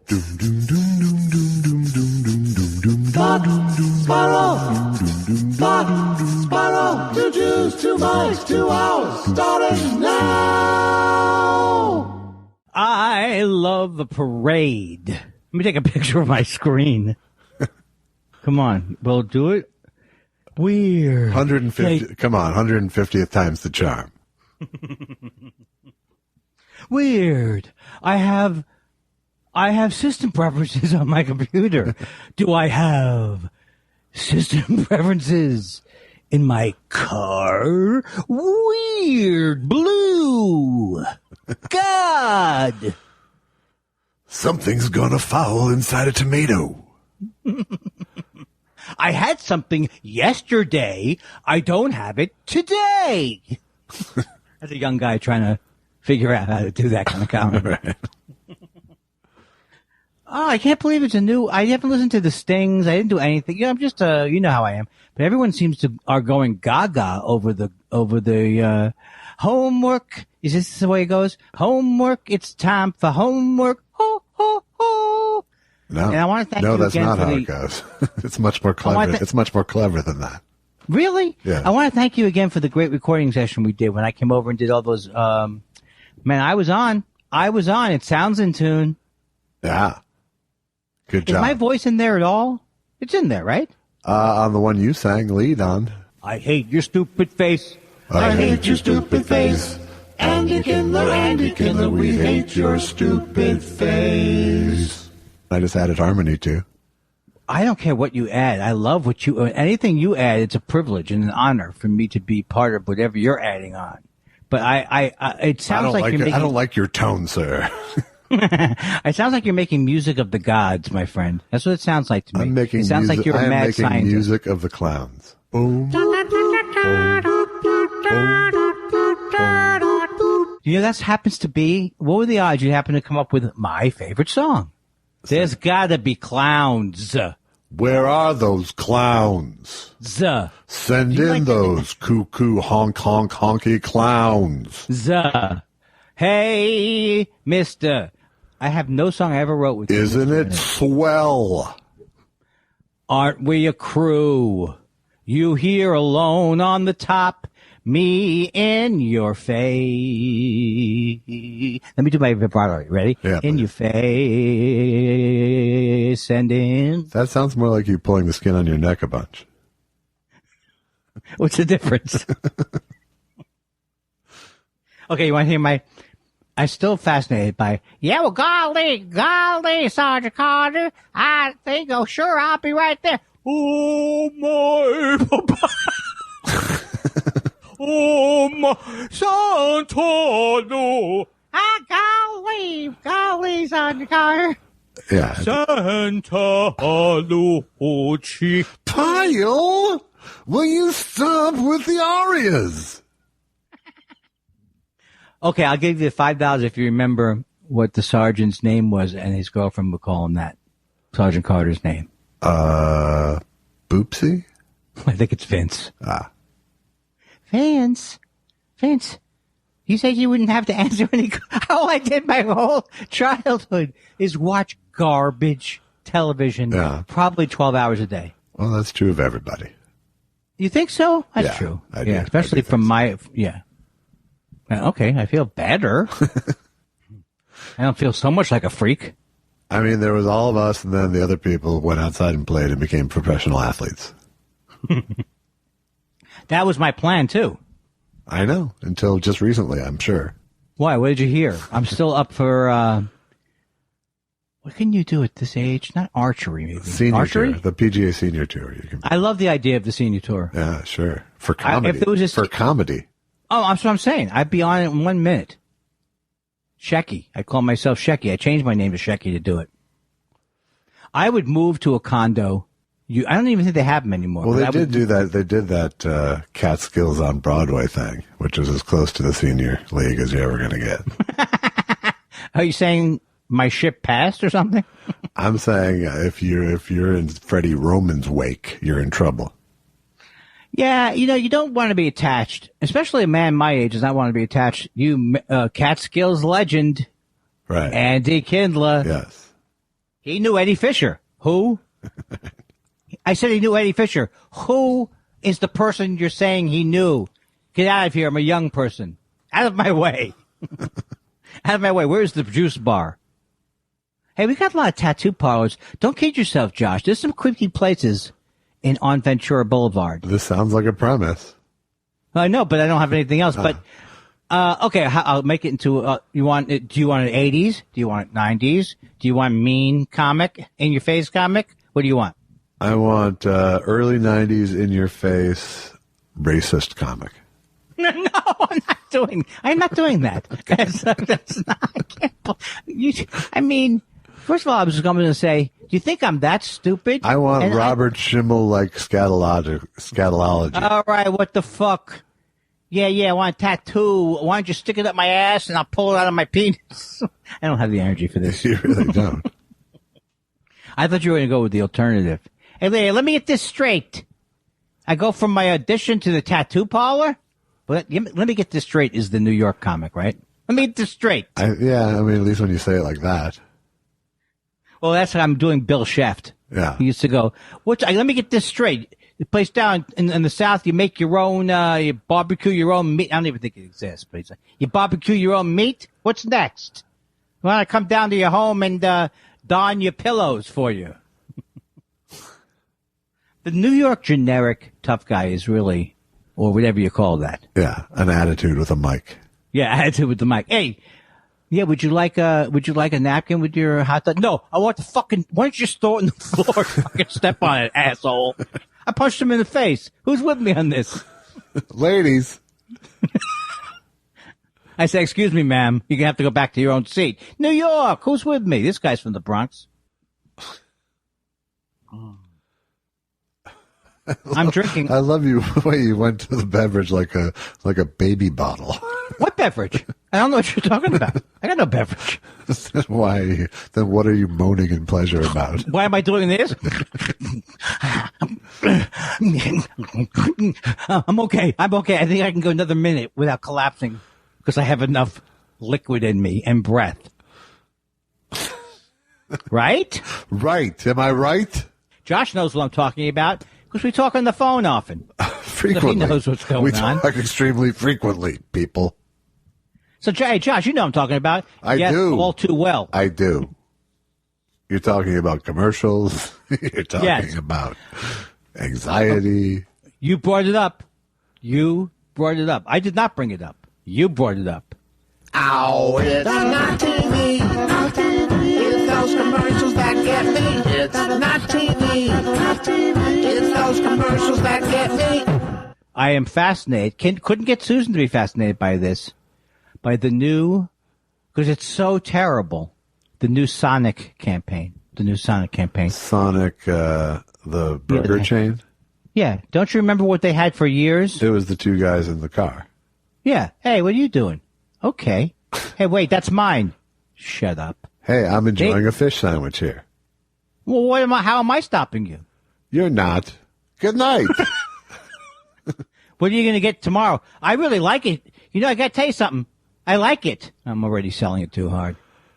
Spiral, 2 Jews, 2 mice, 2 hours, starting now. I love the parade. Let me take a picture of my screen. Come on, we'll do it. Weird. 150. Come on, 150th time's the charm. Weird. I have system preferences on my computer. Do I have system preferences in my car? Weird. Blue. God. Something's gonna foul inside a tomato. I had something yesterday. I don't have it today. As a young guy trying to figure out how to do that kind of comedy. Right. Oh, I can't believe it's a new. I haven't listened to the Stings. I didn't do anything. You know, I'm just you know how I am. But everyone seems to are going gaga over the homework. Is this the way it goes? Homework. It's time for homework. Ho ho ho. No, and I want to thank no, you that's again not for how the, it goes. It's much more clever. It's much more clever than that. Really? Yeah. I want to thank you again for the great recording session we did when I came over and did all those. Man, I was on. It sounds in tune. Yeah. Good job. Is my voice in there at all? It's in there, right? On the one you sang lead on. I hate your stupid face. I hate your stupid face. Andy Kindler, we hate your stupid face. I just added harmony too. I don't care what you add. I love what you, anything you add, it's a privilege and an honor for me to be part of whatever you're adding on. But it sounds like you're making, I don't like your tone, sir. It sounds like you're making music of the gods, my friend. That's what it sounds like to me. I'm making it sounds music, like you're a mad making scientist. music of the clowns. Boom. You know, that happens to be, what were the odds you happen to come up with my favorite song? There's gotta be clowns. Where are those clowns? Send in those cuckoo honk honk honky clowns. Hey, mister. I have no song I ever wrote with you. Isn't it swell? Aren't we a crew? You here alone on the top, me in your face. Let me do my vibrato. Ready? Yeah, in your face and in. That sounds more like you pulling the skin on your neck a bunch. What's the difference? Okay, you want to hear my... I'm still fascinated by... Yeah, well, golly, Sergeant Carter. I think, oh, sure, I'll be right there. Oh, my papa. Oh, my Santa, no. Golly, Sergeant Carter. Yeah. Santa Luci. Pyle, will you stop with the arias? Okay, I'll give you $5 if you remember what the sergeant's name was, and his girlfriend would call him that. Sergeant Carter's name. Boopsie? I think it's Vince. Ah. Vince. You said you wouldn't have to answer any. All I did my whole childhood is watch garbage television, probably 12 hours a day. Well, that's true of everybody. You think so? That's yeah, true. I do. Especially from my, Okay, I feel better. I don't feel so much like a freak. I mean, there was all of us, and then the other people went outside and played and became professional athletes. That was my plan, too. I know, until just recently, I'm sure. Why? What did you hear? I'm still up for, what can you do at this age? Not archery, maybe. Senior archery? Tour, the PGA Senior Tour. I love the idea of the senior tour. Yeah, sure. For comedy. For comedy. Oh, that's what I'm saying. I'd be on it in 1 minute. Shecky. I call myself Shecky. I changed my name to Shecky to do it. I would move to a condo. I don't even think they have them anymore. Well, they did do that. They did that Catskills on Broadway thing, which is as close to the senior league as you're ever going to get. Are you saying my ship passed or something? I'm saying if you're in Freddie Roman's wake, you're in trouble. Yeah, you don't want to be attached, especially a man my age does not want to be attached. You, Catskills legend, right? Andy Kindler. Yes. He knew Eddie Fisher. Who? I said he knew Eddie Fisher. Who is the person you're saying he knew? Get out of here. I'm a young person. Out of my way. Out of my way. Where's the juice bar? Hey, we got a lot of tattoo parlors. Don't kid yourself, Josh. There's some creepy places on Ventura Boulevard. This sounds like a premise. I know, but I don't have anything else. But okay, I'll make it into. Do you want it 80s? Do you want it 90s? Do you want mean comic, in your face comic? What do you want? I want early 90s in your face racist comic. No, I'm not doing that. That's not. I can't. I mean, first of all, I was going to say, do you think I'm that stupid? I want Robert Schimmel like scatology. All right, what the fuck? Yeah, I want a tattoo. Why don't you stick it up my ass and I'll pull it out of my penis? I don't have the energy for this. You really don't. I thought you were going to go with the alternative. Hey, let me get this straight. I go from my audition to the tattoo parlor? Let me get this straight is the New York comic, right? Let me get this straight. I mean, at least when you say it like that. Well, that's how I'm doing Bill Sheft. Yeah. He used to go, let me get this straight. The place down in the South, you make your own, you barbecue your own meat. I don't even think it exists, but you barbecue your own meat? What's next? You want to come down to your home and don your pillows for you. The New York generic tough guy is really, or whatever you call that. Yeah, an attitude with a mic. Yeah, attitude with the mic. Hey, yeah, would you like a napkin with your hot dog? No, I want why don't you just throw it on the floor? Fucking step on it, asshole. I punched him in the face. Who's with me on this? Ladies. I say, excuse me, ma'am. You're going to have to go back to your own seat. New York, who's with me? This guy's from the Bronx. I'm drinking. I love you the way you went to the beverage like a baby bottle. What beverage? I don't know what you're talking about. I got no beverage. Why? Then what are you moaning in pleasure about? Why am I doing this? I'm okay. I think I can go another minute without collapsing because I have enough liquid in me and breath. Right? Right. Am I right? Josh knows what I'm talking about. Because we talk on the phone often. Frequently. So he knows what's going on. We talk extremely frequently, people. So, hey, Josh, you know what I'm talking about. I do. All too well. I do. You're talking about commercials. You're talking about anxiety. You brought it up. I did not bring it up. You brought it up. Ow, it's not TV. It's those commercials that get me. It's not TV. It's those commercials that get me. I am fascinated. Couldn't get Susan to be fascinated by this. By the new, because it's so terrible, the new Sonic campaign. Sonic, the burger chain? Yeah. Don't you remember what they had for years? It was the two guys in the car. Yeah. Hey, what are you doing? Okay. Hey, wait, that's mine. Shut up. Hey, I'm enjoying a fish sandwich here. Well, how am I stopping you? You're not. Good night. What are you going to get tomorrow? I really like it. You know, I got to tell you something. I like it. I'm already selling it too hard.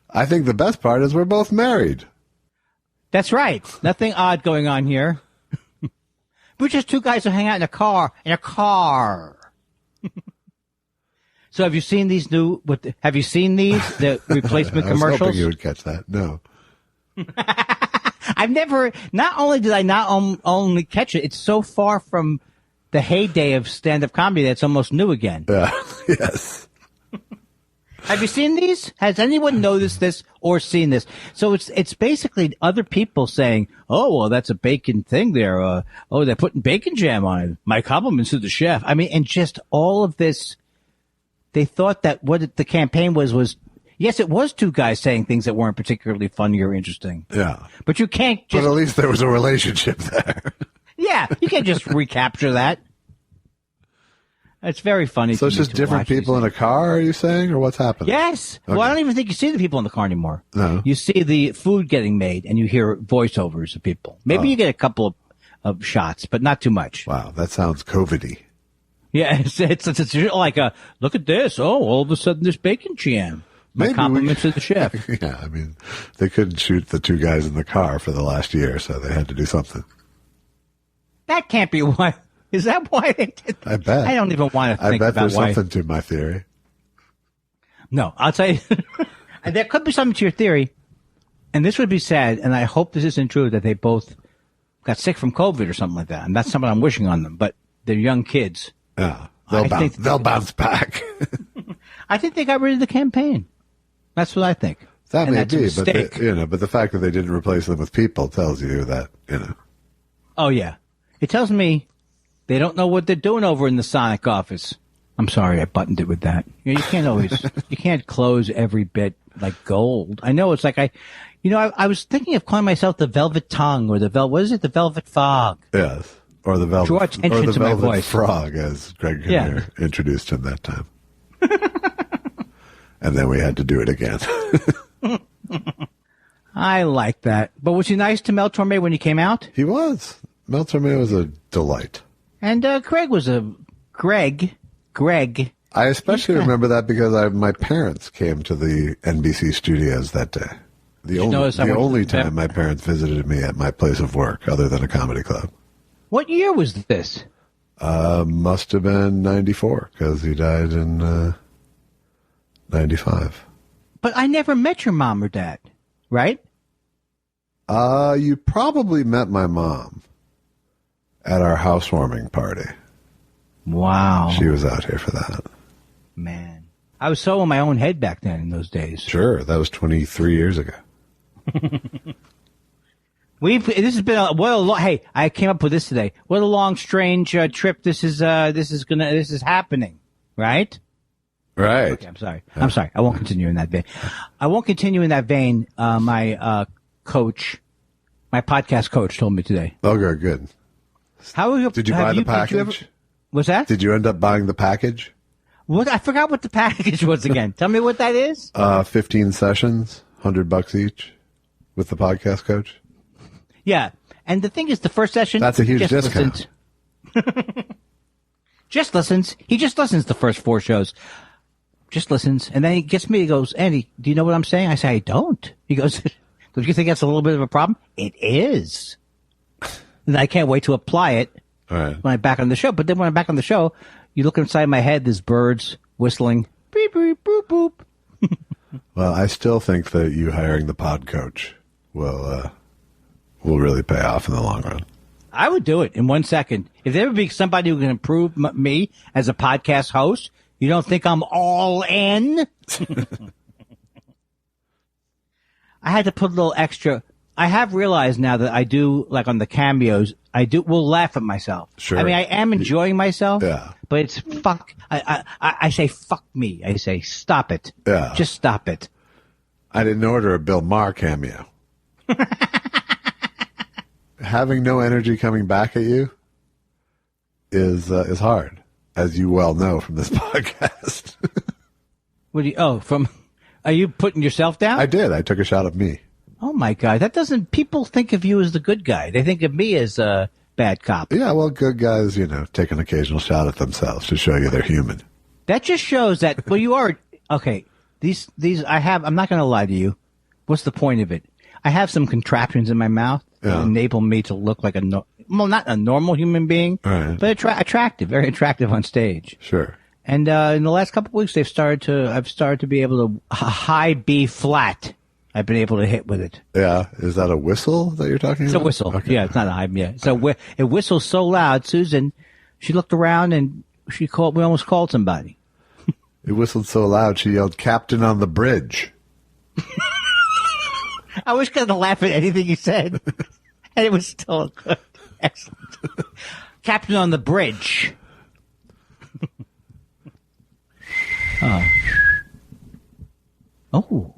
I think the best part is we're both married. That's right. Nothing odd going on here. We're just two guys who hang out in a car. So have you seen these the replacement I was commercials? hoping you would catch that. No. I've never, not only did I not only catch it, it's so far from the heyday of stand-up comedy that it's almost new again. Yes. Have you seen these? Has anyone noticed this or seen this? So it's basically other people saying, oh, well, that's a bacon thing there. Oh, they're putting bacon jam on it. My compliments to the chef. I mean, and just all of this, they thought that what the campaign was, yes, it was two guys saying things that weren't particularly funny or interesting. Yeah. But you can't just... But at least there was a relationship there. Yeah, you can't just recapture that. It's very funny. So it's just different people in a car, are you saying, or what's happening? Yes. Okay. Well, I don't even think you see the people in the car anymore. No. You see the food getting made, and you hear voiceovers of people. Maybe you get a couple of shots, but not too much. Wow, that sounds COVID-y. Yeah, it's like look at this. Oh, all of a sudden there's bacon jam. My compliments to the chef. Yeah, I mean, they couldn't shoot the two guys in the car for the last year, so they had to do something. That can't be why. Is that why they did that? I bet. I don't even want to think I bet about there's why. something to my theory. No, I'll tell you. There could be something to your theory, and this would be sad, and I hope this isn't true, that they both got sick from COVID or something like that, and that's something I'm wishing on them, but they're young kids. Yeah, they'll bounce back. I think they got rid of the campaign. That's what I think. That and may be, but the fact that they didn't replace them with people tells you that, Oh, yeah. It tells me they don't know what they're doing over in the Sonic office. I'm sorry, I buttoned it with that. You can't always, you can't close every bit like gold. I know it's like I was thinking of calling myself the Velvet Tongue or the Velvet Fog. Yes. Or the Velvet, Draw attention to my Velvet voice. Frog, as Greg Kinnear introduced him that time. And then we had to do it again. I like that. But was he nice to Mel Torme when he came out? He was. Mel Torme was a delight. And Greg was Greg. I especially remember that because my parents came to the NBC studios that day. The only time my parents visited me at my place of work, other than a comedy club. What year was this? Must have been 94, because he died in 95. But I never met your mom or dad, right? You probably met my mom at our housewarming party. Wow. She was out here for that. Man. I was so in my own head back then in those days. Sure. That was 23 years ago. This has been hey, I came up with this today. What a long, strange trip this is happening, right? Right. Okay, I'm sorry. Yeah. I'm sorry. I won't continue in that vein. My coach, my podcast coach told me today. Okay, good. Did you buy the package? What's that? Did you end up buying the package? What? I forgot what the package was again. Tell me what that is. 15 sessions, $100 each with the podcast coach. Yeah. And the thing is, the first session. That's a huge discount. Just listens. He just listens the first 4 shows. Just listens. And then he gets me, he goes, Andy, do you know what I'm saying? I say, I don't. He goes, don't you think that's a little bit of a problem? It is. And I can't wait to apply it when I'm back on the show. But then when I'm back on the show, you look inside my head, there's birds whistling. Beep, beep, boop, boop. Well, I still think that you hiring the pod coach will really pay off in the long run. I would do it in 1 second. If there would be somebody who can improve me as a podcast host, you don't think I'm all in? I had to put a little extra. I have realized now that I do, like on the cameos, will laugh at myself. Sure. I mean, I am enjoying myself. Yeah. But it's fuck. I say fuck me. I say stop it. Yeah. Just stop it. I didn't order a Bill Maher cameo. Having no energy coming back at you is hard, as you well know from this podcast. Are you putting yourself down? I did. I took a shot at me. Oh my God. People think of you as the good guy. They think of me as a bad cop. Yeah, well, good guys, take an occasional shot at themselves to show you they're human. That just shows that, well, you are, okay, I'm not going to lie to you. What's the point of it? I have some contraptions in my mouth that enable me to look like not a normal human being, but attractive, very attractive on stage. Sure. And in the last couple of weeks, I've started to be able to high B flat. I've been able to hit with it. Yeah, is that a whistle that you're talking about? It's a whistle. Okay. Yeah, it's not a high. Yeah, so it whistles so loud. Susan, she looked around and we almost called somebody. It whistled so loud she yelled, "Captain on the bridge." I was going to laugh at anything you said, and it was still good. Excellent. Captain on the bridge. Oh,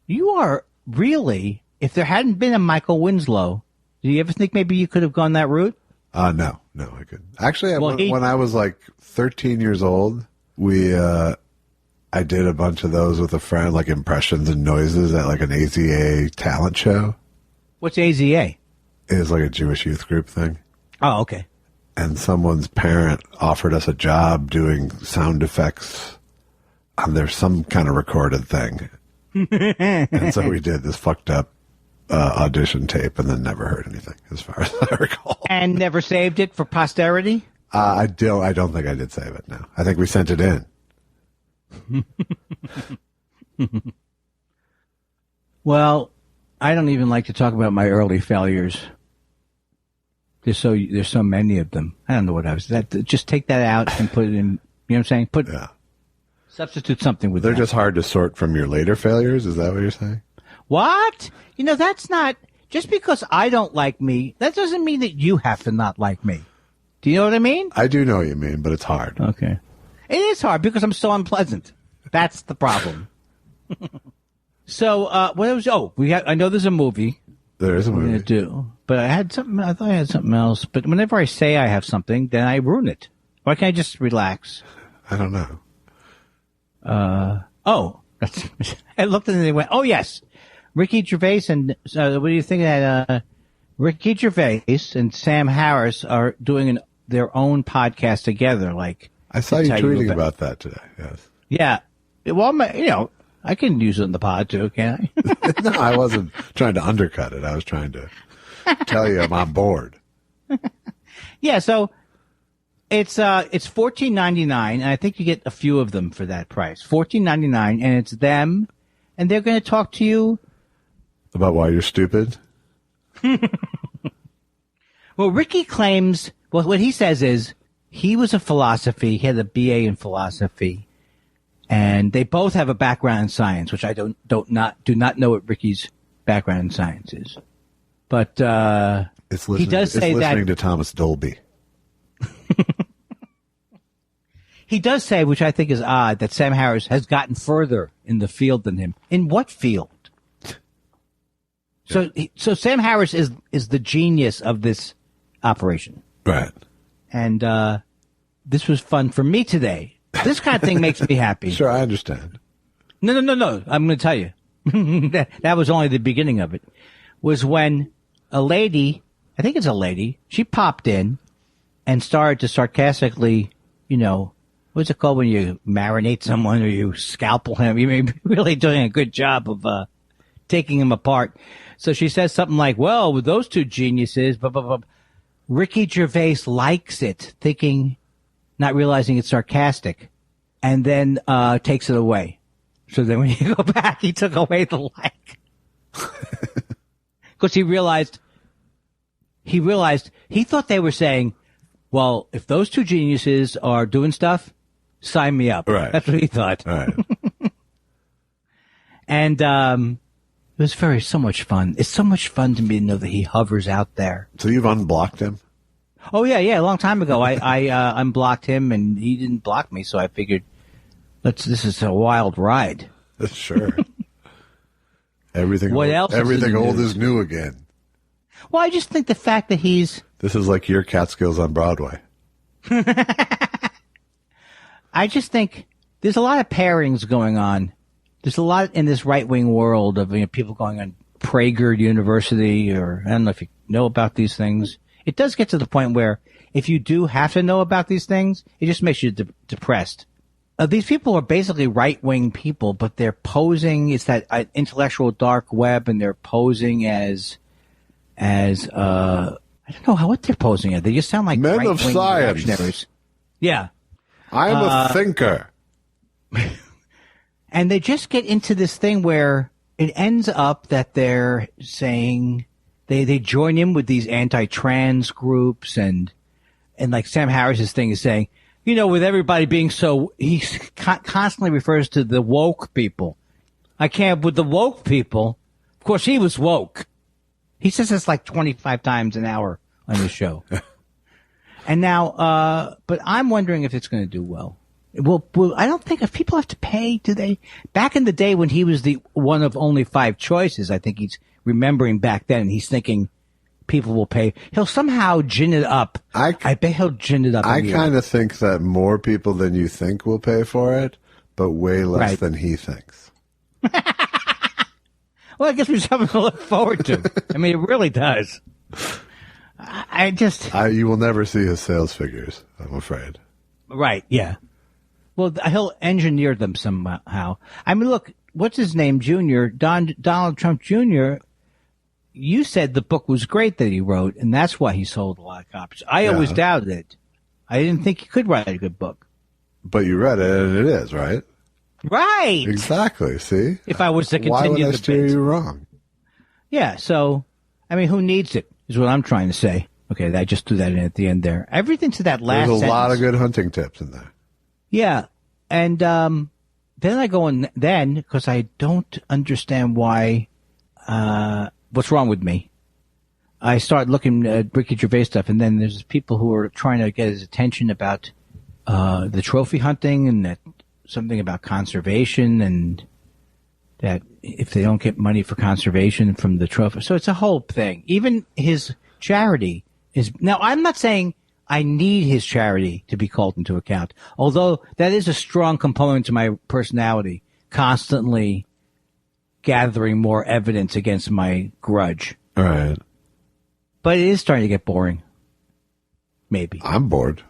you are really, if there hadn't been a Michael Winslow, do you ever think maybe you could have gone that route? No, I couldn't. Actually, when I was like 13 years old, I did a bunch of those with a friend, like impressions and noises at like an AZA talent show. What's AZA? It's like a Jewish youth group thing. Oh, okay. And someone's parent offered us a job doing sound effects on some kind of recorded thing. And so we did this fucked up audition tape and then never heard anything, as far as I recall. And never saved it for posterity? I don't think I did save it, no. I think we sent it in. Well, I don't even like to talk about my early failures. There's so many of them. I don't know what I was. Just take that out and put it in. You know what I'm saying? Substitute something with. They're that. just hard to sort from your later failures. Is that what you're saying? What? That's not. Just because I don't like me, that doesn't mean that you have to not like me. Do you know what I mean? I do know what you mean, but it's hard. Okay. It is hard because I'm so unpleasant. That's the problem. So, what was? I know there's a movie. There is a movie. We're gonna do, but I thought I had something else. But whenever I say I have something, then I ruin it. Why can't I just relax? I don't know. I looked and they went, oh yes, Ricky Gervais and what do you think that Ricky Gervais and Sam Harris are doing their own podcast together? Like I saw you tweeting about that today. Yes. Yeah. Well, I can use it in the pod too, can't I? No, I wasn't trying to undercut it. I was trying to tell you I'm on board. Yeah, so it's $14.99, and I think you get a few of them for that price. $14.99, and it's them, and they're going to talk to you about why you're stupid. Well, Ricky claims. Well, what he says is he was a philosophy. He had a BA in philosophy. And they both have a background in science, which I do not know what Ricky's background in science is. But he does say listening to Thomas Dolby. He does say, which I think is odd, that Sam Harris has gotten further in the field than him. In what field? So Sam Harris is the genius of this operation, right? And this was fun for me today. This kind of thing makes me happy. Sure, I understand. No. I'm going to tell you. that was only the beginning of it. Was when a lady, I think it's a lady, she popped in and started to sarcastically, what's it called when you marinate someone or you scalpel him? You may be really doing a good job of taking him apart. So she says something like, well, with those two geniuses, blah, blah, blah. Ricky Gervais likes it, not realizing it's sarcastic, and then takes it away. So then when you go back, he took away the like. Because he realized he thought they were saying, well, if those two geniuses are doing stuff, sign me up. Right. That's what he thought. Right. And it was so much fun. It's so much fun to me to know that he hovers out there. So you've unblocked him? Oh, yeah. A long time ago, I unblocked him, and he didn't block me, so I figured, this is a wild ride. Sure. Everything old is new again. Well, I just think the fact that this is like your Catskills on Broadway. I just think there's a lot of pairings going on. There's a lot in this right-wing world of people going on Prager University, or I don't know if you know about these things. It does get to the point where if you do have to know about these things, it just makes you depressed. These people are basically right-wing people, but they're posing. It's that intellectual dark web, and they're posing as I don't know what they're posing as. They just sound like men right-wing of science. Reactionaries. Yeah, I'm a thinker. And they just get into this thing where it ends up that they're saying they join in with these anti-trans groups, and like Sam Harris's thing is saying, with everybody being so, he constantly refers to the woke people. I can't with the woke people. Of course, he was woke. He says this like 25 times an hour on his show. And now, but I'm wondering if it's going to do well. Well, I don't think if people have to pay, do they? Back in the day when he was the one of only 5 choices, I think he's remembering back then, and he's thinking people will pay. He'll somehow gin it up. I bet he'll gin it up. I kind of think that more people than you think will pay for it, but way less than he thinks. Well, I guess we have something to look forward to. I mean, it really does. You will never see his sales figures, I'm afraid. Right, yeah. Well, he'll engineer them somehow. I mean, look, what's his name, Jr., Donald Trump Jr., you said the book was great that he wrote, and that's why he sold a lot of copies. I always doubted it. I didn't think he could write a good book. But you read it, and it is, right? Right. Exactly. See? If I was to continue why would I the steer bit. you wrong? Yeah, so, I mean, who needs it, is what I'm trying to say. Okay, I just threw that in at the end there. Everything to that last There's a sentence. lot of good hunting tips in there. Yeah, and then I go in, because I don't understand why, what's wrong with me. I start looking at Ricky Gervais stuff, and then there's people who are trying to get his attention about the trophy hunting and that something about conservation, and that if they don't get money for conservation from the trophy. So it's a whole thing. Even his charity is... Now, I'm not saying I need his charity to be called into account, although that is a strong component to my personality, constantly gathering more evidence against my grudge. All right. But it is starting to get boring. Maybe. I'm bored.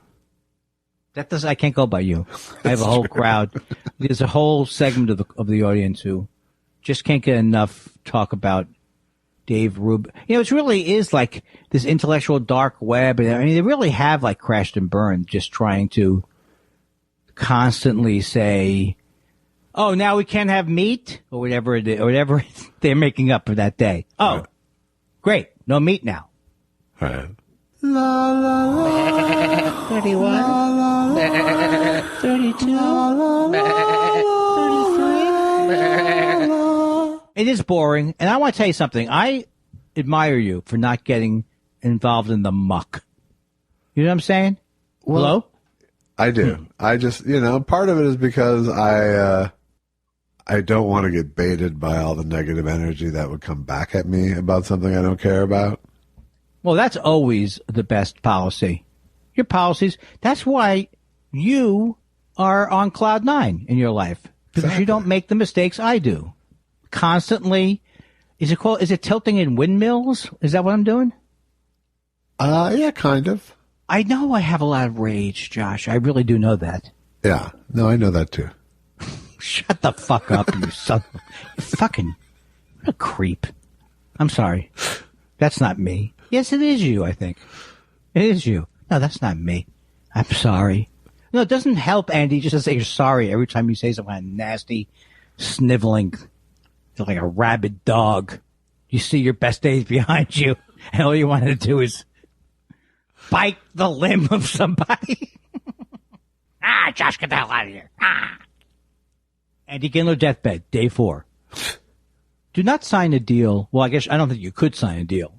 I can't go by you. I have a whole crowd. There's a whole segment of the audience who just can't get enough talk about Dave Rubin. It really is like this intellectual dark web. I mean, they really have like crashed and burned, just trying to constantly say, "Oh, now we can't have meat," or whatever it is, or whatever they're making up for that day. Oh, great, no meat now. All right. La la la. 31. 32. 33. It is boring, and I want to tell you something. I admire you for not getting involved in the muck. You know what I'm saying? Well, hello? I do. I just, part of it is because I don't want to get baited by all the negative energy that would come back at me about something I don't care about. Well, that's always the best policy. Your policies, that's why you are on cloud nine in your life. Because Exactly. you don't make the mistakes I do. Constantly. Is it tilting in windmills? Is that what I'm doing? Yeah, kind of. I know I have a lot of rage, Josh. I really do know that. Yeah. No, I know that too. Shut the fuck up, you son. You fucking what a creep. I'm sorry. That's not me. Yes, it is you, I think. It is you. No, that's not me. I'm sorry. No, it doesn't help, Andy, just to say you're sorry every time you say some kind of nasty, sniveling, like a rabid dog. You see your best days behind you, and all you want to do is bite the limb of somebody. Josh, get the hell out of here. Andy Kindler deathbed, day 4. Do not sign a deal. Well, I guess I don't think you could sign a deal.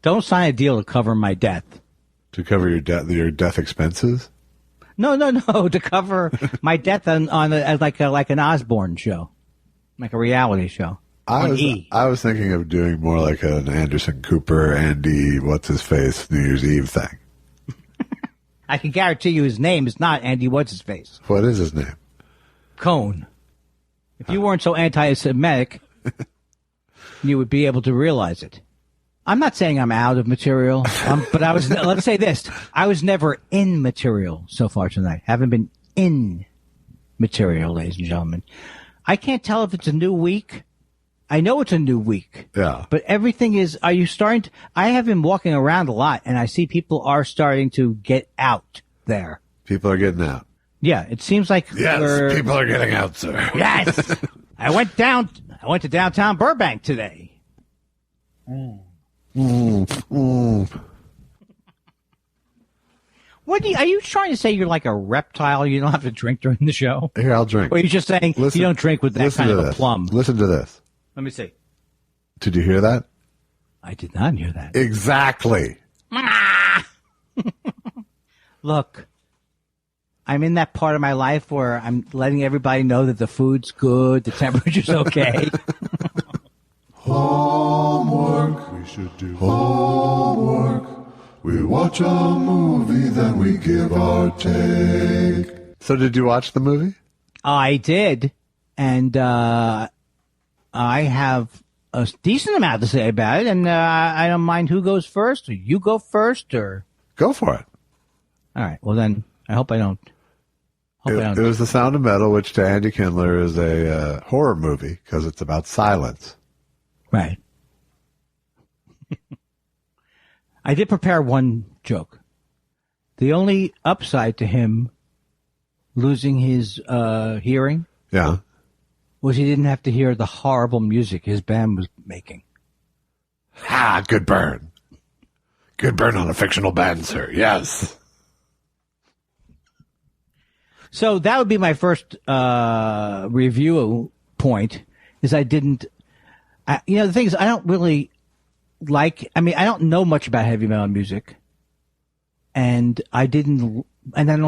Don't sign a deal to cover my death. To cover your death expenses? No, to cover my death on like an Osborne show, like a reality show. I was thinking of doing more like an Anderson Cooper, Andy, what's his face, New Year's Eve thing. I can guarantee you his name is not Andy what's his face. What is his name? Cohn. If you weren't so anti-Semitic, you would be able to realize it. I'm not saying I'm out of material, but let's say this. I was never in material so far tonight. Haven't been in material, ladies and gentlemen. I can't tell if it's a new week. I know it's a new week. Yeah. But everything is, I have been walking around a lot, and I see people are starting to get out there. People are getting out. Yeah, it seems like people are getting out, sir. Yes. I went to downtown Burbank today. Are you trying to say you're like a reptile? You don't have to drink during the show? Here, I'll drink. Or are you just saying you don't drink with that kind of a plum? Listen to this. Let me see. Did you hear that? I did not hear that. Exactly. Look, I'm in that part of my life where I'm letting everybody know that the food's good, the temperature's okay. Homework. We should do homework. We watch a movie, then we give our take. So did you watch the movie? I did. And I have a decent amount to say about it. And I don't mind who goes first, or you go first, or... Go for it. All right. Well, then, I hope I don't It was The Sound of Metal, which to Andy Kindler is a horror movie because it's about silence. Right. I did prepare one joke. The only upside to him losing his hearing was he didn't have to hear the horrible music his band was making. Ha! Good burn. Good burn on a fictional band, sir. Yes. So that would be my first review point, is the thing is, I don't really I don't know much about heavy metal music, and I don't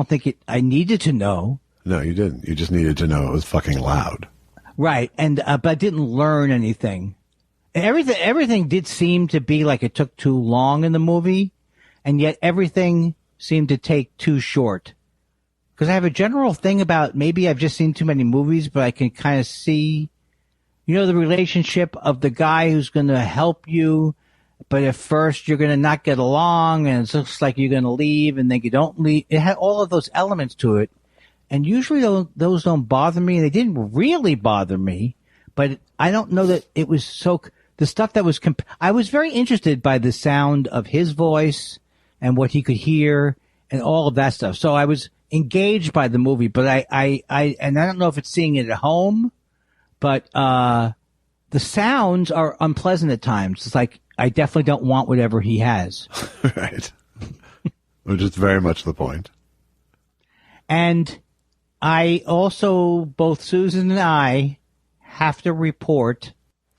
think I needed to know. No, you didn't. You just needed to know it was fucking loud. Right, and but I didn't learn anything. Everything did seem to be like it took too long in the movie, and yet everything seemed to take too short. Because I have a general thing about maybe I've just seen too many movies, but I can kind of see, the relationship of the guy who's going to help you, but at first you're going to not get along, and it looks like you're going to leave, and then you don't leave. It had all of those elements to it, and usually those don't bother me. They didn't really bother me, but I don't know that it was so. The stuff that was, I was very interested by the sound of his voice and what he could hear and all of that stuff. So I was engaged by the movie, but I don't know if it's seeing it at home, but the sounds are unpleasant at times. It's like, I definitely don't want whatever he has. Right. Which is very much the point. And I also, both Susan and I, have to report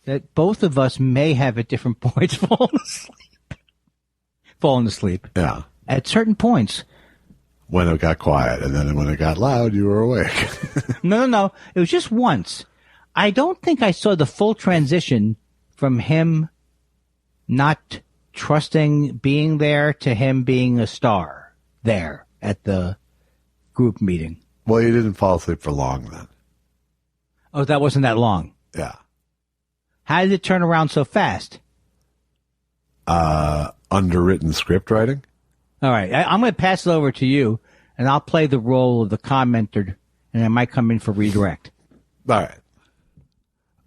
that both of us may have at different points fallen asleep. Yeah. At certain points. When it got quiet, and then when it got loud, you were awake. No. It was just once. I don't think I saw the full transition from him not trusting being there to him being a star there at the group meeting. Well, you didn't fall asleep for long then. Oh, that wasn't that long? Yeah. How did it turn around so fast? Underwritten script writing. All right. I'm going to pass it over to you, and I'll play the role of the commenter, and I might come in for redirect. All right.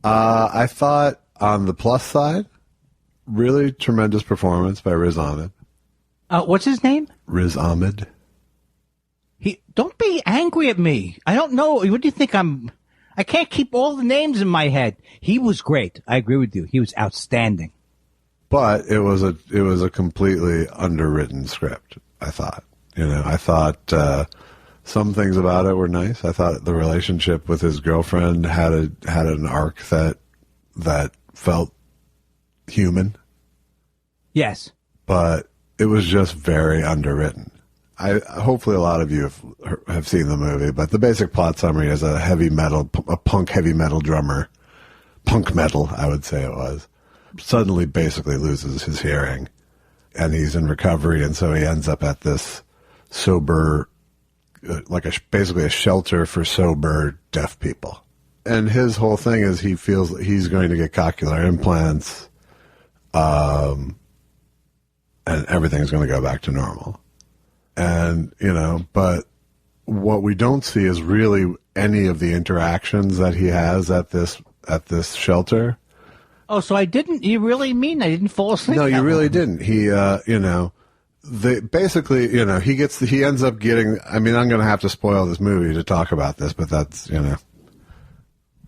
I thought on the plus side, really tremendous performance by Riz Ahmed. What's his name? Riz Ahmed. Don't be angry at me. I don't know. What do you think I can't keep all the names in my head. He was great. I agree with you. He was outstanding. But it was a completely underwritten script, I thought. I thought some things about it were nice. I thought the relationship with his girlfriend had an arc that felt human. Yes. But it was just very underwritten. Hopefully a lot of you have seen the movie, but the basic plot summary is a punk heavy metal drummer, punk metal, I would say it was, suddenly basically loses his hearing, and he's in recovery, and so he ends up at this sober, basically a shelter for sober deaf people. And his whole thing is he feels that he's going to get cochlear implants, and everything's going to go back to normal. And, but what we don't see is really any of the interactions that he has at this shelter. Oh, so you really mean I didn't fall asleep? No, you really didn't. He, he ends up getting, I'm going to have to spoil this movie to talk about this, but that's,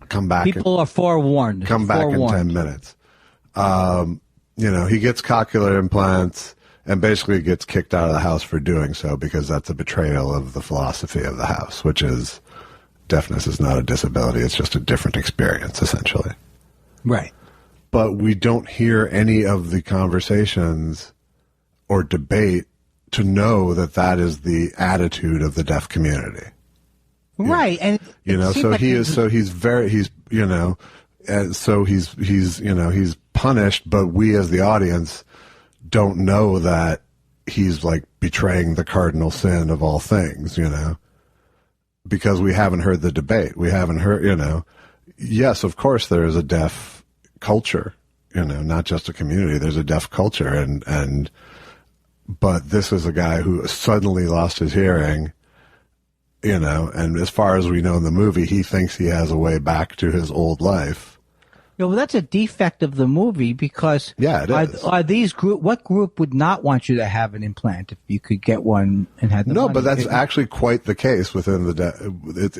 come back. People are forewarned. Come back in 10 minutes. He gets cochlear implants. And basically gets kicked out of the house for doing so because that's a betrayal of the philosophy of the house, which is deafness is not a disability. It's just a different experience, essentially. Right. But we don't hear any of the conversations or debate to know that is the attitude of the deaf community. Right. And he's punished, but we as the audience don't know that he's like betraying the cardinal sin of all things, because we haven't heard the debate. We haven't heard, yes, of course there is a deaf culture, not just a community. There's a deaf culture but this is a guy who suddenly lost his hearing you know, and as far as we know in the movie, he thinks he has a way back to his old life. Yeah, well, that's a defect of the movie because it is. Are these what group would not want you to have an implant if you could get one and had the money? But that's actually quite the case within it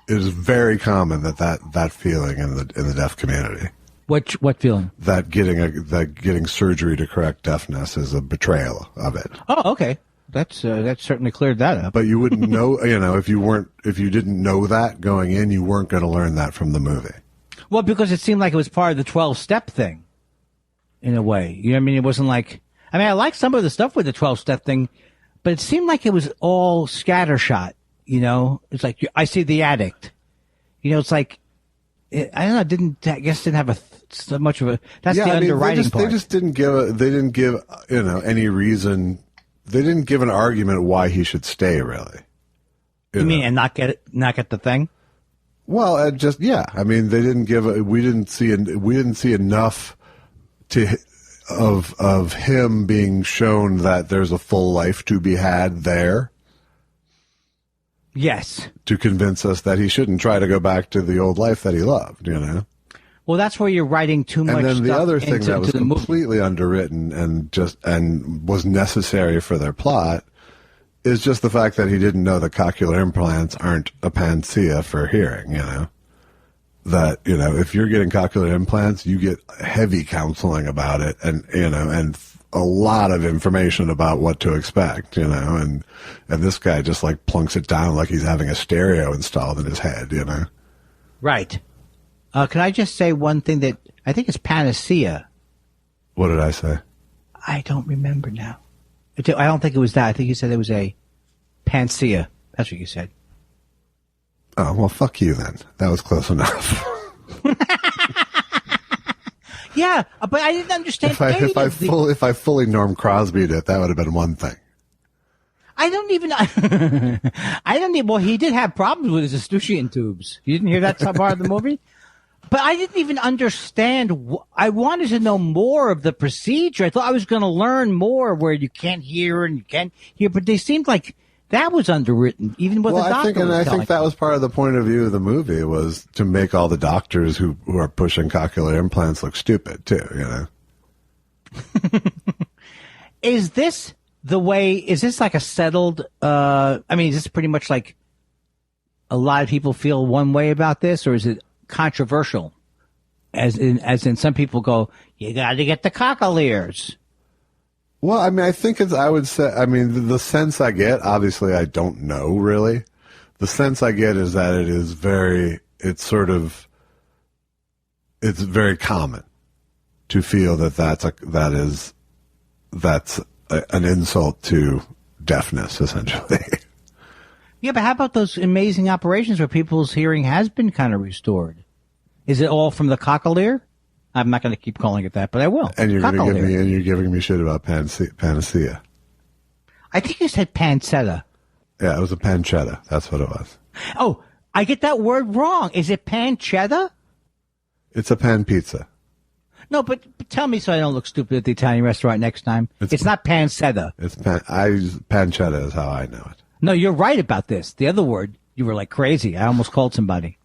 is very common that feeling in the deaf community. What feeling? That getting surgery to correct deafness is a betrayal of it. Oh, okay. That's certainly cleared that up. But you wouldn't know, you know, if you didn't know that going in, you weren't going to learn that from the movie. Well, because it seemed like it was part of the 12-step thing, in a way. You know what I mean? It wasn't like, I mean, I like some of the stuff with the 12-step thing, but it seemed like it was all scattershot. You know, it's like I see the addict. You know, it's like I don't know. Didn't have so much of a. That's the underwriting part. They just didn't give you know any reason. They didn't give an argument why he should stay. Really. You mean and not get the thing? Well, I mean, they didn't give. We didn't see enough of him being shown that there's a full life to be had there. Yes. To convince us that he shouldn't try to go back to the old life that he loved, you know? Well, that's where you're writing too much. And then the stuff other thing that was completely movie. Underwritten and was necessary for their plot is just the fact that he didn't know that cochlear implants aren't a panacea for hearing, you know? That, you know, if you're getting cochlear implants, you get heavy counseling about it and, you know, and a lot of information about what to expect, you know, and this guy just like plunks it down like he's having a stereo installed in his head, you know. Right. Can I just say one thing that I think is panacea? What did I say? I don't remember now. I don't think it was that. I think you said it was a panacea. That's what you said. Oh, well, fuck you then. That was close enough. Yeah, but I didn't understand. If I fully Norm Crosby'd it, that would have been one thing. I don't even. Well, he did have problems with his estrogen tubes. You didn't hear that part of the movie? But I didn't even understand. I wanted to know more of the procedure. I thought I was going to learn more where you can't hear and you can't hear, but they seemed like that was underwritten, even with the doctor. I think that was part of the point of view of the movie was to make all the doctors who are pushing cochlear implants look stupid too, you know. Is this the way? Is this like a settled? I mean, is this pretty much like a lot of people feel one way about this, or is it controversial? As in, some people go, you got to get the cochlears. Well, I mean, I would say, the sense I get, obviously I don't know really. The sense I get is that it's very common to feel that that's an insult to deafness, essentially. Yeah, but how about those amazing operations where people's hearing has been kind of restored? Is it all from the cochlear? I'm not going to keep calling it that, but I will. And you're giving me shit about panacea. I think you said pancetta. Yeah, it was a pancetta. That's what it was. Oh, I get that word wrong. Is it pancetta? It's a pan pizza. No, but tell me so I don't look stupid at the Italian restaurant next time. It's not pancetta. Pancetta is how I know it. No, you're right about this. The other word, you were like crazy. I almost called somebody.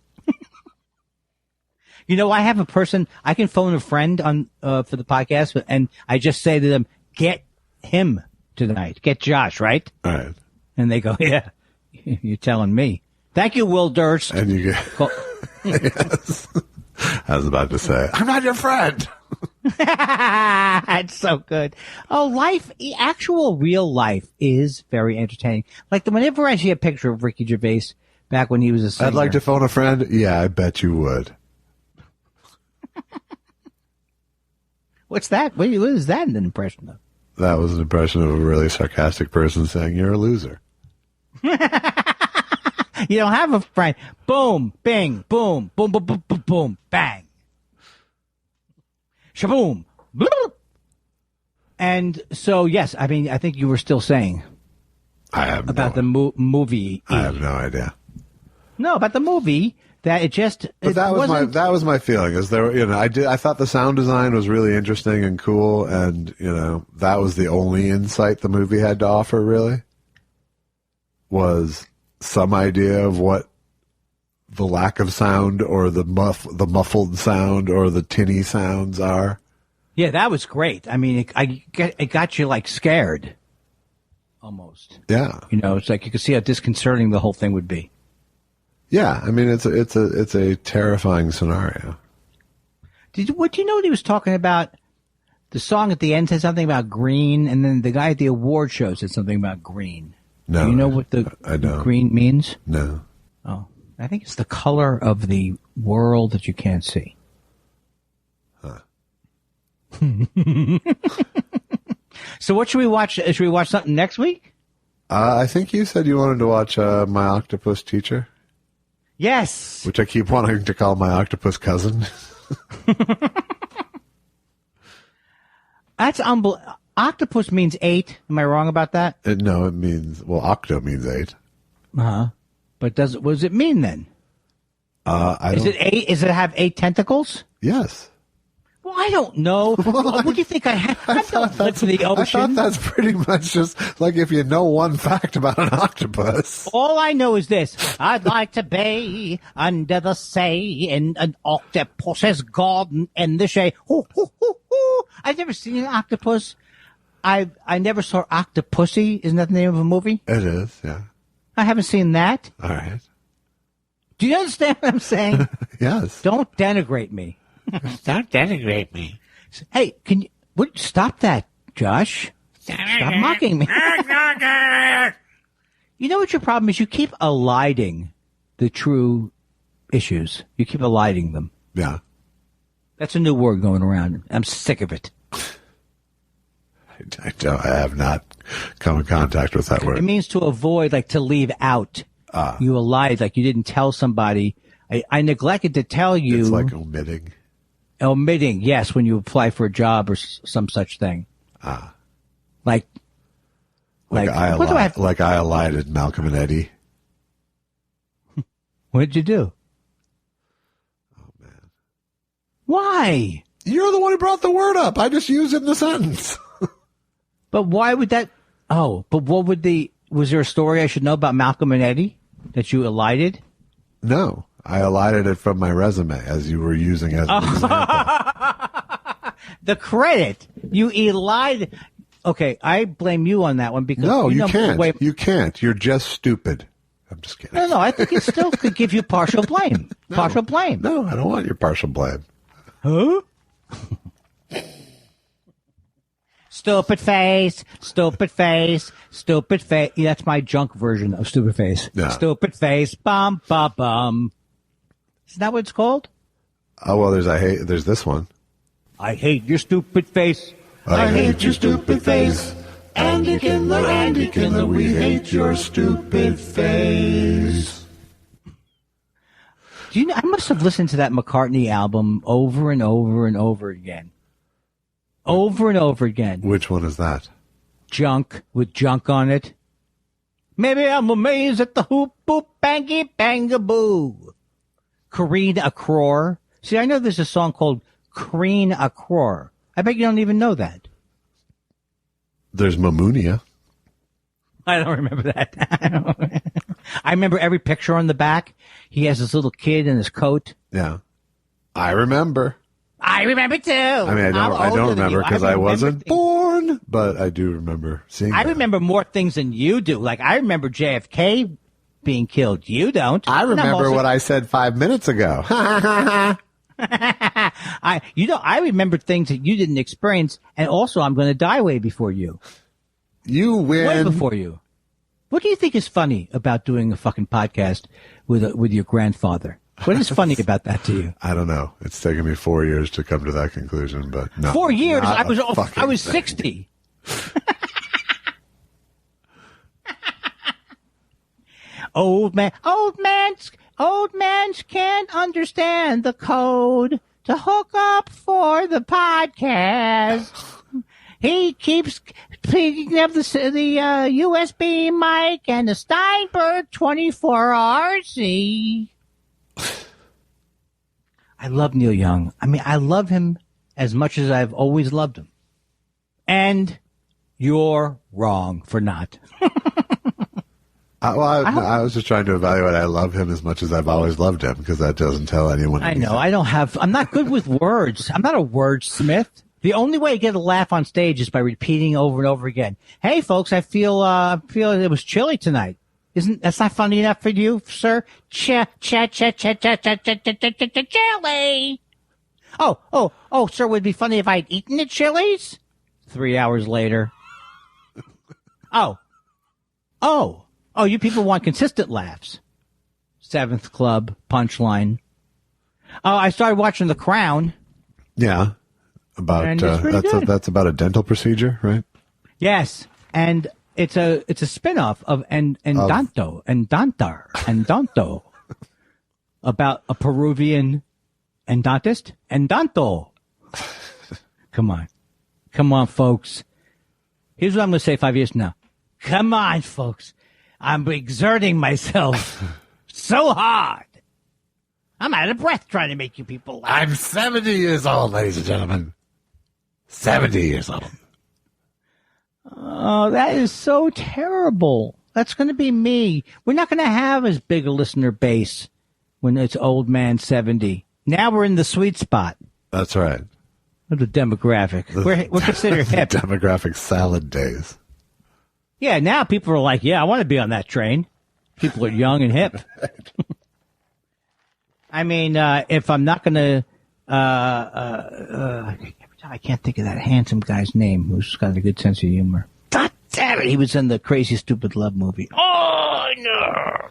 You know, I have a person, I can phone a friend on for the podcast, and I just say to them, get him tonight. Get Josh, right? All right. And they go, yeah, you're telling me. Thank you, Will Durst. And you get... Yes. I was about to say, I'm not your friend. That's so good. Oh, actual real life is very entertaining. Like whenever I see a picture of Ricky Gervais back when he was a singer. I'd like to phone a friend. Yeah, I bet you would. What's that? What is that an impression of? That was an impression of a really sarcastic person saying you're a loser. You don't have a friend. Boom, bing, boom, boom, boom, boom, boom, boom, bang. Shaboom. Bloop. And so, yes, I mean, I think you were still saying. I have about the movie. I have no idea. No, about the movie. That it just. But that was my feeling. Is there? You know, I thought the sound design was really interesting and cool, and you know that was the only insight the movie had to offer, really. was some idea of what the lack of sound or the muffled sound or the tinny sounds are. Yeah, that was great. I mean, it got you like scared, almost. Yeah, it's like you could see how disconcerting the whole thing would be. Yeah, I mean, it's a terrifying scenario. Do you know what he was talking about? The song at the end said something about green, and then the guy at the award show said something about green. No, do you know what the green means? No. Oh, I think it's the color of the world that you can't see. Huh. So what should we watch? Should we watch something next week? I think you said you wanted to watch My Octopus Teacher. Yes. Which I keep wanting to call My Octopus Cousin. That's unbelievable. Octopus means 8. Am I wrong about that? No, it means, octo means 8. Uh-huh. But what does it mean then? Is it 8? Does it have 8 tentacles? Yes. Well, I don't know. What do you think I have? I don't live in the ocean. I thought that's pretty much just like if you know one fact about an octopus. All I know is this. I'd like to be under the sea in an octopus's garden in the shade. I've never seen an octopus. I never saw Octopussy. Isn't that the name of a movie? It is, yeah. I haven't seen that. All right. Do you understand what I'm saying? Yes. Don't denigrate me. Don't denigrate me. Hey, stop that, Josh. Stop mocking me. You know what your problem is? You keep eliding the true issues. You keep eliding them. Yeah. That's a new word going around. I'm sick of it. I have not come in contact with that word. It means to avoid, like to leave out. You lied, like you didn't tell somebody. I neglected to tell you. It's like omitting. Omitting, yes, when you apply for a job or some such thing. Like I elided Malcolm and Eddie. What did you do? Oh, man. Why? You're the one who brought the word up. I just used it in the sentence. But why would that? Oh, but was there a story I should know about Malcolm and Eddie that you elided? No, I elided it from my resume as you were using as an example. The credit. You elided. Okay, I blame you on that one because no, you can't. You can't. You're just stupid. I'm just kidding. No, I think it still could give you partial blame. No, partial blame. No, I don't want your partial blame. Huh? Stupid face, stupid face, stupid face. Yeah, that's my junk version of stupid face. Yeah. Stupid face, bum, bum, bum. Isn't that what it's called? Oh, well, there's this one. I hate your stupid face. I hate your stupid face. Andy Kindler, we hate your stupid face. Do you know, I must have listened to that McCartney album over and over and over again. Over and over again. Which one is that? Junk, with junk on it. Maybe I'm amazed at the hoop boop bangy bangaboo. Kareen Akror. See, I know there's a song called Kareen Akror. I bet you don't even know that. There's Mamunia. I don't remember that. I remember every picture on the back. He has this little kid in his coat. Yeah. I remember. I remember too. I mean, I don't remember because I wasn't born, but I do remember seeing I that. remember more things than you do. Like, I remember JFK being killed. You don't. I remember what I said 5 minutes ago. I remember things that you didn't experience, and also I'm going to die way before you. You win. Way before you. What do you think is funny about doing a fucking podcast with your grandfather? What is funny about that to you? I don't know. It's taken me 4 years to come to that conclusion, but no. 4 years? I was 60. Old man can't understand the code to hook up for the podcast. He keeps picking up the USB mic and the Steinberg 24RC. I love Neil Young. I mean, I love him as much as I've always loved him. And you're wrong for not. I was just trying to evaluate. I love him as much as I've always loved him, because that doesn't tell anyone anything. I know. I'm not good with words. I'm not a wordsmith. The only way to get a laugh on stage is by repeating over and over again. Hey, folks, I feel it was chilly tonight. That's not funny enough for you, sir? Chilly. Oh, sir, would it be funny if I'd eaten at Chili's? 3 hours later. Oh, you people want consistent laughs. Seventh Club, punchline. Oh, I started watching The Crown. Yeah. That's about a dental procedure, right? Yes. And it's a spin-off of Endanto about a Peruvian endontist. Endanto. Come on, folks. Here's what I'm going to say 5 years from now. Come on, folks. I'm exerting myself so hard. I'm out of breath trying to make you people laugh. I'm 70 years old, ladies and gentlemen. 70 years old. Oh, that is so terrible. That's going to be me. We're not going to have as big a listener base when it's old man 70. Now we're in the sweet spot. That's right. Of the demographic. We're considered hip. Demographic salad days. Yeah, now people are like, yeah, I want to be on that train. People are young and hip. I mean, if I'm not going to, I can't think of that handsome guy's name who's got a good sense of humor. God damn it, he was in the Crazy Stupid Love movie. Oh, no.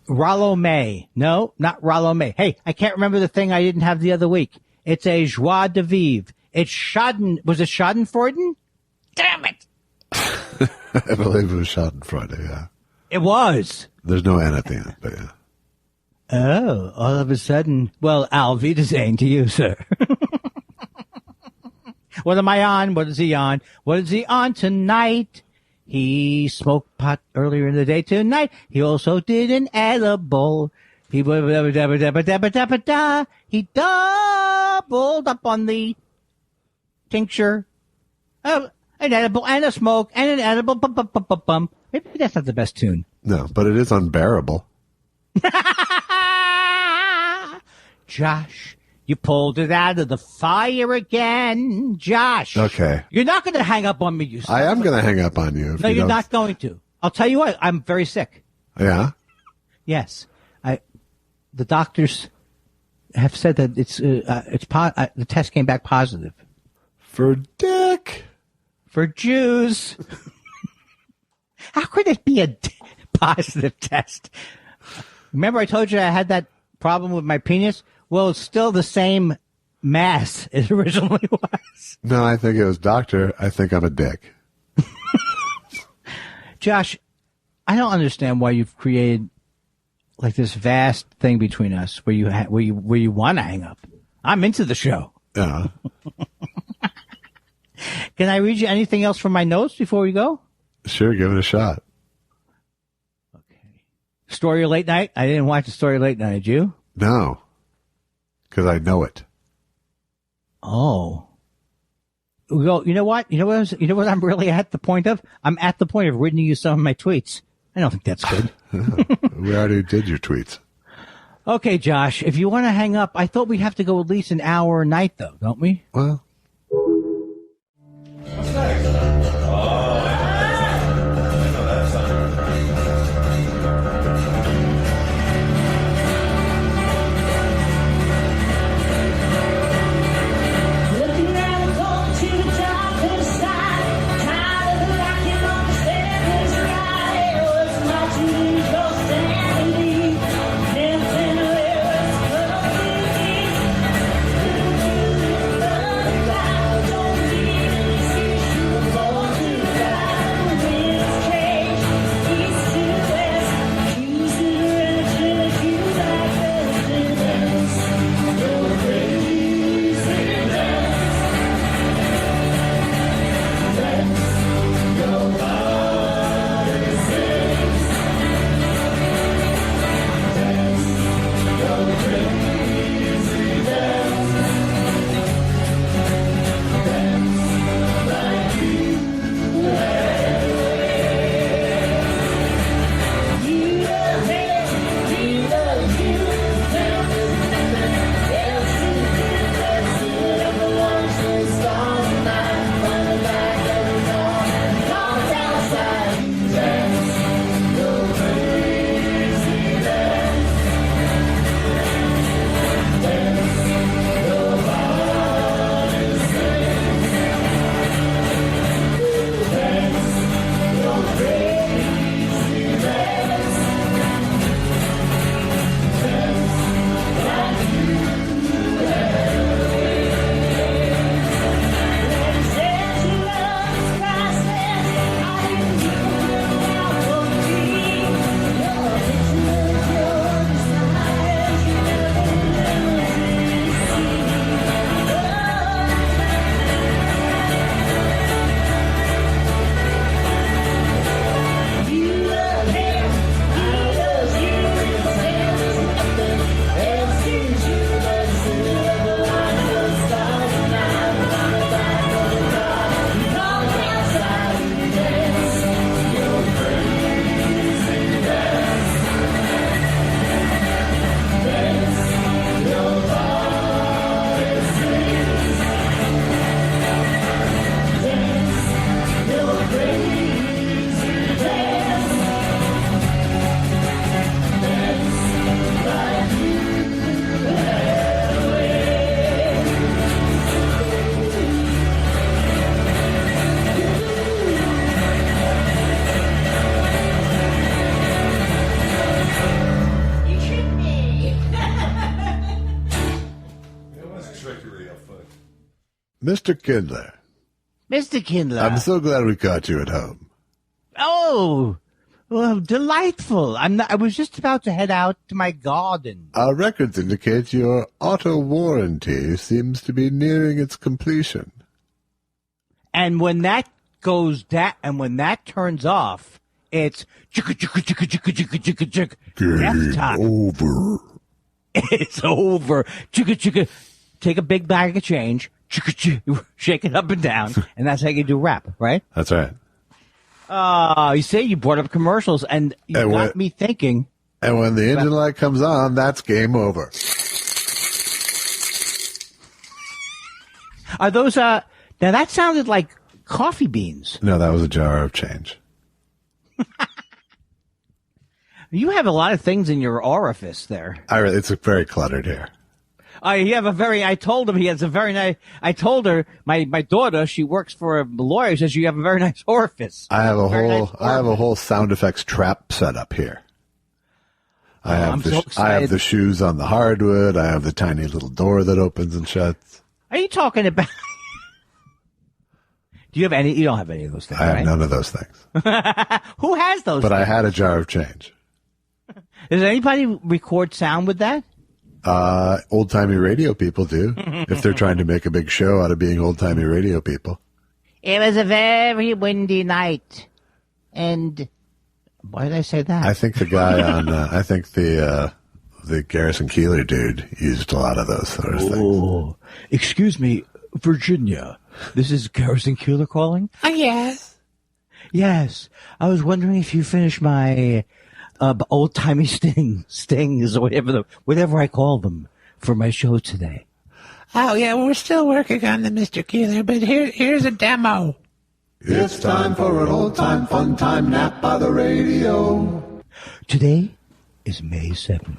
Rollo May. No, not Rollo May. Hey, I can't remember the thing I didn't have the other week. It's a joie de vivre. It's was it Schadenfreude? Damn it. I believe it was Schadenfreude, yeah. It was. There's no N at the end, but yeah. Oh, all of a sudden. Well, Al Wiedersehen to you, sir. What am I on? What is he on? What is he on tonight? He smoked pot earlier in the day tonight. He also did an edible. He doubled up on the tincture. An edible and a smoke and an edible. Maybe that's not the best tune. No, but it is unbearable. Josh, you pulled it out of the fire again. Josh. Okay. You're not going to hang up on me, you son. I am going to hang up on you. No, you're not going to. I'll tell you what, I'm very sick. Yeah? Yes. The doctors have said that the test came back positive. For dick. For Jews. How could it be a positive test? Remember I told you I had that problem with my penis? Well, it's still the same mass it originally was. No, I think it was doctor. I think I'm a dick. Josh, I don't understand why you've created like this vast thing between us where you want to hang up. I'm into the show. Yeah. Can I read you anything else from my notes before we go? Sure, give it a shot. Okay. Story of Late Night? I didn't watch the Story of Late Night, did you? No. Because I know it. Oh. Well, you know what? You know what I'm really at the point of? I'm at the point of reading you some of my tweets. I don't think that's good. We already did your tweets. Okay, Josh, if you want to hang up, I thought we'd have to go at least an hour a night, though, don't we? Well. What's next? Mr. Kindler. Mr. Kindler. I'm so glad we caught you at home. Oh, well, delightful. I was just about to head out to my garden. Our records indicate your auto warranty seems to be nearing its completion. And when that goes and when that turns off, it's Game over. It's over. Take a big bag of change, shake it up and down, and that's how you do rap, right? That's right. You say you brought up commercials, and you got me thinking. And when the engine light comes on, that's game over. Are those, now that sounded like coffee beans. No, that was a jar of change. You have a lot of things in your orifice there. It's very cluttered here. I told him he has a very nice, I told her, my daughter, she works for a lawyer, says you have a very nice orifice. I have a whole sound effects trap set up here. I have the shoes on the hardwood. I have the tiny little door that opens and shuts. Are you talking about? Do you have any? You don't have any of those things. I have right? none of those things. Who has those? But things? I had a jar of change. Does anybody record sound with that? Old-timey radio people do, if they're trying to make a big show out of being old-timey radio people. It was a very windy night. And why did I say that? I think the guy on, the Garrison Keillor dude used a lot of those sort of things. Oh, excuse me, Virginia. This is Garrison Keillor calling? Oh, yes. Yes. I was wondering if you finished my old-timey stings or whatever I call them for my show today. Oh, yeah, we're still working on them, Mr. Keillor, but here's a demo. It's time for an old-time fun-time nap by the radio. Today is May 7th.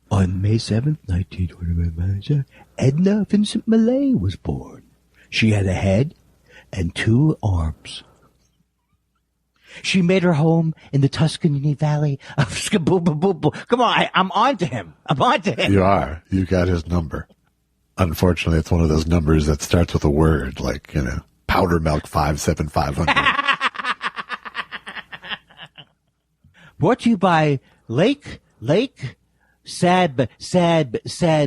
On May 7th, 1925, Edna Vincent Millay was born. She had a head and 2 arms. She made her home in the Tuscany Valley of Skaboobaboobo. Come on, I'm on to him. You are. You got his number. Unfortunately, it's one of those numbers that starts with a word, like, powder milk 57500. Brought to you by Lake Sad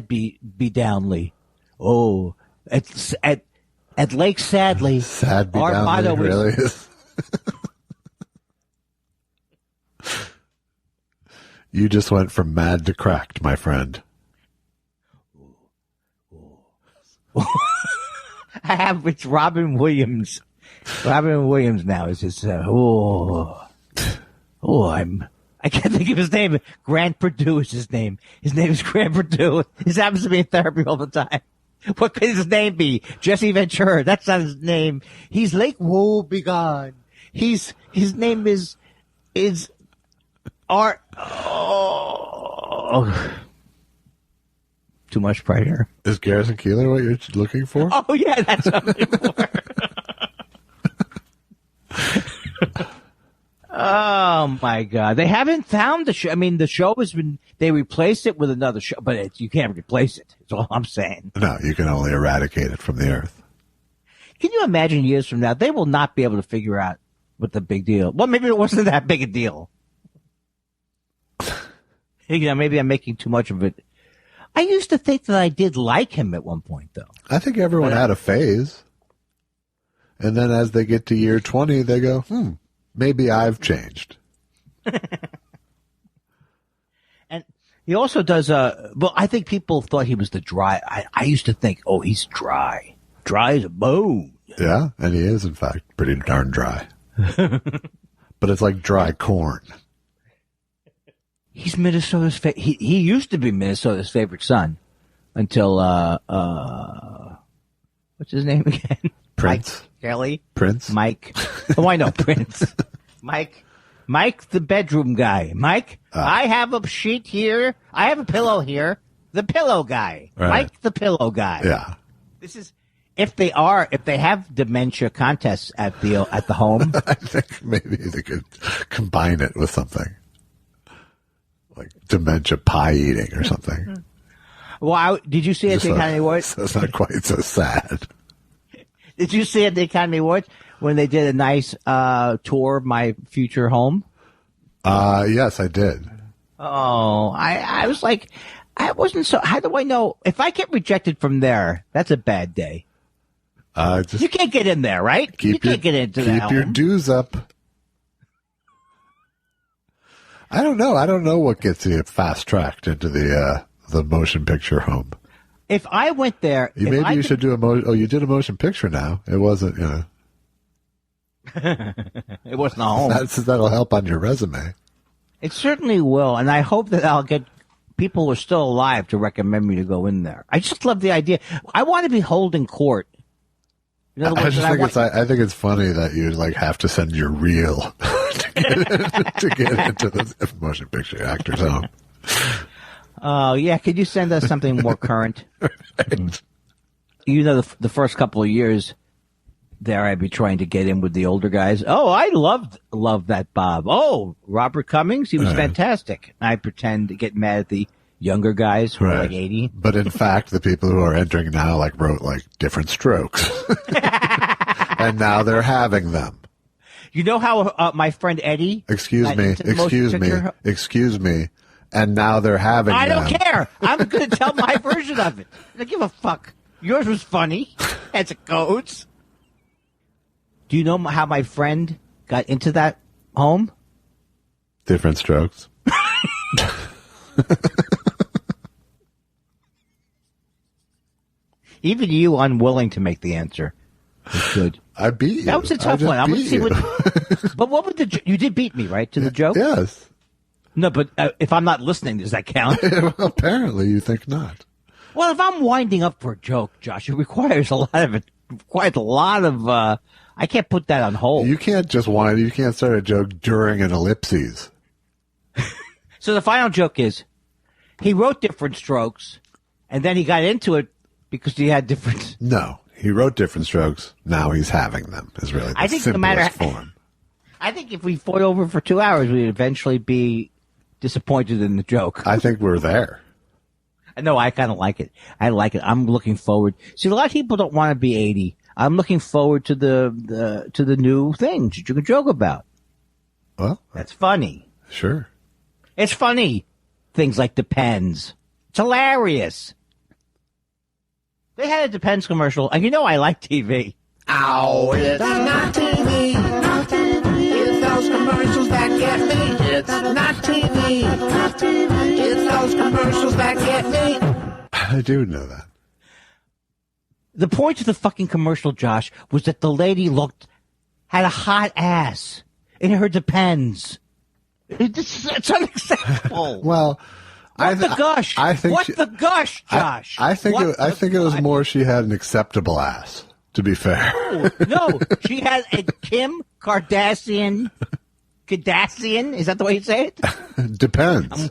be Downley. Oh, at Lake Sadly. Sad be our Downley, motto really is. You just went from mad to cracked, my friend. It's Robin Williams. Robin Williams now is just, I can't think of his name. Grant Perdue is his name. His name is Grant Perdue. He happens to be in therapy all the time. What could his name be? Jesse Ventura. That's not his name. He's Lake Woebegone. His name is Art. Oh. Too much pride here. Is Garrison Keillor what you're looking for? Oh, yeah, that's what I'm looking for. Oh, my God. They haven't found the show. I mean, the show has been, they replaced it with another show, but you can't replace it. That's all I'm saying. No, you can only eradicate it from the earth. Can you imagine years from now, they will not be able to figure out what the big deal. Well, maybe it wasn't that big a deal. Maybe I'm making too much of it. I used to think that I did like him at one point, though. I think everyone had a phase. And then as they get to year 20, they go, maybe I've changed. And he also does, I think people thought he was the dry. I used to think, he's dry. Dry as a bone. Yeah, and he is, in fact, pretty darn dry. But it's like dry corn. He's Minnesota's he used to be Minnesota's favorite son until what's his name again? Prince. Mike Kelly. Prince. Mike. Oh, I know Prince. Mike the bedroom guy. Mike, I have a sheet here. I have a pillow here. The pillow guy. Right. Mike the pillow guy. Yeah. This is if they have dementia contests at the home. I think maybe they could combine it with something. Like dementia pie eating or something. Well, did you see it? So it's Did you see at the Academy Awards when they did a nice tour of my future home? Yes, I did. Oh, I was like, I wasn't so. How do I know if I get rejected from there? That's a bad day. You can't get in there, right? You can't get into that. Keep your dues up. I don't know. I don't know what gets you fast tracked into the motion picture home. If I went there, maybe you should do a motion. Oh, you did a motion picture now. It wasn't, it wasn't a home. That'll help on your resume. It certainly will, and I hope that I'll get people who are still alive to recommend me to go in there. I just love the idea. I want to be holding court. In other words, I think it's funny that you have to send your reel to get into the motion picture actor's home. Oh, yeah. Could you send us something more current? Right. The first couple of years there, I'd be trying to get in with the older guys. Oh, I loved that Bob. Oh, Robert Cummings, he was fantastic. I pretend to get mad at the younger guys who are 80. But in fact, the people who are entering now wrote different strokes. And now they're having them. You know how my friend Eddie... Excuse me. And now they're having them. I don't care. I'm going to tell my version of it. I don't give a fuck. Yours was funny. As it goes. Do you know how my friend got into that home? Different strokes. Even you unwilling to make the answer. It's good. I beat you. That was a tough one. I would see but what would you did beat me, right? To the joke? Yes. No, but if I'm not listening, does that count? Well, apparently you think not. Well, if I'm winding up for a joke, Josh, it requires quite a lot of, I can't put that on hold. You can't just wind, you can't start a joke during an ellipses. So the final joke is, he wrote different strokes, and then he got into it because he had different... No, he wrote different strokes, now he's having them, is really the simplest form. I think if we fought over for 2 hours, we'd eventually be disappointed in the joke. I think we're there. No, I kind of like it. I like it. I'm looking forward. See, a lot of people don't want to be 80. I'm looking forward to the new things that you can joke about. Well, that's funny. Sure. It's funny. Things like Depends. It's hilarious. They had a Depends commercial, and I like TV. Oh, it's not TV. Not TV. It's those commercials that get me. It's not TV. Not TV. It's those commercials that get me. I do know that. The point of the fucking commercial, Josh, was that the lady had a hot ass in her Depends. It's unacceptable. Well, what the gush? What the gush, Josh? I think it was more she had an acceptable ass. To be fair. No, she has a Kim Kardashian. Is that the way you say it? Depends.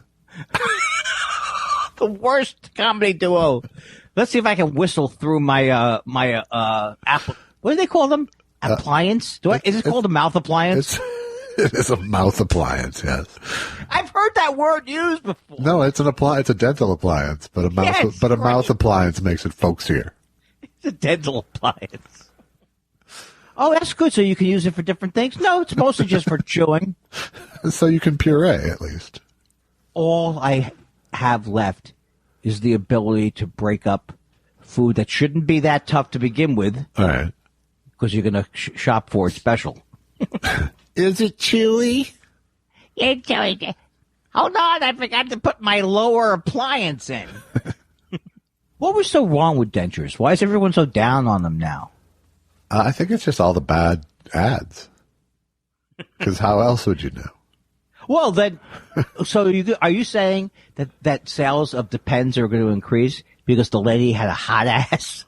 The worst comedy duo. Let's see if I can whistle through my Apple. What do they call them? Appliance? Is it called a mouth appliance? It is a mouth appliance. Yes. I've heard that word used before. No, it's It's a dental appliance, but a mouth appliance makes it folksier. It's a dental appliance. Oh, that's good. So you can use it for different things? No, it's mostly just for chewing. So you can puree, at least. All I have left is the ability to break up food that shouldn't be that tough to begin with. All right. Because you're going to shop for it special. Is it chewy? It's chewy. Hold on, I forgot to put my lower appliance in. What was so wrong with dentures? Why is everyone so down on them now? I think it's just all the bad ads. Because how else would you know? Well, then, so are you saying that sales of Depends are going to increase because the lady had a hot ass?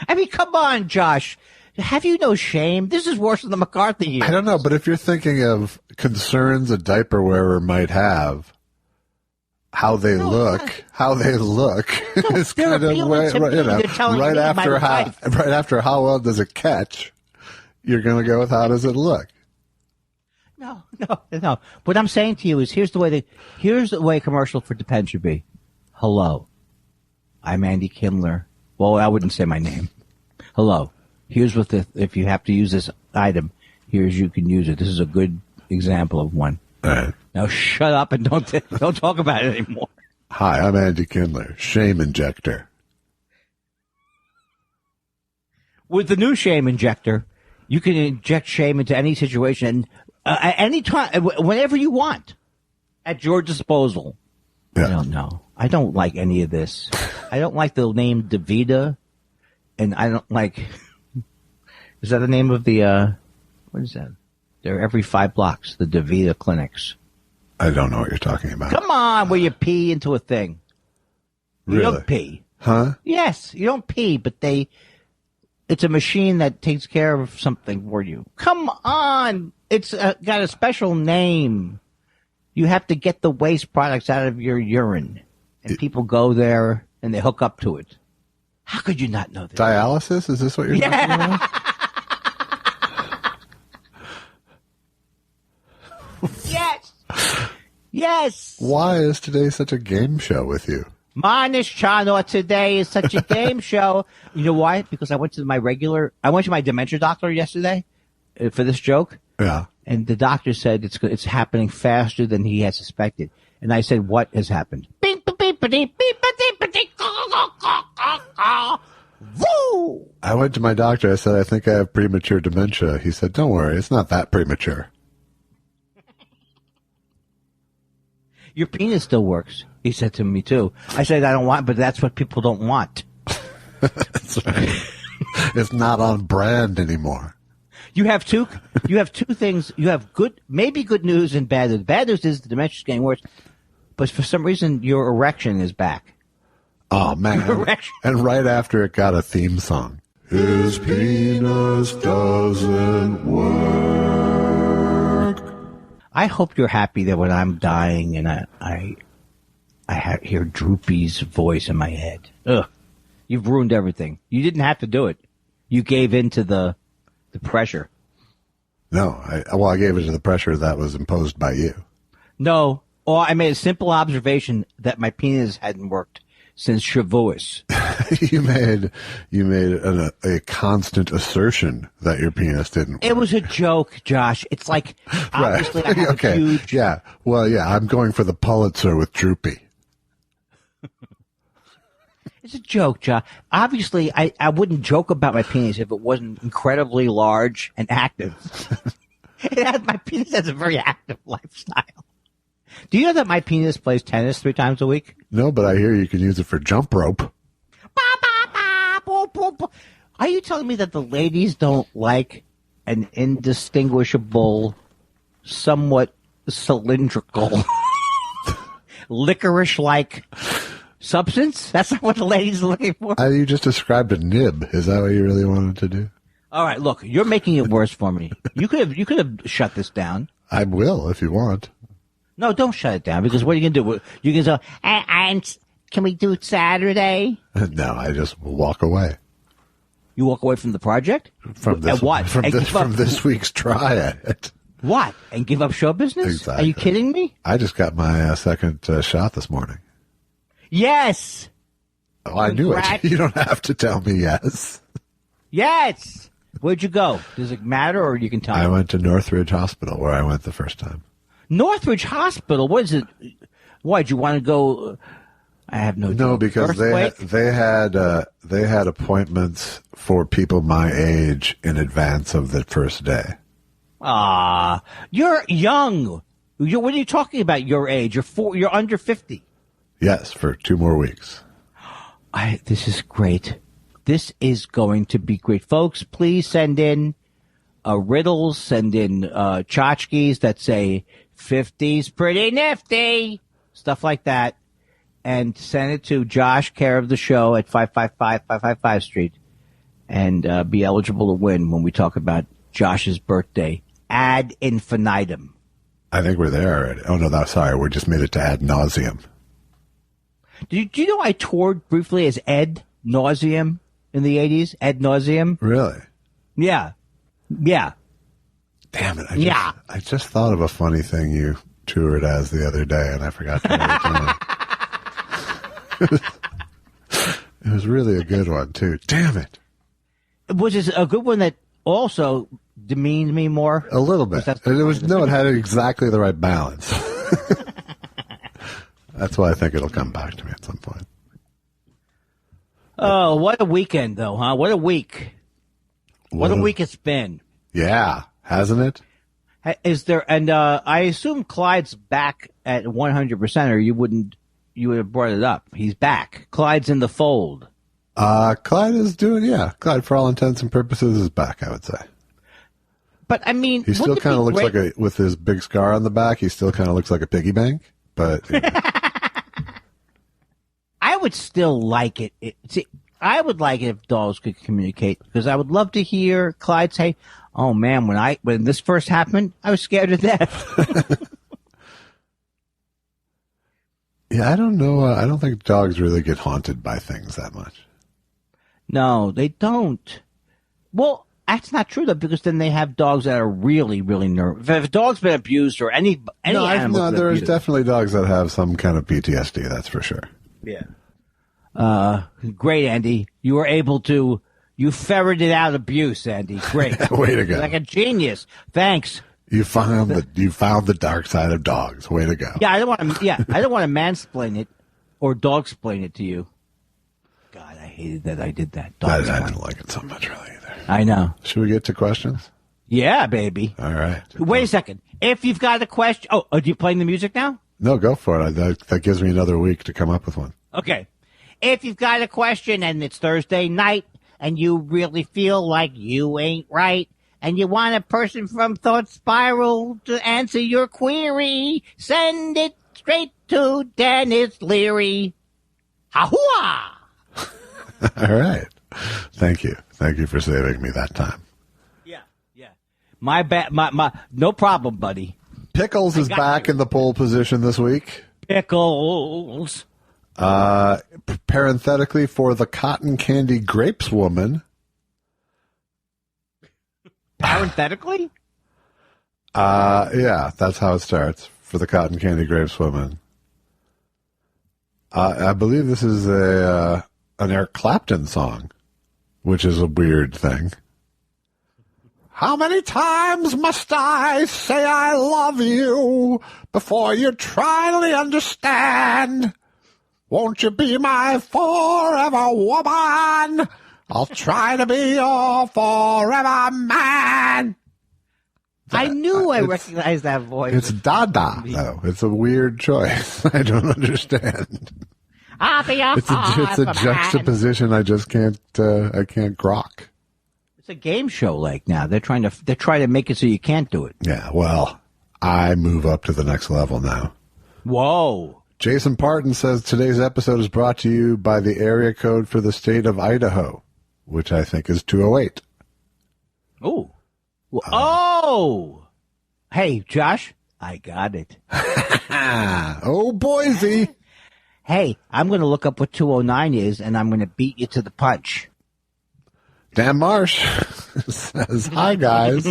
I mean, come on, Josh. Have you no shame? This is worse than the McCarthy years. I don't know, but if you're thinking of concerns a diaper wearer might have, how they look is kind of right after how well does it catch, you're going to go with how does it look. No. What I'm saying to you is here's the way a commercial for Depends should be. Hello, I'm Andy Kindler. Well, I wouldn't say my name. Hello, Here's what if you have to use this item, here's you can use it. This is a good example of one. All right. Now shut up and don't talk about it anymore. Hi, I'm Andy Kindler, shame injector. With the new shame injector, you can inject shame into any situation at any time, whenever you want, at your disposal. Yeah. I don't know. I don't like any of this. I don't like the name DeVita, and I don't like. Is that the name of the? What is that? They're every 5 blocks. The DeVita clinics. I don't know what you're talking about. Come on, where you pee into a thing. You Really? don't pee. Huh? Yes, you don't pee, but it's a machine that takes care of something for you. Come on. It's got a special name. You have to get the waste products out of your urine. And people go there and they hook up to it. How could you not know this? Dialysis? Is this what you're talking about? Yes. Yes. Why is today such a game show with you? Manish Chano today is such a game show. You know why? Because I went to my dementia doctor yesterday for this joke. Yeah. And the doctor said it's happening faster than he had suspected. And I said, what has happened? Woo! I went to my doctor. I said, I think I have premature dementia. He said, don't worry. It's not that premature. Your penis still works, he said to me, too. I said, I don't want, but that's what people don't want. That's right. It's not on brand anymore. You have two things. You have maybe good news and bad news. Bad news is the dementia's getting worse, but for some reason your erection is back. Oh, man. And right after it got a theme song. His penis doesn't work. I hope you're happy that when I'm dying and I hear Droopy's voice in my head. Ugh. You've ruined everything. You didn't have to do it. You gave in to the pressure. No, I gave it to the pressure that was imposed by you. No. Or I made a simple observation that my penis hadn't worked since Gervais. you made a constant assertion that your penis didn't work. It was a joke, Josh. It's like, obviously I have okay. a huge... Yeah. Well, yeah, I'm going for the Pulitzer with Droopy. It's a joke, Josh. Obviously, I wouldn't joke about my penis if it wasn't incredibly large and active. My penis has a very active lifestyle. Do you know that my penis plays tennis 3 times a week? No, but I hear you can use it for jump rope. Are you telling me that the ladies don't like an indistinguishable, somewhat cylindrical, licorice-like substance? That's not what the ladies are looking for? You just described a nib. Is that what you really wanted to do? All right, look, you're making it worse for me. You could have shut this down. I will if you want. No, don't shut it down, because what are you going to do? You can say, and can we do it Saturday? No, I just walk away. You walk away from the project? From this, what? From this week's try at it. What? And give up show business? Exactly. Are you kidding me? I just got my second shot this morning. Yes. Oh, I knew it. You don't have to tell me yes. Yes. Where'd you go? Does it matter, or you can tell me? I went to Northridge Hospital, where I went the first time. Northridge Hospital? What is it? Why, did you want to go? I have no idea. No, because they had appointments for people my age in advance of the first day. You're young. What are you talking about? Your age? You're under 50. Yes, for 2 more weeks. This is great. This is going to be great, folks. Please send in riddles, send in tchotchkes that say 50's pretty nifty, stuff like that, and send it to Josh, care of the show, at 555 Street, and be eligible to win when we talk about Josh's birthday ad infinitum. I think we're there already. Oh, no, sorry. We just made it to ad nauseum. Do you know I toured briefly as Ed Nauseum in the 80s? Ed Nauseum? Really? Yeah. Damn it. I just thought of a funny thing you toured as the other day, and I forgot to write it down. It was really a good one, too. Damn it. Was it a good one that also demeaned me more? A little bit. It had exactly the right balance. That's why I think it'll come back to me at some point. Oh, what a weekend, though, huh? What a week. What a week it's been. Yeah, hasn't it? Is there? And I assume Clyde's back at 100%, or you would have brought it up. He's back. Clyde's in the fold. Clyde is Clyde, for all intents and purposes, is back, I would say. But, I mean, he still kind of looks like with his big scar on the back, he still kind of looks like a piggy bank, but. I would still like it. I would like it if dogs could communicate, because I would love to hear Clyde say, "Oh man, when this first happened, I was scared to death." Yeah, I don't know. I don't think dogs really get haunted by things that much. No, they don't. Well, that's not true though, because then they have dogs that are really, really nervous. If a dog's been abused or any animal, no, there's definitely dogs that have some kind of PTSD. That's for sure. Yeah. Great, Andy. You were able to. You ferreted out abuse, Andy. Great. Way to go. Like a genius. Thanks. You found the dark side of dogs. Way to go. Yeah, I don't want to mansplain it or dogsplain it to you. God, I hated that I did that. I didn't like it so much really either. I know. Should we get to questions? Yeah, baby. All right. Wait a second. If you've got a question, are you playing the music now? No, go for it. That gives me another week to come up with one. Okay. If you've got a question and it's Thursday night and you really feel like you ain't right and you want a person from Thought Spiral to answer your query, send it straight to Dennis Leary. Ha-hua! All right. Thank you. Thank you for saving me that time. Yeah. My no problem, buddy. Pickles is back in the pole position this week. Pickles. Parenthetically, for the cotton candy grapes woman. Parenthetically? Yeah, that's how it starts. For the cotton candy grapes woman. I believe this is an Eric Clapton song, which is a weird thing. How many times must I say I love you before you try to understand? Won't you be my forever woman? I'll try to be your forever man. I knew I recognized that voice. It's Dada, though. It's a weird choice. I don't understand. I'll be your It's a juxtaposition I just can't grok. It's a game show like now. They're trying to make it so you can't do it. Yeah, well, I move up to the next level now. Whoa. Jason Parton says today's episode is brought to you by the area code for the state of Idaho, which I think is 208. Oh. Oh. Hey, Josh, I got it. Oh, Boise. Hey, I'm going to look up what 209 is, and I'm going to beat you to the punch. Dan Marsh says, hi, guys.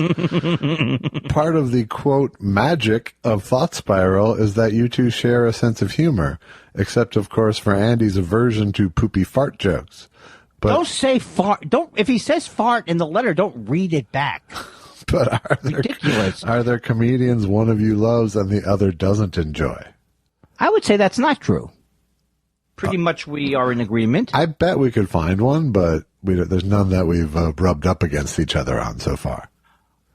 Part of the, quote, magic of Thought Spiral is that you two share a sense of humor, except, of course, for Andy's aversion to poopy fart jokes. But, don't say fart. If he says fart in the letter, don't read it back. But ridiculous. Are there comedians one of you loves and the other doesn't enjoy? I would say that's not true. Pretty much we are in agreement. I bet we could find one, but there's none that we've rubbed up against each other on so far.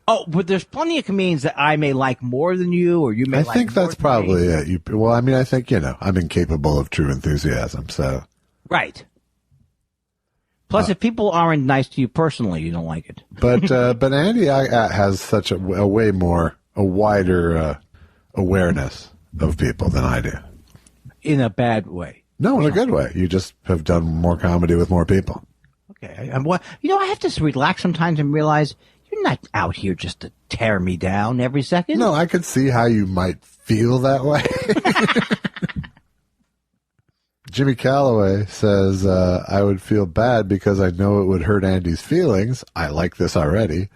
Oh, but there's plenty of comedians that I may like more than you, or you may like more. I think that's probably it. I think, I'm incapable of true enthusiasm, so. Right. Plus, if people aren't nice to you personally, you don't like it. But Andy has such a wider awareness of people than I do. In a bad way. No, in a good way. You just have done more comedy with more people. Okay. I have to relax sometimes and realize you're not out here just to tear me down every second. No, I could see how you might feel that way. Jimmy Calloway says, I would feel bad because I know it would hurt Andy's feelings. I like this already.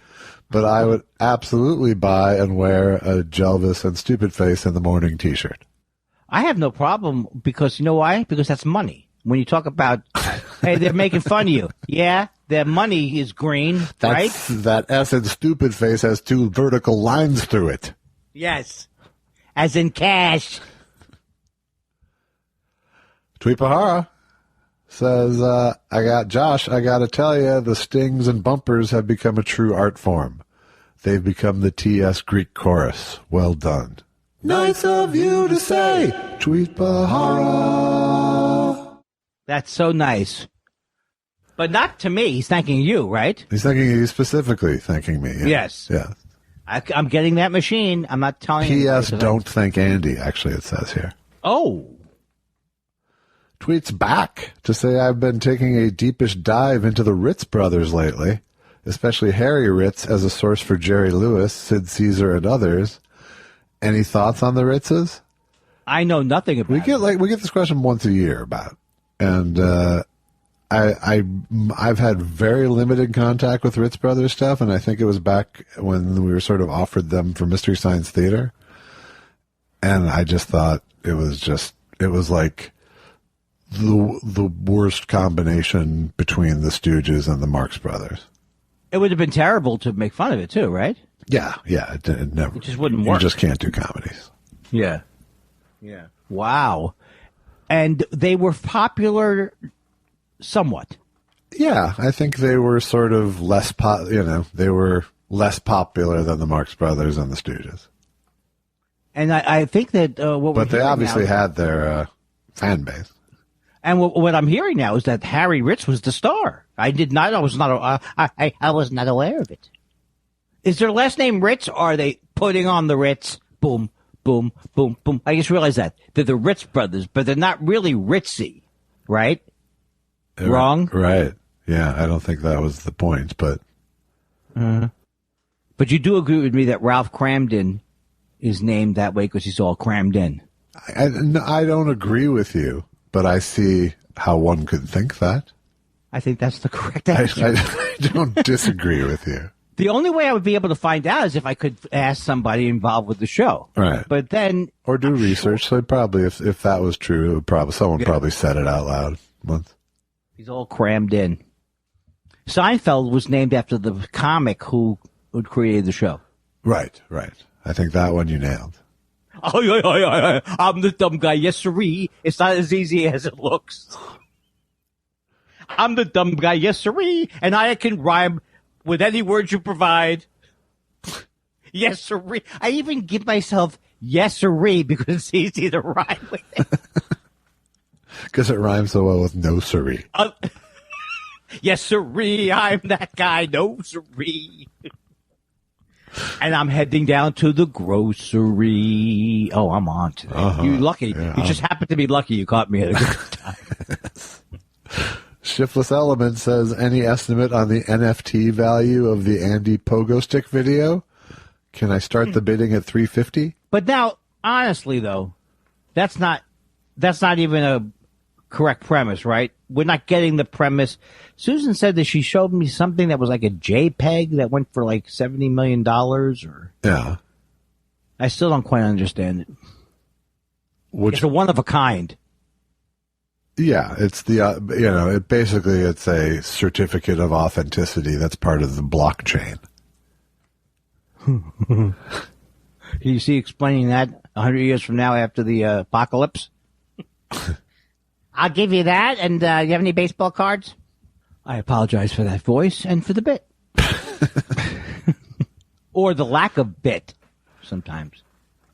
But I would absolutely buy and wear a Gervais and Stupid Face in the Morning t-shirt. I have no problem because, you know why? Because that's money. When you talk about Hey, they're making fun of you. Yeah, their money is green, right? That S in stupid face has 2 vertical lines through it. Yes. As in cash. Tweepahara says, I got to tell you, the stings and bumpers have become a true art form. They've become the T.S. Greek chorus. Well done. Nice of you to say, Tweepahara. That's so nice. But not to me. He's thanking you, right? He's specifically thanking me. Yeah. Yes. Yeah. I'm getting that machine. I'm not telling you. P.S. Don't thank Andy, actually, it says here. Oh. Tweets back to say, I've been taking a deepish dive into the Ritz brothers lately, especially Harry Ritz as a source for Jerry Lewis, Sid Caesar, and others. Any thoughts on the Ritzes? I know nothing about it. We get this question once a year about, and I've had very limited contact with Ritz Brothers stuff, and I think it was back when we were sort of offered them for Mystery Science Theater, and I just thought it was like the worst combination between the Stooges and the Marx Brothers. It would have been terrible to make fun of it too, right? Yeah, it never. It just wouldn't work. You just can't do comedies. Yeah. Wow. And they were popular somewhat. Yeah, I think they were sort of they were less popular than the Marx Brothers and the Stooges. And I think that but they obviously had their fan base. And what I'm hearing now is that Harry Ritz was the star. I was not aware of it. Is their last name Ritz, or are they putting on the Ritz? Boom, boom, boom, boom. I just realized that. They're the Ritz brothers, but they're not really Ritzy, right? Wrong? Right. Yeah, I don't think that was the point, but... But you do agree with me that Ralph Cramden is named that way because he's all crammed in. I don't agree with you, but I see how one could think that. I think that's the correct answer. I don't disagree with you. The only way I would be able to find out is if I could ask somebody involved with the show. Right. But then... Or do research. Sure. So probably, if that was true, someone probably said it out loud once. He's all crammed in. Seinfeld was named after the comic who created the show. Right. I think that one you nailed. Oh, I'm the dumb guy. Yes, sirree. It's not as easy as it looks. I'm the dumb guy. Yes, sirree. And I can rhyme with any word you provide. Yes, sirree. I even give myself yes, sirree because it's easy to rhyme with it. Because it rhymes so well with no sirree. Yes, sirree. I'm that guy. No, sirree. And I'm heading down to the grocery. Oh, I'm on today. You lucky. Yeah, you just happened to be lucky you caught me at a good time. Shiftless Element says, any estimate on the NFT value of the Andy Pogo Stick video? Can I start the bidding at $350? But now, honestly, though, that's not even a correct premise, right? We're not getting the premise. Susan said that she showed me something that was like a JPEG that went for like $70 million. Yeah. I still don't quite understand it. It's a one of a kind. Yeah, it's the, it's a certificate of authenticity that's part of the blockchain. Can you see explaining that 100 years from now after the apocalypse? I'll give you that. And do you have any baseball cards? I apologize for that voice and for the bit. Or the lack of bit sometimes.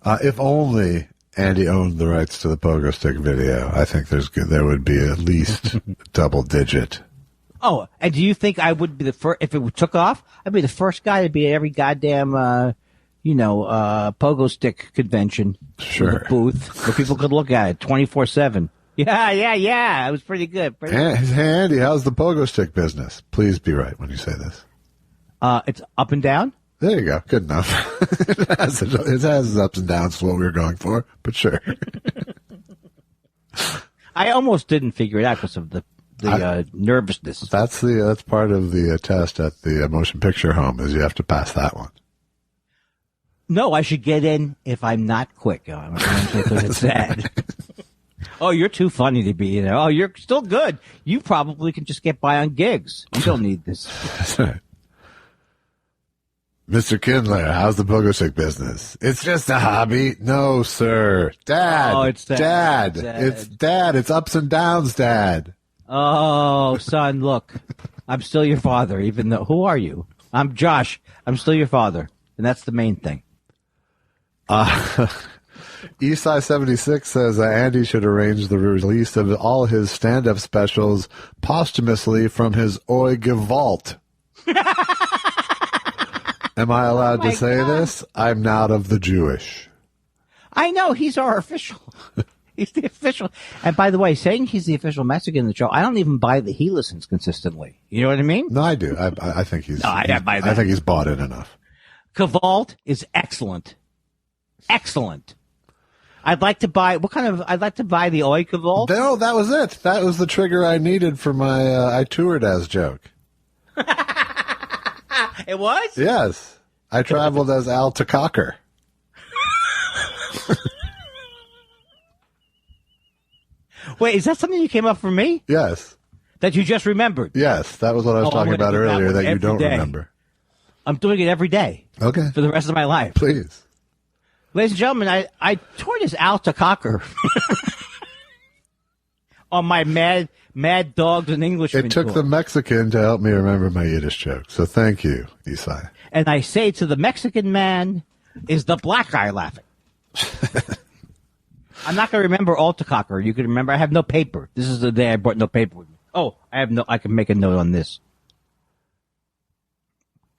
If only Andy owned the rights to the Pogo Stick video, I think there would be at least double digit. Oh, and do you think I would be the first, if it took off, I'd be the first guy to be at every goddamn, Pogo Stick convention. Sure. With a booth where people could look at it 24/7. Yeah. It was pretty good. Hey, Andy, how's the Pogo Stick business? Please be right when you say this. It's up and down? There you go. Good enough. It has its ups and downs, what we were going for, but sure. I almost didn't figure it out because of the nervousness. That's part of the test at the motion picture home is you have to pass that one. No, I should get in if I'm not quick. Because it's sad. Oh, you're too funny to be, Oh, you're still good. You probably can just get by on gigs. You don't need this. That's right. Mr. Kindler, how's the booger stick business? It's just a hobby. No, sir. Dad. Oh, it's Dad. It's Dad. It's ups and downs, Dad. Oh, son, look. I'm still your father, even though... Who are you? I'm Josh. I'm still your father. And that's the main thing. Eastside76 says Andy should arrange the release of all his stand-up specials posthumously from his Oig vault. Am I allowed to say this? I'm not of the Jewish. I know. He's our official. He's the official. And by the way, saying he's the official Mexican in the show, I don't even buy that he listens consistently. You know what I mean? No, I do. I think he's. No, I buy that. I think he's bought in enough. Cavalt is excellent. Excellent. I'd like to buy the Oi Cavalt. No, that was it. That was the trigger I needed for my I toured as joke. It was? Yes. I traveled as Al Takaker. Wait, is that something you came up for me? Yes. That you just remembered? Yes, that was what I was talking about earlier that you don't remember. I'm doing it every day. Okay. For the rest of my life. Please. Ladies and gentlemen, I toured as Al Takaker on my Mad Dogs and Englishmen It took tour. the Mexican to help me remember my Yiddish joke, so thank you, Isai. And I say to the Mexican man, is the black guy laughing? I'm not going to remember Al Takaker. You can remember. I have no paper. This is the day I brought no paper with me. Oh, I can make a note on this.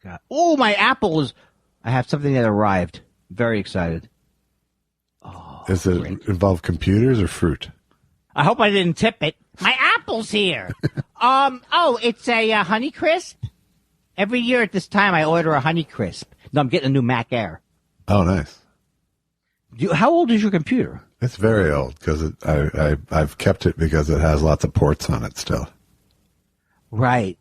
God. Oh, my apple is... I have something that arrived. Very excited. Oh, Does it involve computers or fruit? I hope I didn't tip it. My apple's here. It's a Honey Crisp. Every year at this time, I order a Honey Crisp. No, I'm getting a new Mac Air. Oh, nice. How old is your computer? It's very old because I've kept it because it has lots of ports on it still. Right.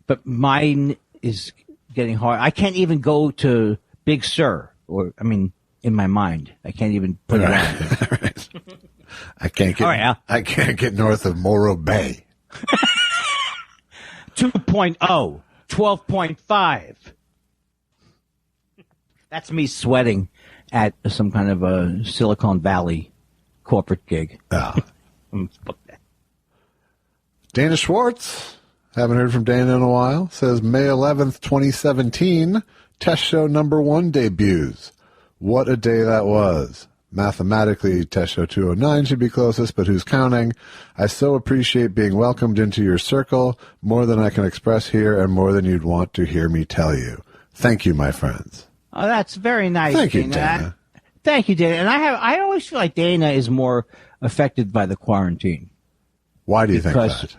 But mine is getting hard. I can't even go to Big Sur. In my mind, I can't even put it on. Right. I can't get. All right, Al. I can't get north of Morro Bay. 2.0, 12.5. That's me sweating at some kind of a Silicon Valley corporate gig. Oh. Dana Schwartz, haven't heard from Dana in a while, says May 11th, 2017, test show number 1 debuts. What a day that was. Mathematically, test show 209 should be closest, but who's counting? I so appreciate being welcomed into your circle, more than I can express here and more than you'd want to hear me tell you. Thank you, my friends. Oh, that's very nice. Thank you, Dana. Thank you, Dana. And I always feel like Dana is more affected by the quarantine. Why do you think that?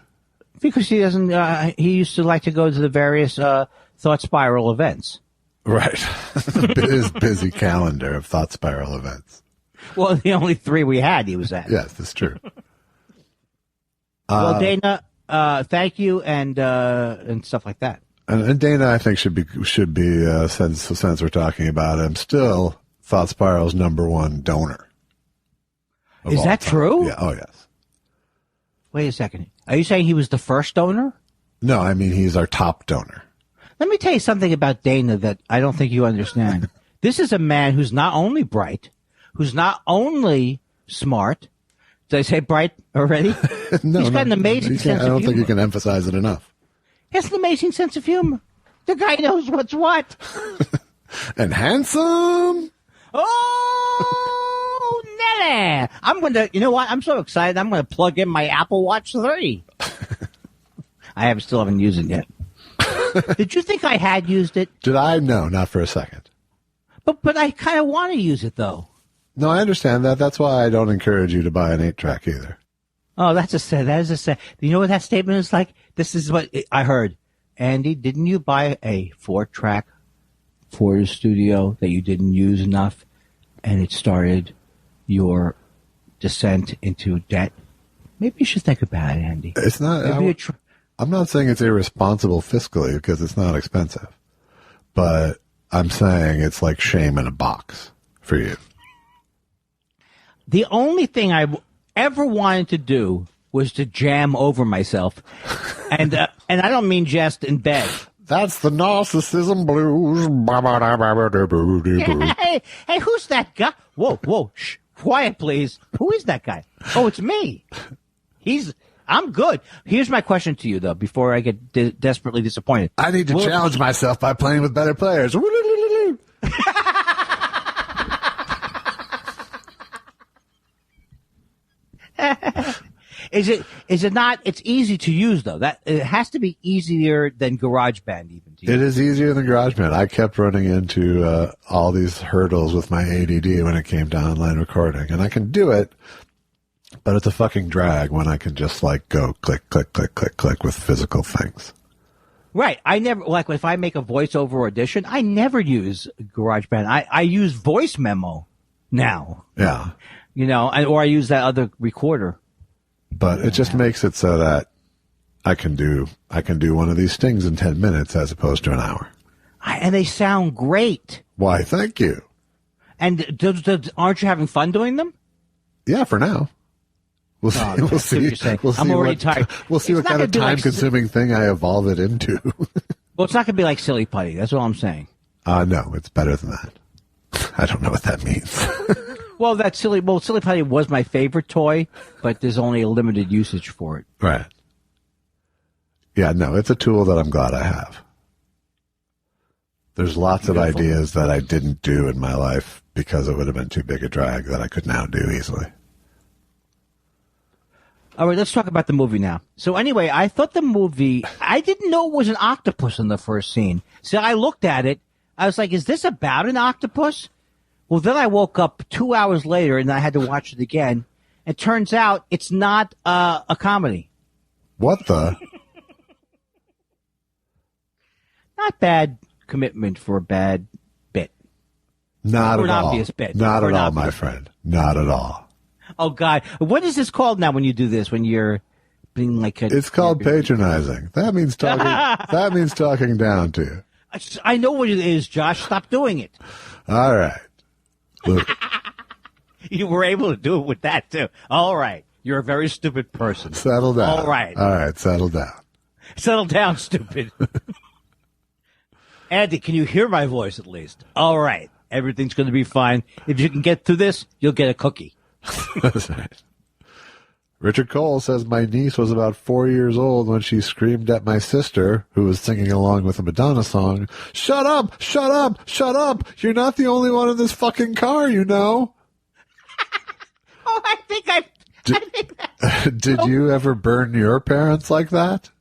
Because he doesn't. He used to like to go to the various Thought Spiral events. Right. His busy calendar of Thought Spiral events. Well, the only 3 we had, he was at. Yes, that's true. Well, Dana, thank you, and stuff like that. And Dana, I think should be since we're talking about him, still Thought Spiral's number 1 donor. Is that true? Yeah. Oh, yes. Wait a second. Are you saying he was the first donor? No, I mean he's our top donor. Let me tell you something about Dana that I don't think you understand. This is a man who's not only bright, who's not only smart. Did I say bright already? No, he's got an amazing sense of humor. I don't think you can emphasize it enough. He has an amazing sense of humor. The guy knows what's what. And handsome. Oh, Nelly. I'm going to, you know what? I'm so excited. I'm going to plug in my Apple Watch 3. I still haven't used it yet. Did you think I had used it? Did I? No, not for a second. But I kind of want to use it, though. No, I understand that. That's why I don't encourage you to buy an 8-track either. Oh, that is a sad. Do you know what that statement is like? This is what I heard. Andy, didn't you buy a 4-track for the studio that you didn't use enough, and it started your descent into debt? Maybe you should think about it, Andy. It's not. I'm not saying it's irresponsible fiscally because it's not expensive, but I'm saying it's like shame in a box for you. The only thing ever wanted to do was to jam over myself, and I don't mean just in bed. That's the narcissism blues. Hey, who's that guy? Whoa, shh, quiet, please. Who is that guy? Oh, it's me. I'm good. Here's my question to you, though, before I get desperately disappointed. I need to challenge myself by playing with better players. Is it not? It's easy to use, though. That it has to be easier than GarageBand, even to use. It is easier than GarageBand. I kept running into all these hurdles with my ADD when it came to online recording, and I can do it, but it's a fucking drag when I can just like go click, click, click, click, click with physical things. Right. I never, like, if I make a voiceover audition, I never use GarageBand. I use Voice Memo now. Yeah. You know, or I use that other recorder. But it just makes it so that I can do one of these stings in 10 minutes as opposed to an hour. And they sound great. Why, thank you. And aren't you having fun doing them? Yeah, for now. We'll see. We'll see. I'm already tired. We'll see what kind of time-consuming thing I evolve it into. Well, it's not going to be like Silly Putty. That's all I'm saying. No, it's better than that. I don't know what that means. Well, Silly Putty was my favorite toy, but there's only a limited usage for it. Right. Yeah, no, it's a tool that I'm glad I have. There's lots of ideas that I didn't do in my life because it would have been too big a drag that I could now do easily. All right, let's talk about the movie now. So anyway, I thought the movie, I didn't know it was an octopus in the first scene. So I looked at it. I was like, is this about an octopus? Well, then I woke up 2 hours later and I had to watch it again. It turns out it's not a comedy. What the? Not bad commitment for a bad bit. Not or at an all. Obvious bit. Not or at all, obvious my bit. friend. Not at all. Oh, God. What is this called now when you do this? When you're being like a... It's called patronizing. That means talking. That means talking down to you. I know what it is, Josh. Stop doing it. All right. Look. You were able to do it with that, too. All right. You're a very stupid person. Settle down. All right. All right. Settle down. Settle down, stupid. Andy, can you hear my voice at least? All right. Everything's going to be fine. If you can get through this, you'll get a cookie. That's right. Richard Cole says, my niece was about 4 years old when she screamed at my sister, who was singing along with a Madonna song, "Shut up! Shut up! Shut up! You're not the only one in this fucking car, you know." Oh, I think Did you ever burn your parents like that?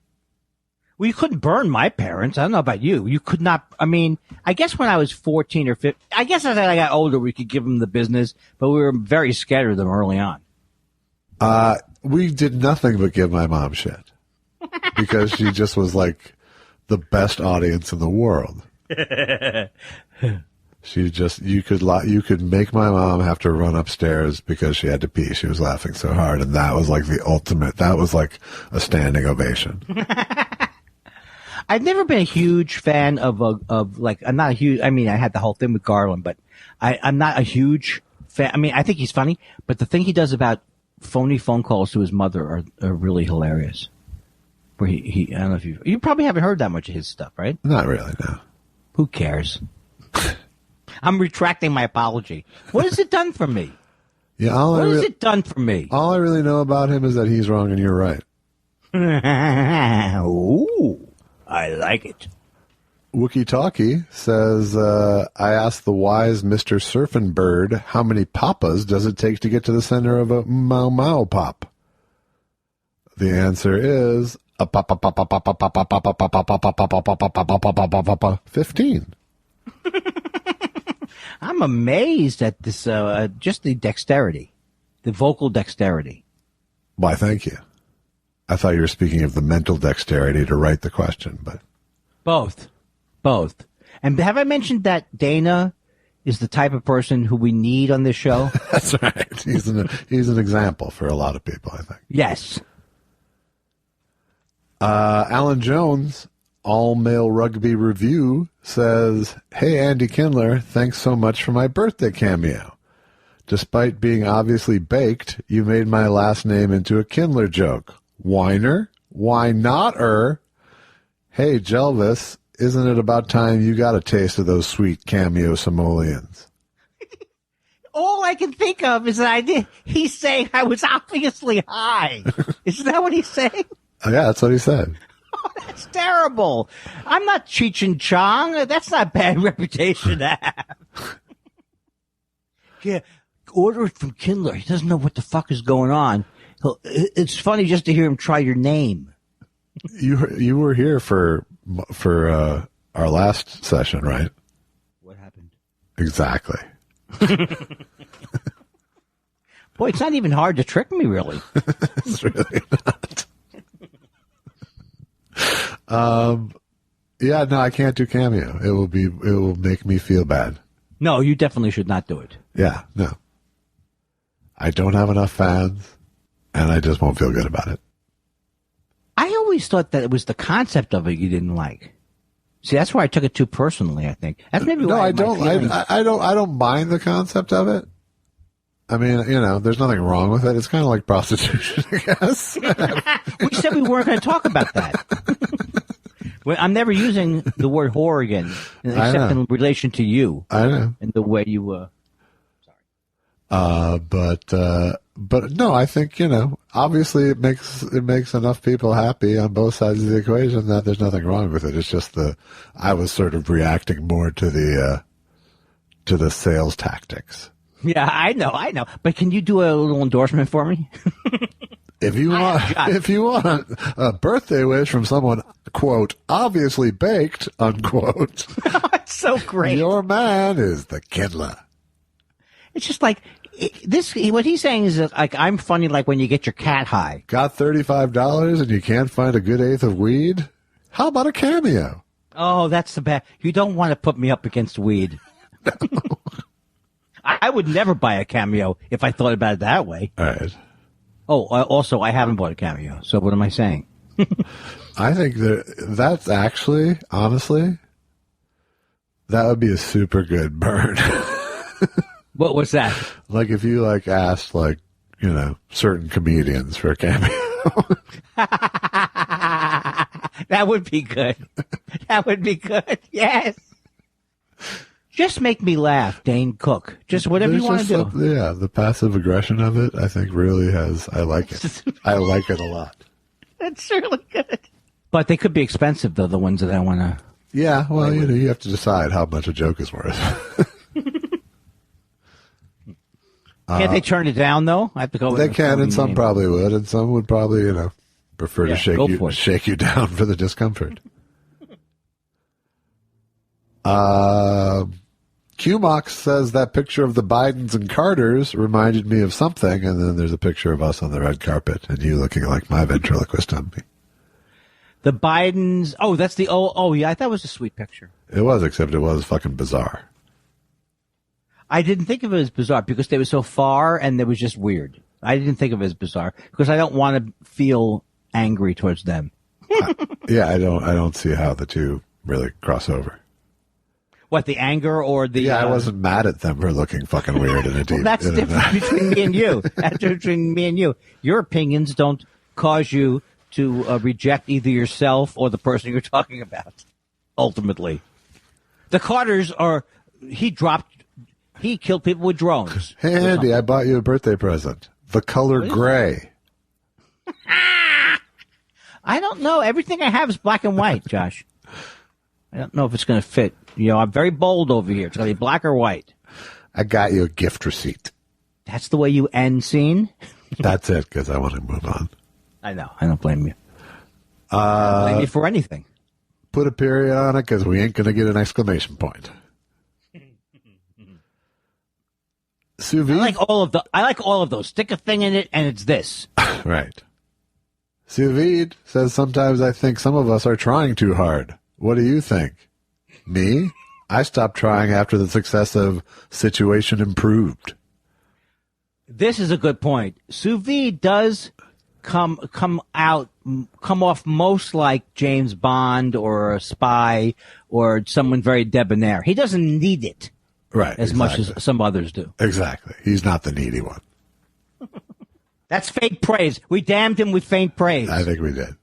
Well, you couldn't burn my parents. I don't know about you. You could not. I mean, I guess when I was 14 or 15, I guess as I got older, we could give them the business, but we were very scared of them early on. We did nothing but give my mom shit because she just was like the best audience in the world. You could make my mom have to run upstairs because she had to pee. She was laughing so hard. And that was like the ultimate, that was like a standing ovation. I've never been a huge fan of I'm not a huge, I mean, I had the whole thing with Garland, but I'm not a huge fan. I mean, I think he's funny, but the thing he does about phony phone calls to his mother are really hilarious. Where I don't know if you probably haven't heard that much of his stuff, right? Not really, no. Who cares? I'm retracting my apology. What has it done for me? Yeah, what has it done for me? All I really know about him is that he's wrong and you're right. Ooh, I like it. Wookie Talkie says, I asked the wise Mr. Surfing Bird, how many papas does it take to get to the center of a Mau Mau pop? The answer is 15. I'm amazed at this, just the dexterity, the vocal dexterity. Why, thank you. I thought you were speaking of the mental dexterity to write the question, but both. And have I mentioned that Dana is the type of person who we need on this show? That's right. He's an example for a lot of people, I think. Yes. Alan Jones, All Male Rugby Review, says, hey, Andy Kindler, thanks so much for my birthday cameo. Despite being obviously baked, you made my last name into a Kindler joke. Whiner? Why not-er? Hey, Gervais, isn't it about time you got a taste of those sweet cameo simoleons? All I can think of is that he's saying I was obviously high. Isn't that what he's saying? Oh, yeah, that's what he said. Oh, that's terrible. I'm not Cheech and Chong. That's not a bad reputation to have. Yeah, order it from Kindler. He doesn't know what the fuck is going on. It's funny just to hear him try your name. You were here for our last session, right? What happened? Exactly. Boy, it's not even hard to trick me, really. It's really not. Yeah, no, I can't do cameo. It will make me feel bad. No, you definitely should not do it. Yeah, no. I don't have enough fans, and I just won't feel good about it. I always thought that it was the concept of it you didn't like. See, that's where I took it too personally, I think. That's maybe why I don't. I don't mind the concept of it. I mean, there's nothing wrong with it. It's kind of like prostitution, I guess. We said we weren't going to talk about that. Well, I'm never using the word whore again, except in relation to you. I know. And the way you. But no, I think obviously it makes enough people happy on both sides of the equation that there's nothing wrong with it. It's just I was sort of reacting more to the sales tactics. Yeah, I know. But can you do a little endorsement for me? If you want a birthday wish from someone, quote, obviously baked, unquote. It's so great. Your man is the Kindler. It's just like this. What he's saying is that, like, I'm funny, like when you get your cat high. Got $35 and you can't find a good eighth of weed? How about a cameo? Oh, that's the bad. You don't want to put me up against weed. No. I would never buy a cameo if I thought about it that way. All right. Oh, also, I haven't bought a cameo. So what am I saying? I think that's actually, honestly, that would be a super good burn. What was that? Like if you asked certain comedians for a cameo. That would be good. That would be good. Yes. Just make me laugh, Dane Cook. Just whatever you want to do. Yeah, the passive aggression of it, I think, really I like it. I like it a lot. That's really good. But they could be expensive, though, the ones that I want to. Yeah, well, you have to decide how much a joke is worth. Can't they turn it down, though? I have to go. They can, and some probably would, and some would probably, prefer to shake you down for the discomfort. QMox says that picture of the Bidens and Carters reminded me of something, and then there's a picture of us on the red carpet, and you looking like my ventriloquist dummy. The Bidens. Oh, that's the. Oh, yeah. I thought it was a sweet picture. It was, except it was fucking bizarre. I didn't think of it as bizarre because they were so far, and it was just weird. I didn't think of it as bizarre because I don't want to feel angry towards them. Yeah, I don't see how the two really cross over. What, the anger or the... Yeah, I wasn't mad at them for looking fucking weird in a deep... Well, that's different between me and you. That's between me and you. Your opinions don't cause you to reject either yourself or the person you're talking about, ultimately. The Carters are... He killed people with drones. Hey, Andy, I bought you a birthday present. The color gray. I don't know. Everything I have is black and white, Josh. I don't know if it's going to fit. I'm very bold over here. It's going to be black or white. I got you a gift receipt. That's the way you end scene? That's it, because I want to move on. I know. I don't blame you. I don't blame you for anything. Put a period on it, because we ain't going to get an exclamation point. Sous vide? I like all of those. Stick a thing in it, and it's this. Right. Sous vide says, sometimes I think some of us are trying too hard. What do you think? Me? I stopped trying after the success of Situation Improved. This is a good point. Sous vide does come off most like James Bond or a spy or someone very debonair. He doesn't need it. Right. As much as some others do. Exactly. He's not the needy one. That's fake praise. We damned him with faint praise. I think we did.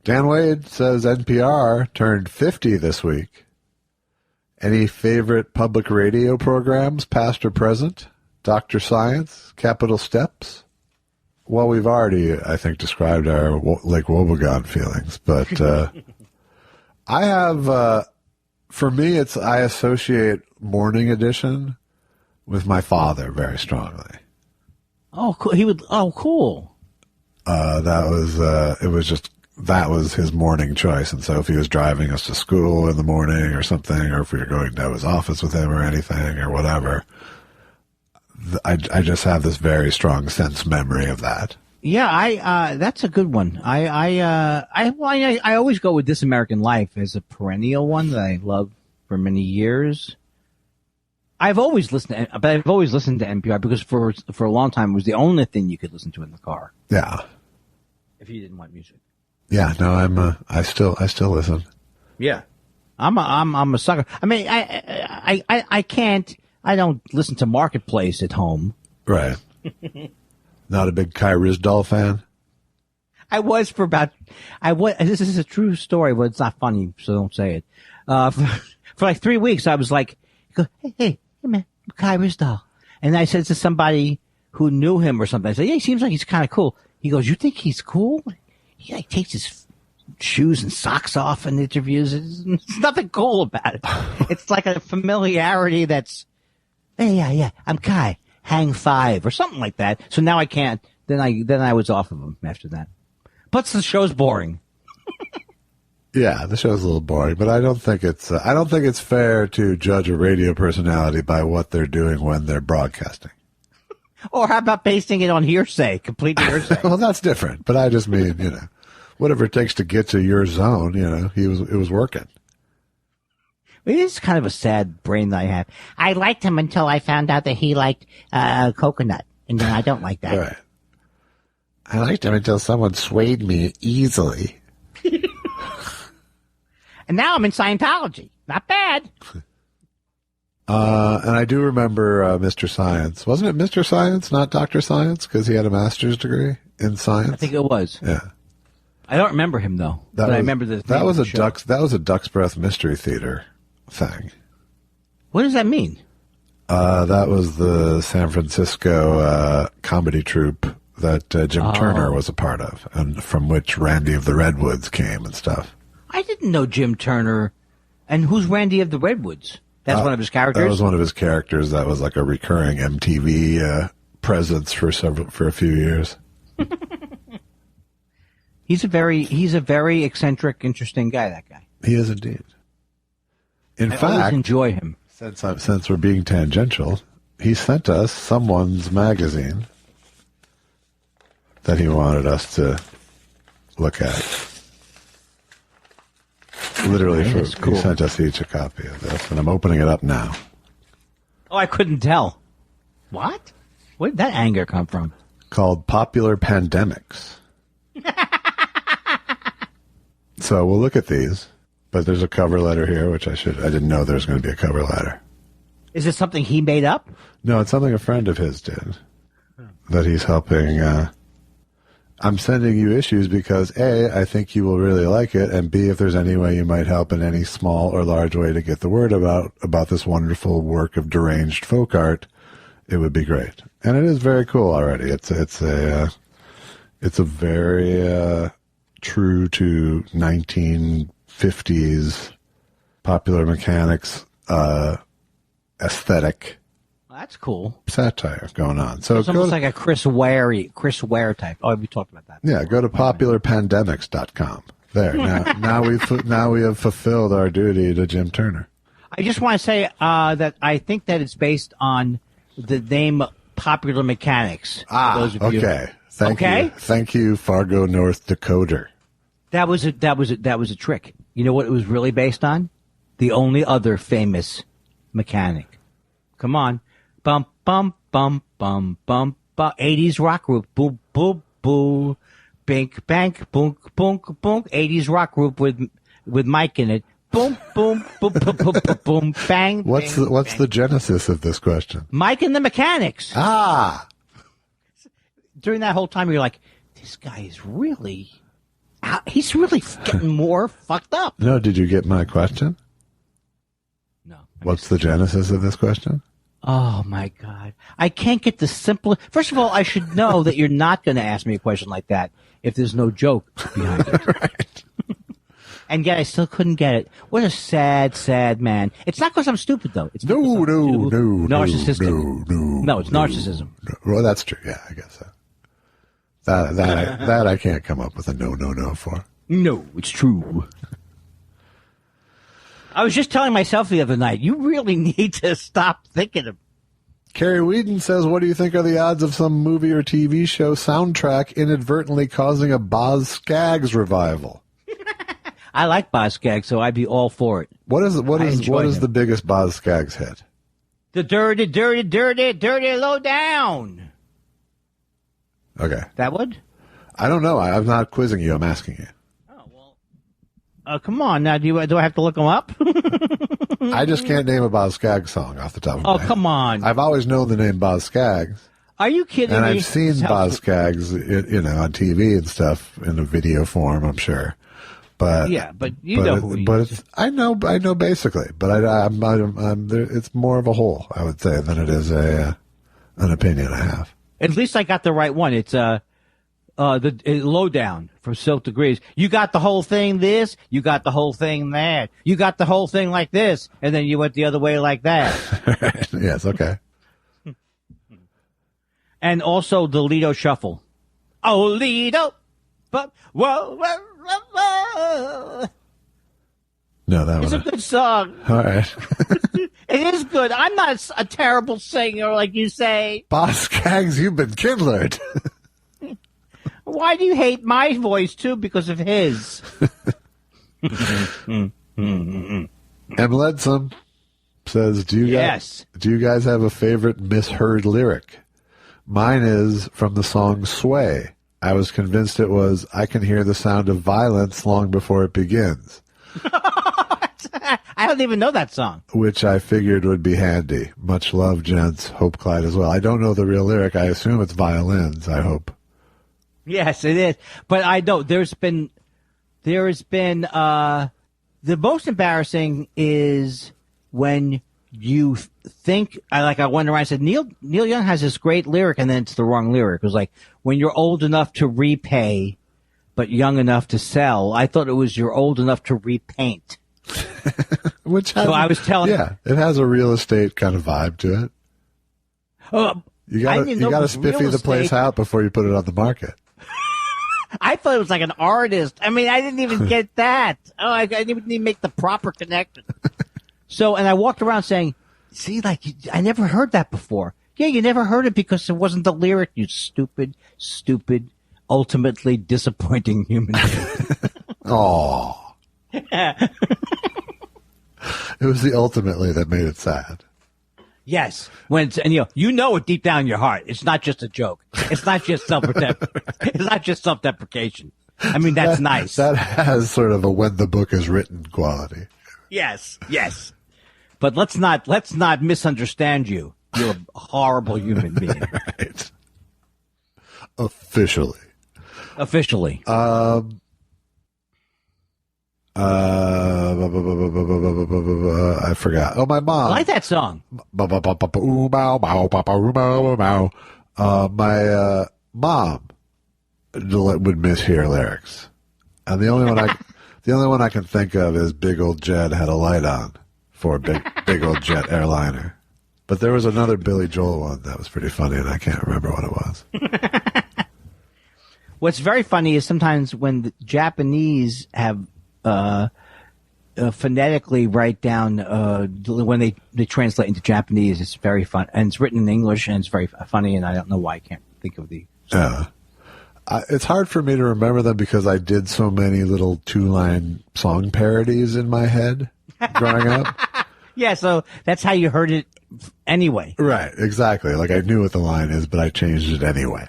Dan Wade says NPR turned 50 this week. Any favorite public radio programs, past or present? Dr. Science? Capital Steps? Well, we've already, I think, described our Lake Wobegon feelings, but I have, for me, I associate Morning Edition with my father very strongly. Oh, cool. Cool. That was his morning choice. And so if he was driving us to school in the morning or something, or if we were going to his office with him or anything or whatever, I just have this very strong sense memory of that. Yeah, that's a good one. I always go with This American Life as a perennial one that I love for many years. I've always listened to NPR because for a long time it was the only thing you could listen to in the car. Yeah. If you didn't want music. Yeah, no, I still listen. Yeah. I'm a sucker. I mean, I don't listen to Marketplace at home. Right. Not a big Kai Ryssdal fan? This is a true story, but it's not funny, so don't say it. For like 3 weeks, I was like, hey, man, Kai Ryssdal. And I said to somebody who knew him or something, I said, yeah, he seems like he's kind of cool. He goes, you think he's cool? He like takes his shoes and socks off in interviews. There's nothing cool about it. It's like a familiarity that's, hey, yeah, I'm Kai. Hang 5 or something like that. So now I can't. Then I was off of him after that. Plus the show's boring. Yeah, the show's a little boring, but I don't think it's fair to judge a radio personality by what they're doing when they're broadcasting. Or how about basing it on hearsay, complete hearsay? Well, that's different. But I just mean, whatever it takes to get to your zone, it was working. It is kind of a sad brain that I have. I liked him until I found out that he liked coconut, and then I don't like that. Right. I liked him until someone swayed me easily. And now I'm in Scientology. Not bad. And I do remember Mr. Science. Wasn't it Mr. Science, not Dr. Science? Because he had a master's degree in science. I think it was. Yeah. I don't remember him though. I remember that was a Duck's Breath Mystery Theater thing. What does that mean? That was the San Francisco comedy troupe that Jim Turner was a part of, and from which Randy of the Redwoods came and stuff. I didn't know Jim Turner. And who's Randy of the Redwoods? That's one of his characters? That was one of his characters that was like a recurring MTV presence for a few years. He's a very eccentric, interesting guy, that guy. He is indeed. In fact, I always enjoy him. Since we're being tangential, he sent us someone's magazine that he wanted us to look at. Literally, he sent us each a copy of this, and I'm opening it up now. Oh, I couldn't tell. What? Where did that anger come from? Called Popular Pandemics. So we'll look at these, but there's a cover letter here, which I didn't know there was going to be a cover letter. Is this something he made up? No, it's something a friend of his did that he's helping. I'm sending you issues because A, I think you will really like it, and B, if there's any way you might help in any small or large way to get the word about this wonderful work of deranged folk art, it would be great. And it is very cool already. It's a very true to 1950s popular mechanics aesthetic. That's cool. Satire going on. So it's almost like a Chris Ware type. Oh, we talked about that. Yeah, go to popularpandemics.com. There. Now we have fulfilled our duty to Jim Turner. I just want to say that I think that it's based on the name Popular Mechanics. Okay. Thank you, Fargo, North Dakota. That was a trick. You know what it was really based on? The only other famous mechanic. Come on. Bum, bum, bum, bum, bum, bum. 80s rock group. Boo, boo, boo. Bink, bank, boonk, boonk, boonk. 80s rock group with Mike in it. boom, boom, boom, boom, boom, boom, boom, bang. What's the genesis of this question? Mike and the Mechanics. Ah. During that whole time, you're like, this guy is really, he's really getting more fucked up. No, did you get my question? No. What's the genesis of this question? Oh, my God. I can't get the simple. First of all, I should know that you're not going to ask me a question like that if there's no joke behind it. Right. And yet I still couldn't get it. What a sad, sad man. It's not because I'm stupid, though. It's narcissism. No, it's narcissism. No. Well, that's true. Yeah, I guess so. That I can't come up with a no for. No, it's true. I was just telling myself the other night, you really need to stop thinking of. Carrie Whedon says, what do you think are the odds of some movie or TV show soundtrack inadvertently causing a Boz Scaggs revival? I like Boz Scaggs, so I'd be all for it. What is the biggest Boz Scaggs hit? The dirty, dirty, dirty, dirty low down. Okay. That would? I don't know. I'm not quizzing you. I'm asking you. Oh, well. Come on. Now, do I have to look them up? I just can't name a Boz Scaggs song off the top of my head. Oh, come on. I've always known the name Boz Scaggs. Are you kidding me? And I've seen Boz Scaggs, on TV and stuff in a video form, I'm sure. But yeah, but you know who he is. I know basically, but I'm it's more of a hole, I would say, than it is an opinion I have. At least I got the right one. It's the lowdown from Silk Degrees. You got the whole thing this, you got the whole thing that, you got the whole thing like this, and then you went the other way like that. Yes, okay. And also the Lido Shuffle. Oh, Lido, but whoa. No, that it's a good song. All right. It is good. I'm not a terrible singer like you say. Boz Scaggs, you've been Kindlered. Why do you hate my voice, too? Because of his. M. Ledsome says, do you guys have a favorite misheard lyric? Mine is from the song Sway. I was convinced it was, I can hear the sound of violence long before it begins. I don't even know that song. Which I figured would be handy. Much love, gents. Hope Clyde as well. I don't know the real lyric. I assume it's violins, I hope. Yes, it is. But I know there has been the most embarrassing is when you think, I went around and said, Neil Young has this great lyric, and then it's the wrong lyric. It was like, when you're old enough to repay, but young enough to sell. I thought it was you're old enough to repaint. Which so I was telling, it has a real estate kind of vibe to it. You got to spiffy the place out before you put it on the market. I thought it was like an artist. I mean, I didn't even get that. Oh, I didn't even make the proper connection. And I walked around saying, see, I never heard that before. Yeah, you never heard it because it wasn't the lyric, you stupid, ultimately disappointing human being. Oh. It was the ultimately that made it sad. Yes. You know it deep down in your heart. It's not just a joke. It's not just It's not just self-deprecation. I mean, that's nice. That has sort of a when the book is written quality. Yes. But let's not misunderstand you. You're a horrible human being. Right. Officially. I forgot. Oh, my mom. I like that song. My mom would mishear lyrics, and the only one I can think of is "Big Old Jet Had a Light On" for big old jet airliner. But there was another Billy Joel one that was pretty funny, and I can't remember what it was. What's very funny is sometimes when the Japanese have phonetically write down when they translate into Japanese, it's very fun, and it's written in English, and it's very funny, and I don't know why I can't think of the. It's hard for me to remember them because I did so many little 2-line song parodies in my head growing up. Yeah, so that's how you heard it anyway. Right, exactly. Like I knew what the line is, but I changed it anyway.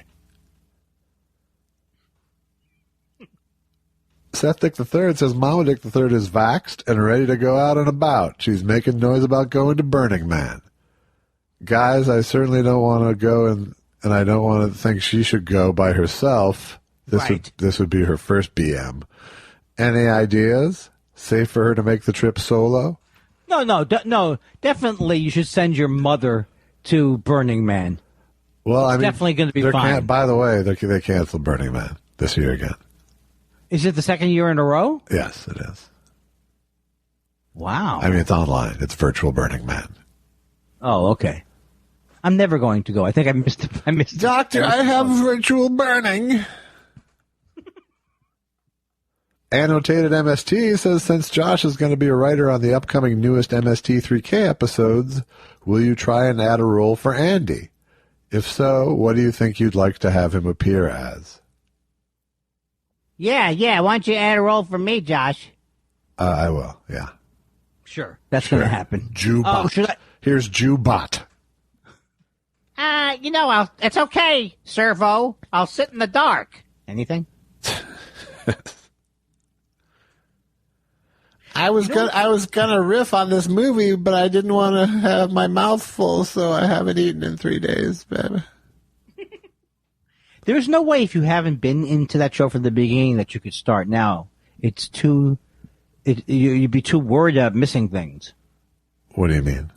Seth Dick III says Mama Dick III is vaxxed and ready to go out and about. She's making noise about going to Burning Man. Guys, I certainly don't want to go, and I don't want to think she should go by herself. This would be her first BM. Any ideas? Safe for her to make the trip solo? No. Definitely, you should send your mother to Burning Man. Well, it's definitely going to be fine. By the way, they canceled Burning Man this year again. Is it the second year in a row? Yes, it is. Wow. I mean, it's online. It's virtual Burning Man. Oh, okay. I'm never going to go. I think I missed it. Doctor, I have virtual burning. Annotated MST says, since Josh is going to be a writer on the upcoming newest MST3K episodes, will you try and add a role for Andy? If so, what do you think you'd like to have him appear as? Yeah. Why don't you add a role for me, Josh? I will, yeah. Sure. That's going to happen. Jewbot. Here's Jewbot. It's okay, Servo. I'll sit in the dark. Anything? I was gonna riff on this movie, but I didn't want to have my mouth full, so I haven't eaten in 3 days, baby. There's no way if you haven't been into that show from the beginning that you could start now. It's you'd be too worried about missing things. What do you mean?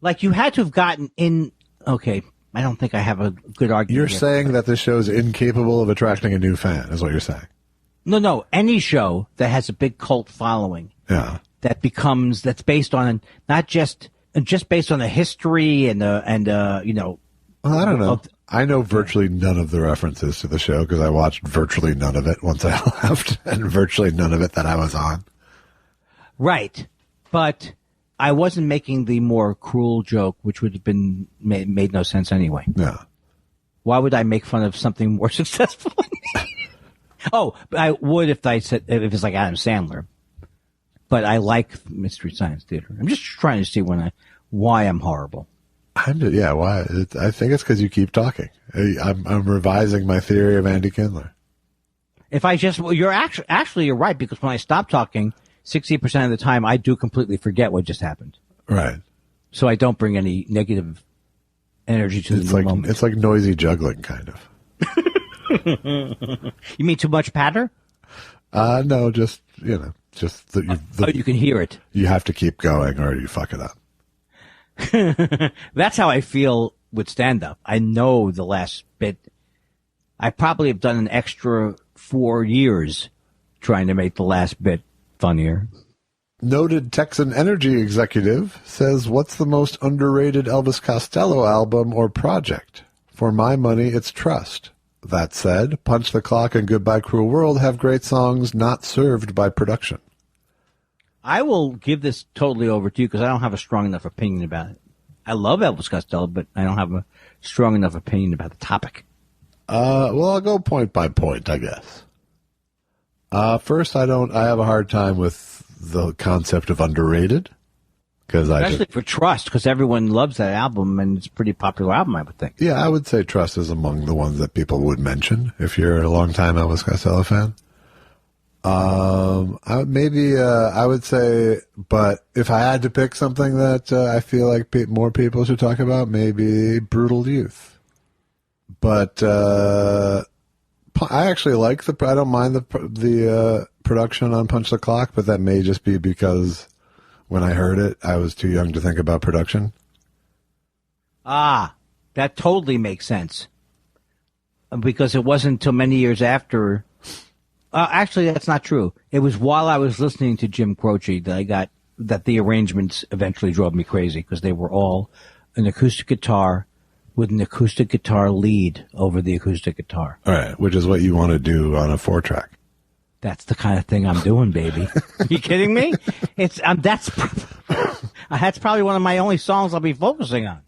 Like you had to have gotten in. Okay, I don't think I have a good argument. You're saying that this show is incapable of attracting a new fan, is what you're saying? No. Any show that has a big cult following, that's based on not just based on the history and Well, I don't know. I know virtually none of the references to the show because I watched virtually none of it once I left, and virtually none of it that I was on. Right, but I wasn't making the more cruel joke, which would have been made no sense anyway. Yeah. Why would I make fun of something more successful? Oh, I would if it's like Adam Sandler. But I like Mystery Science Theater. I'm just trying to see why I'm horrible. Why? I think it's because you keep talking. I'm revising my theory of Andy Kindler. If I you're actually you're right, because when I stop talking, 60% of the time I do completely forget what just happened. Right. So I don't bring any negative energy to the moment. It's like noisy juggling, kind of. You mean too much patter? No, just you can hear it. You have to keep going or you fuck it up. That's how I feel with stand-up. I know the last bit. I probably have done an extra 4 years trying to make the last bit funnier. Noted Texan Energy executive says, what's the most underrated Elvis Costello album or project? For my money, it's Trust. That said, Punch the Clock and Goodbye Cruel World have great songs not served by production. I will give this totally over to you because I don't have a strong enough opinion about it. I love Elvis Costello, but I don't have a strong enough opinion about the topic. Well, I'll go point by point, I guess. First, I have a hard time with the concept of underrated. Especially for Trust, because everyone loves that album, and it's a pretty popular album, I would think. Yeah, I would say Trust is among the ones that people would mention if you're a long-time Elvis Costello fan. I would say, but if I had to pick something that I feel like more people should talk about, maybe Brutal Youth. But I actually like I don't mind the production on Punch the Clock, but that may just be because when I heard it, I was too young to think about production. Ah, that totally makes sense. Because it wasn't until many years after. Actually, that's not true. It was while I was listening to Jim Croce that the arrangements eventually drove me crazy because they were all an acoustic guitar with an acoustic guitar lead over the acoustic guitar. All right, which is what you want to do on a 4-track. That's the kind of thing I'm doing, baby. Are you kidding me? That's probably one of my only songs I'll be focusing on.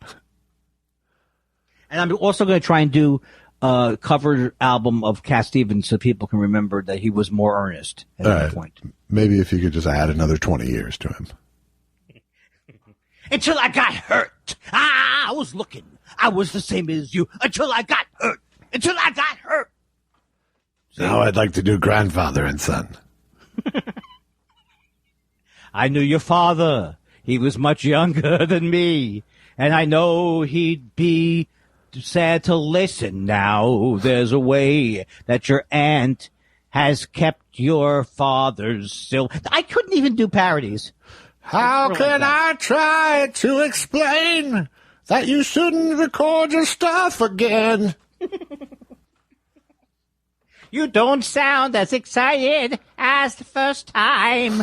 And I'm also going to try and do a cover album of Cat Stevens so people can remember that he was more earnest at that point. Maybe if you could just add another 20 years to him. Until I got hurt. I was looking. I was the same as you until I got hurt. Until I got hurt. Now I'd like to do Grandfather and Son. I knew your father. He was much younger than me. And I know he'd be sad to listen now. There's a way that your aunt has kept your father's still. I couldn't even do parodies. How can I try to explain that you shouldn't record your stuff again? You don't sound as excited as the first time.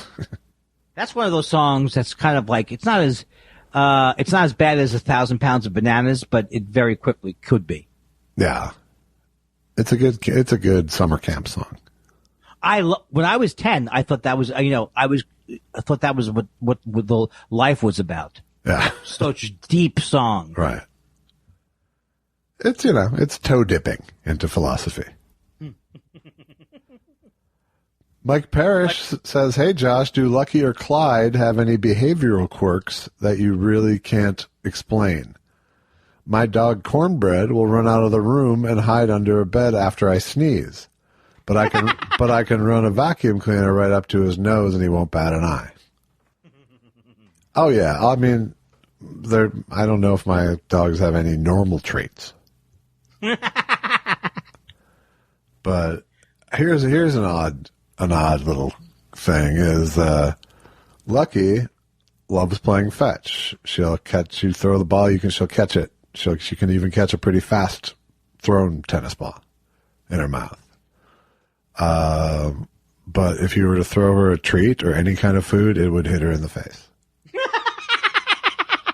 That's one of those songs that's kind of like, it's not as bad as 1,000 Pounds of Bananas, but it very quickly could be. Yeah. It's a good summer camp song. When I was 10, I thought that was, I thought that was what the life was about. Yeah. Such a deep song. Right. It's toe dipping into philosophy. Mike Parrish says, hey, Josh, do Lucky or Clyde have any behavioral quirks that you really can't explain? My dog Cornbread will run out of the room and hide under a bed after I sneeze. But I can run a vacuum cleaner right up to his nose and he won't bat an eye. Oh, yeah. I mean, I don't know if my dogs have any normal traits. But here's an odd little thing is Lucky loves playing fetch. You throw the ball, she'll catch it. She can even catch a pretty fast thrown tennis ball in her mouth. But if you were to throw her a treat or any kind of food, it would hit her in the face.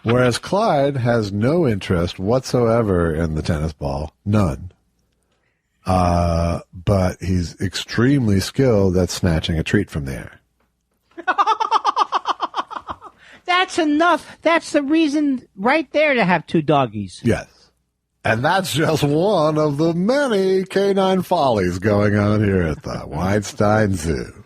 Whereas Clyde has no interest whatsoever in the tennis ball. None. But he's extremely skilled at snatching a treat from the air. That's enough. That's the reason right there to have two doggies. Yes. And that's just one of the many canine follies going on here at the Weinstein Zoo.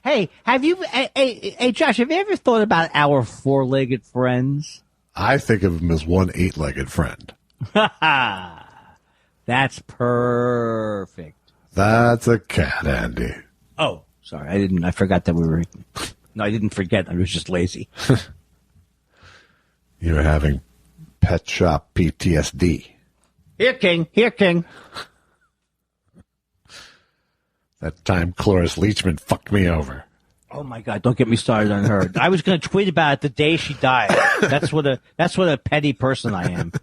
Hey, hey, Josh, have you ever thought about our four-legged friends? I think of them as one eight-legged friend. That's perfect. That's a cat, Andy. Oh, sorry. I forgot that we were. No, I didn't forget. I was just lazy. You're having pet shop PTSD. Here, King. Here, King. That time Cloris Leachman fucked me over. Oh my God! Don't get me started on her. I was going to tweet about it the day she died. That's what a petty person I am.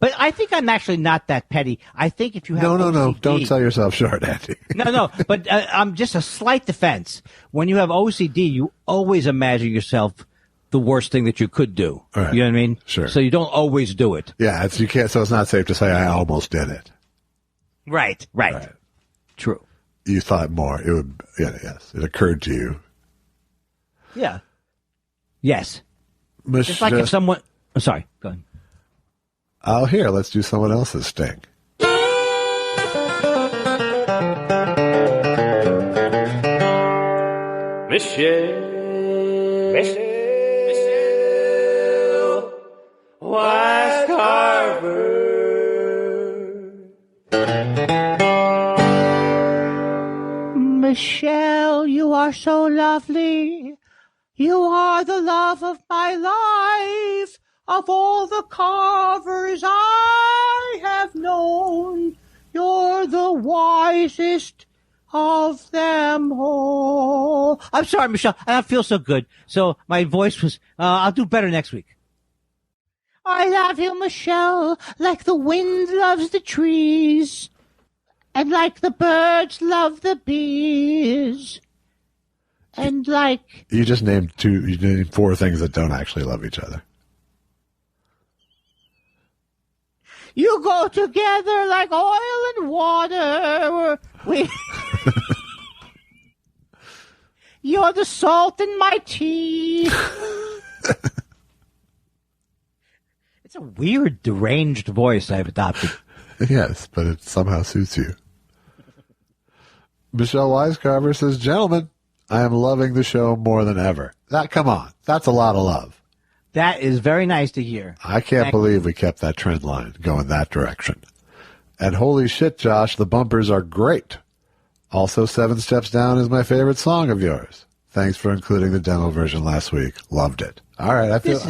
But I think I'm actually not that petty. I think if you have no, don't sell yourself short, Andy. No. But I'm just a slight defense. When you have OCD, you always imagine yourself the worst thing that you could do. Right. You know what I mean? Sure. So you don't always do it. Yeah, you can't. So it's not safe to say I almost did it. Right. True. You thought more. It would. Yeah, yes. It occurred to you. Yeah. Yes. Just like if someone. I'm sorry. Go ahead. Oh, here. Let's do someone else's sting. Michelle, Wise Carver. Michelle, you are so lovely. You are the love of my life. Of all the Carvers I have known, you're the wisest of them all. I'm sorry, Michelle. I don't feel so good. So my voice was, I'll do better next week. I love you, Michelle, like the wind loves the trees, and like the birds love the bees, and like... You just named four things that don't actually love each other. You go together like oil and water. You're the salt in my tea. It's a weird, deranged voice I've adopted. Yes, but it somehow suits you. Michelle Wisecarver says, gentlemen, I am loving the show more than ever. Come on. That's a lot of love. That is very nice to hear. I can't believe we kept that trend line going that direction. And holy shit, Josh, the bumpers are great. Also, 7 Steps Down is my favorite song of yours. Thanks for including the demo version last week. Loved it. All right, I feel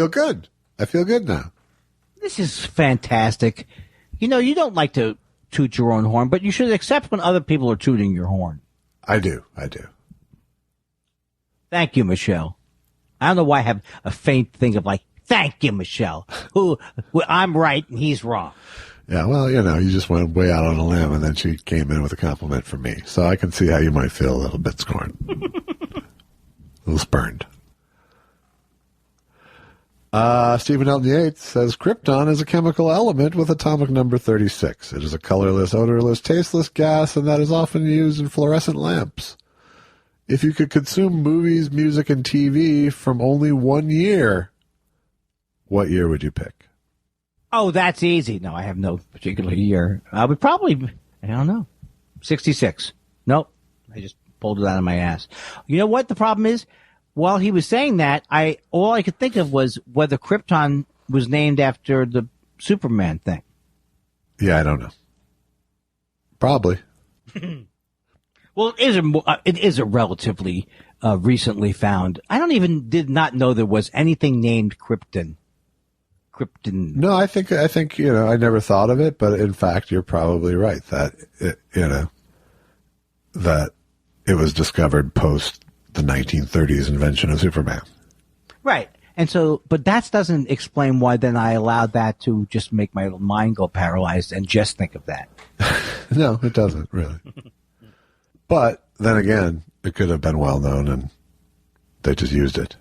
good. I feel good now. This is fantastic. You know, you don't like to toot your own horn, but you should accept when other people are tooting your horn. I do. Thank you, Michelle. I don't know why I have a faint thing of like, thank you, Michelle. I'm right and he's wrong. Yeah, well, you know, you just went way out on a limb, and then she came in with a compliment from me. So I can see how you might feel a little bit scorned. A little spurned. Stephen Elton Yates says, Krypton is a chemical element with atomic number 36. It is a colorless, odorless, tasteless gas, and that is often used in fluorescent lamps. If you could consume movies, music, and TV from only 1 year, what year would you pick? Oh, that's easy. No, I have no particular year. I would probably, I don't know, 66. Nope. I just pulled it out of my ass. You know what the problem is? While he was saying that, all I could think of was whether Krypton was named after the Superman thing. Yeah, I don't know. Probably. Well, it is a relatively recently found. Did not know there was anything named Krypton. No, I think you know, I never thought of it, but in fact, you're probably right that that it was discovered post the 1930s invention of Superman. Right. And so, but that doesn't explain why then I allowed that to just make my mind go paralyzed and just think of that. No, it doesn't really. But then again, it could have been well known and they just used it.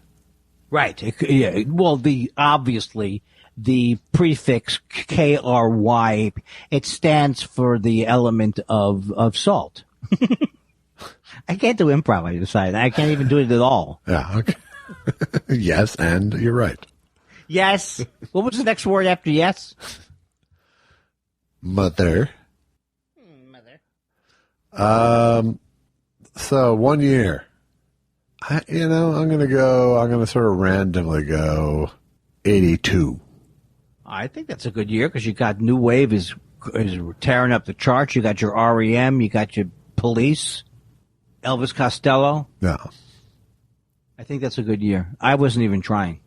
Right. Yeah. Well, obviously the prefix KRY, it stands for the element of salt. I can't do improv, I decided. I can't even do it at all. Yeah, okay. Yes, and you're right. Yes. What was the next word after yes? Mother. Mother. So 1 year. I'm going to sort of randomly go 82. I think that's a good year because you got New Wave is tearing up the charts. You got your REM. You got your Police. Elvis Costello. Yeah. I think that's a good year. I wasn't even trying.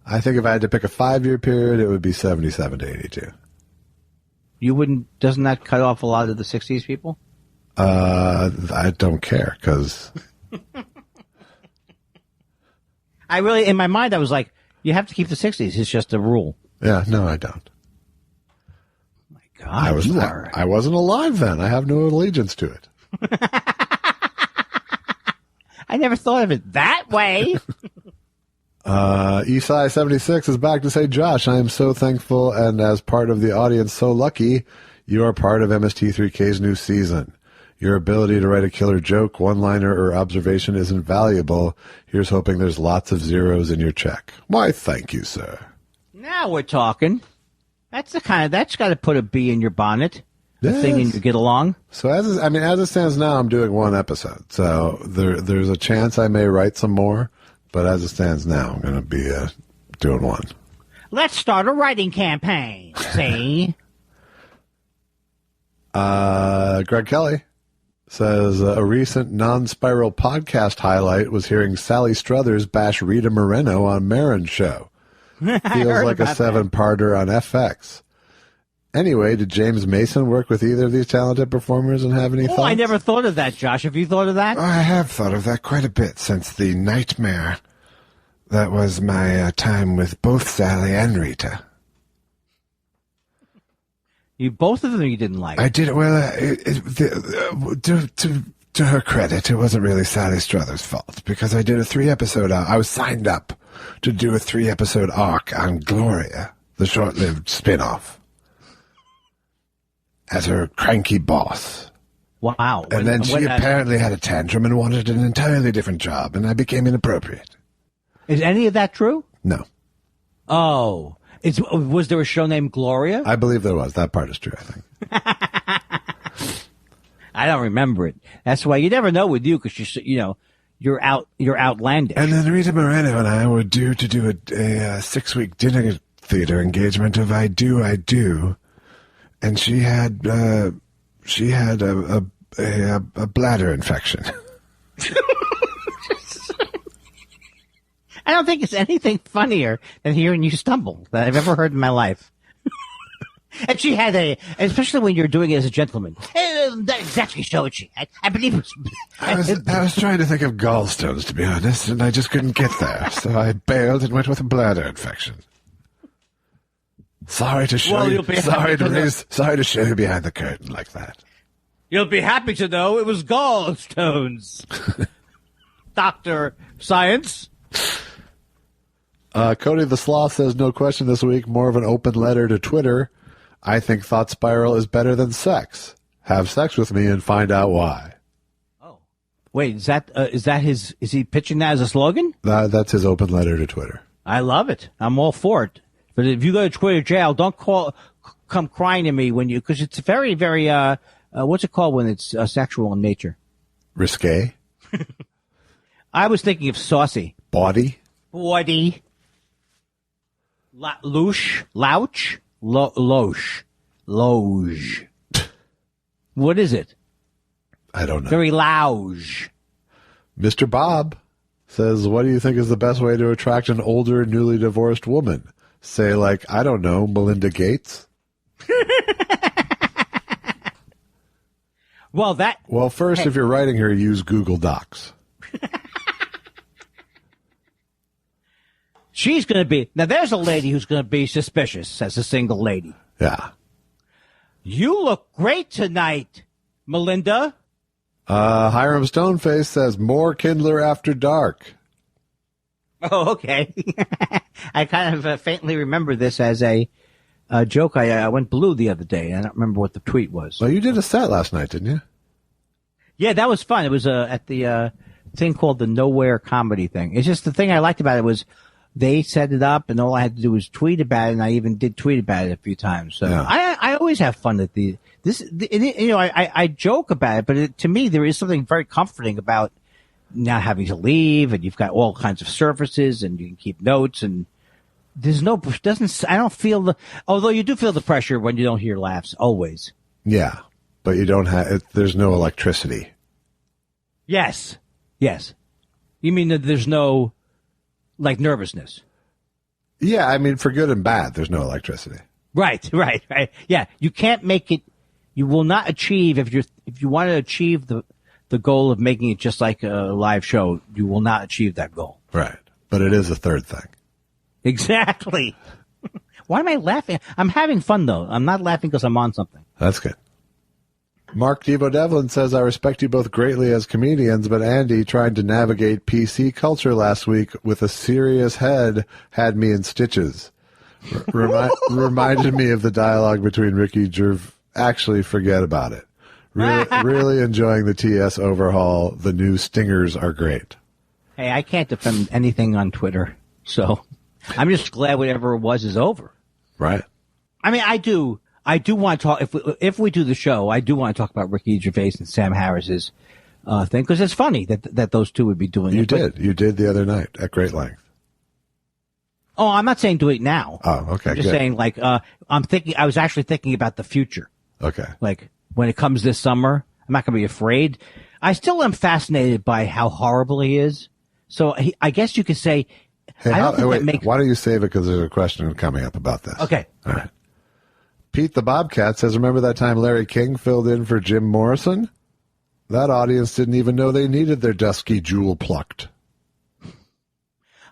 I think if I had to pick a 5-year period, it would be 77 to 82. You wouldn't, doesn't that cut off a lot of the 60s people? I don't care because I really, in my mind, I was like, you have to keep the 60s. It's just a rule. Yeah, no, I don't. My God, I wasn't alive then. I have no allegiance to it. I never thought of it that way. Esai 76 is back to say, Josh, I am so thankful and as part of the audience, so lucky you are part of MST3K's new season. Your ability to write a killer joke, one-liner, or observation is invaluable. Here's hoping there's lots of zeros in your check. Why, thank you, sir. Now we're talking. That's got to put a bee in your bonnet. Yes. Thing you get along. So as it stands now, I'm doing one episode. So there's a chance I may write some more, but as it stands now, I'm going to be doing one. Let's start a writing campaign. See? Greg Kelly says a recent non-spiral podcast highlight was hearing Sally Struthers bash Rita Moreno on Maron's show. Feels like a 7-parter on FX. Anyway, did James Mason work with either of these talented performers and have any thoughts? I never thought of that, Josh. Have you thought of that? I have thought of that quite a bit since the nightmare. That was my time with both Sally and Rita. Both of them you didn't like. I did. Well, to her credit, it wasn't really Sally Struthers' fault because I did a 3-episode. I was signed up to do a 3-episode arc on Gloria, the short-lived spin-off, as her cranky boss. Wow! And then she apparently had a tantrum and wanted an entirely different job, and I became inappropriate. Is any of that true? No. Oh. Was there a show named Gloria? I believe there was. That part is true, I think. I don't remember it. That's why you never know with you because you're outlandish. And then Rita Moreno and I were due to do a 6-week dinner theater engagement of I Do, and she had a bladder infection. I don't think it's anything funnier than hearing you stumble that I've ever heard in my life. And she had especially when you're doing it as a gentleman. That's exactly so. I believe it was. I was trying to think of gallstones, to be honest, and I just couldn't get there, so I bailed and went with a bladder infection. Sorry to show you. Sorry to show you behind the curtain like that. You'll be happy to know it was gallstones. Dr. Science. Cody the Sloth says, no question this week, more of an open letter to Twitter. I think Thought Spiral is better than sex. Have sex with me and find out why. Oh. Wait, is he pitching that as a slogan? That's his open letter to Twitter. I love it. I'm all for it. But if you go to Twitter jail, don't come crying to me because it's very, very, what's it called when it's sexual in nature? Risque? I was thinking of saucy. Bawdy? Bawdy. Louche. Louch. Loge. What is it? I don't know. Very lounge. Mr. Bob says, what do you think is the best way to attract an older, newly divorced woman? Say, like, I don't know, Melinda Gates? Well, first, if you're writing her, use Google Docs. She's going to be... Now, there's a lady who's going to be suspicious as a single lady. Yeah. You look great tonight, Melinda. Hiram Stoneface says, more Kindler after dark. Oh, okay. I kind of faintly remember this as a joke. I went blue the other day. I don't remember what the tweet was. Well, you did a set last night, didn't you? Yeah, that was fun. It was at the thing called the Nowhere Comedy thing. It's just the thing I liked about it was they set it up, and all I had to do was tweet about it, and I even did tweet about it a few times. So yeah. I always have fun at I joke about it, but to me, there is something very comforting about not having to leave, and you've got all kinds of services, and you can keep notes, and I don't feel although you do feel the pressure when you don't hear laughs, always. Yeah, but you don't there's no electricity. Yes. You mean that there's no, nervousness? Yeah, I mean, for good and bad, there's no electricity. Right. Yeah, you can't make it, you will not achieve, if you want to achieve the goal of making it just like a live show, you will not achieve that goal. Right. But it is a third thing. Exactly. Why am I laughing? I'm having fun, though. I'm not laughing because I'm on something. That's good. Mark Devo Devlin says, I respect you both greatly as comedians, but Andy trying to navigate PC culture last week with a serious head had me in stitches. Reminded me of the dialogue between Ricky Gervais. Actually, forget about it. Really enjoying the TS overhaul. The new stingers are great. Hey, I can't defend anything on Twitter, so I'm just glad whatever it was is over. Right. I mean, I do want to talk, if we do the show, I do want to talk about Ricky Gervais and Sam Harris's thing, because it's funny that those two would be doing it. You did the other night at great length. Oh, I'm not saying do it now. Oh, okay. I'm just saying, I was actually thinking about the future. Okay. Like, when it comes this summer, I'm not going to be afraid. I still am fascinated by how horrible he is. So I guess you could say, hey, why don't you save it, because there's a question coming up about this. Okay. All right. Pete the Bobcat says, remember that time Larry King filled in for Jim Morrison? That audience didn't even know they needed their dusky jewel plucked.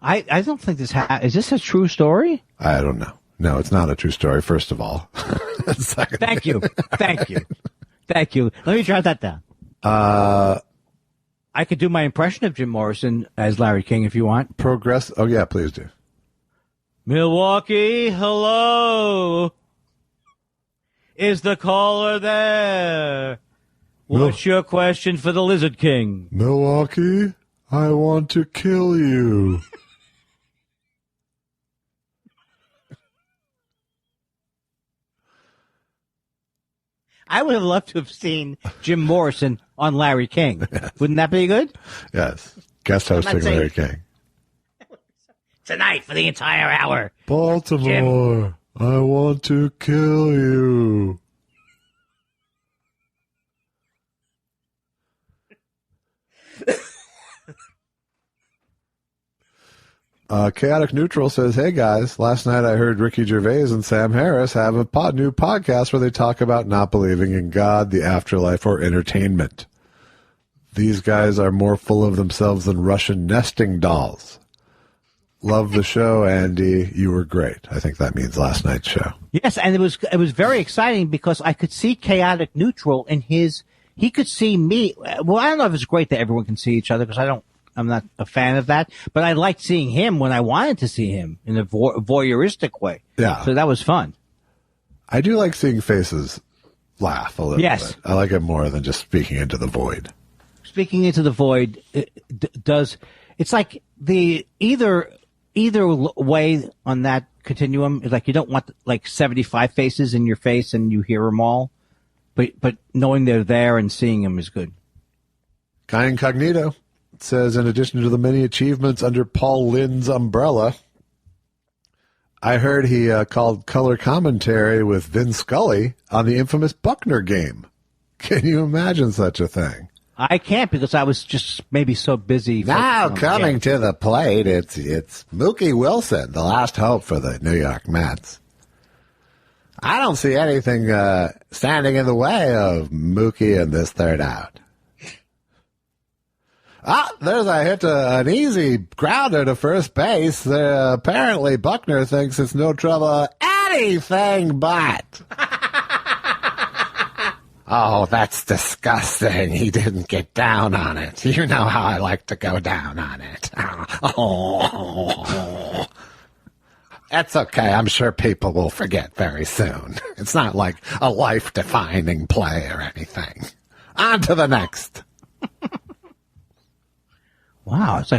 I don't think is this a true story? I don't know. No, it's not a true story, first of all. Thank you. Let me jot that down. I could do my impression of Jim Morrison as Larry King if you want. Oh, yeah, please do. Milwaukee, hello. Is the caller there? What's your question for the Lizard King? Milwaukee, I want to kill you. I would have loved to have seen Jim Morrison on Larry King. Yes. Wouldn't that be good? Yes. Guest hosting Larry King. Tonight for the entire hour. Baltimore, Jim. I want to kill you. Chaotic Neutral says, hey guys, last night I heard Ricky Gervais and Sam Harris have a new podcast where they talk about not believing in God, the afterlife, or entertainment. These guys are more full of themselves than Russian nesting dolls. Love the show, Andy. You were great. I think that means last night's show. Yes, and it was very exciting because I could see Chaotic Neutral in he could see me. Well, I don't know if it's great that everyone can see each other because I'm not a fan of that, but I liked seeing him when I wanted to see him in a voyeuristic way. Yeah. So that was fun. I do like seeing faces laugh a little bit. I like it more than just speaking into the void. Speaking into the void it's like the either way on that continuum is like you don't want like 75 faces in your face and you hear them all, but knowing they're there and seeing them is good. Guy Incognito says, in addition to the many achievements under Paul Lynde's umbrella, I heard he called color commentary with Vin Scully on the infamous Buckner game. Can you imagine such a thing? I can't because I was just maybe so busy. Now coming to the plate, it's Mookie Wilson, the last hope for the New York Mets. I don't see anything standing in the way of Mookie in this third out. There's a hit, an easy grounder to first base. Apparently, Buckner thinks it's no trouble anything but. Oh, that's disgusting. He didn't get down on it. You know how I like to go down on it. Oh. That's okay. I'm sure people will forget very soon. It's not like a life-defining play or anything. On to the next. Wow, it's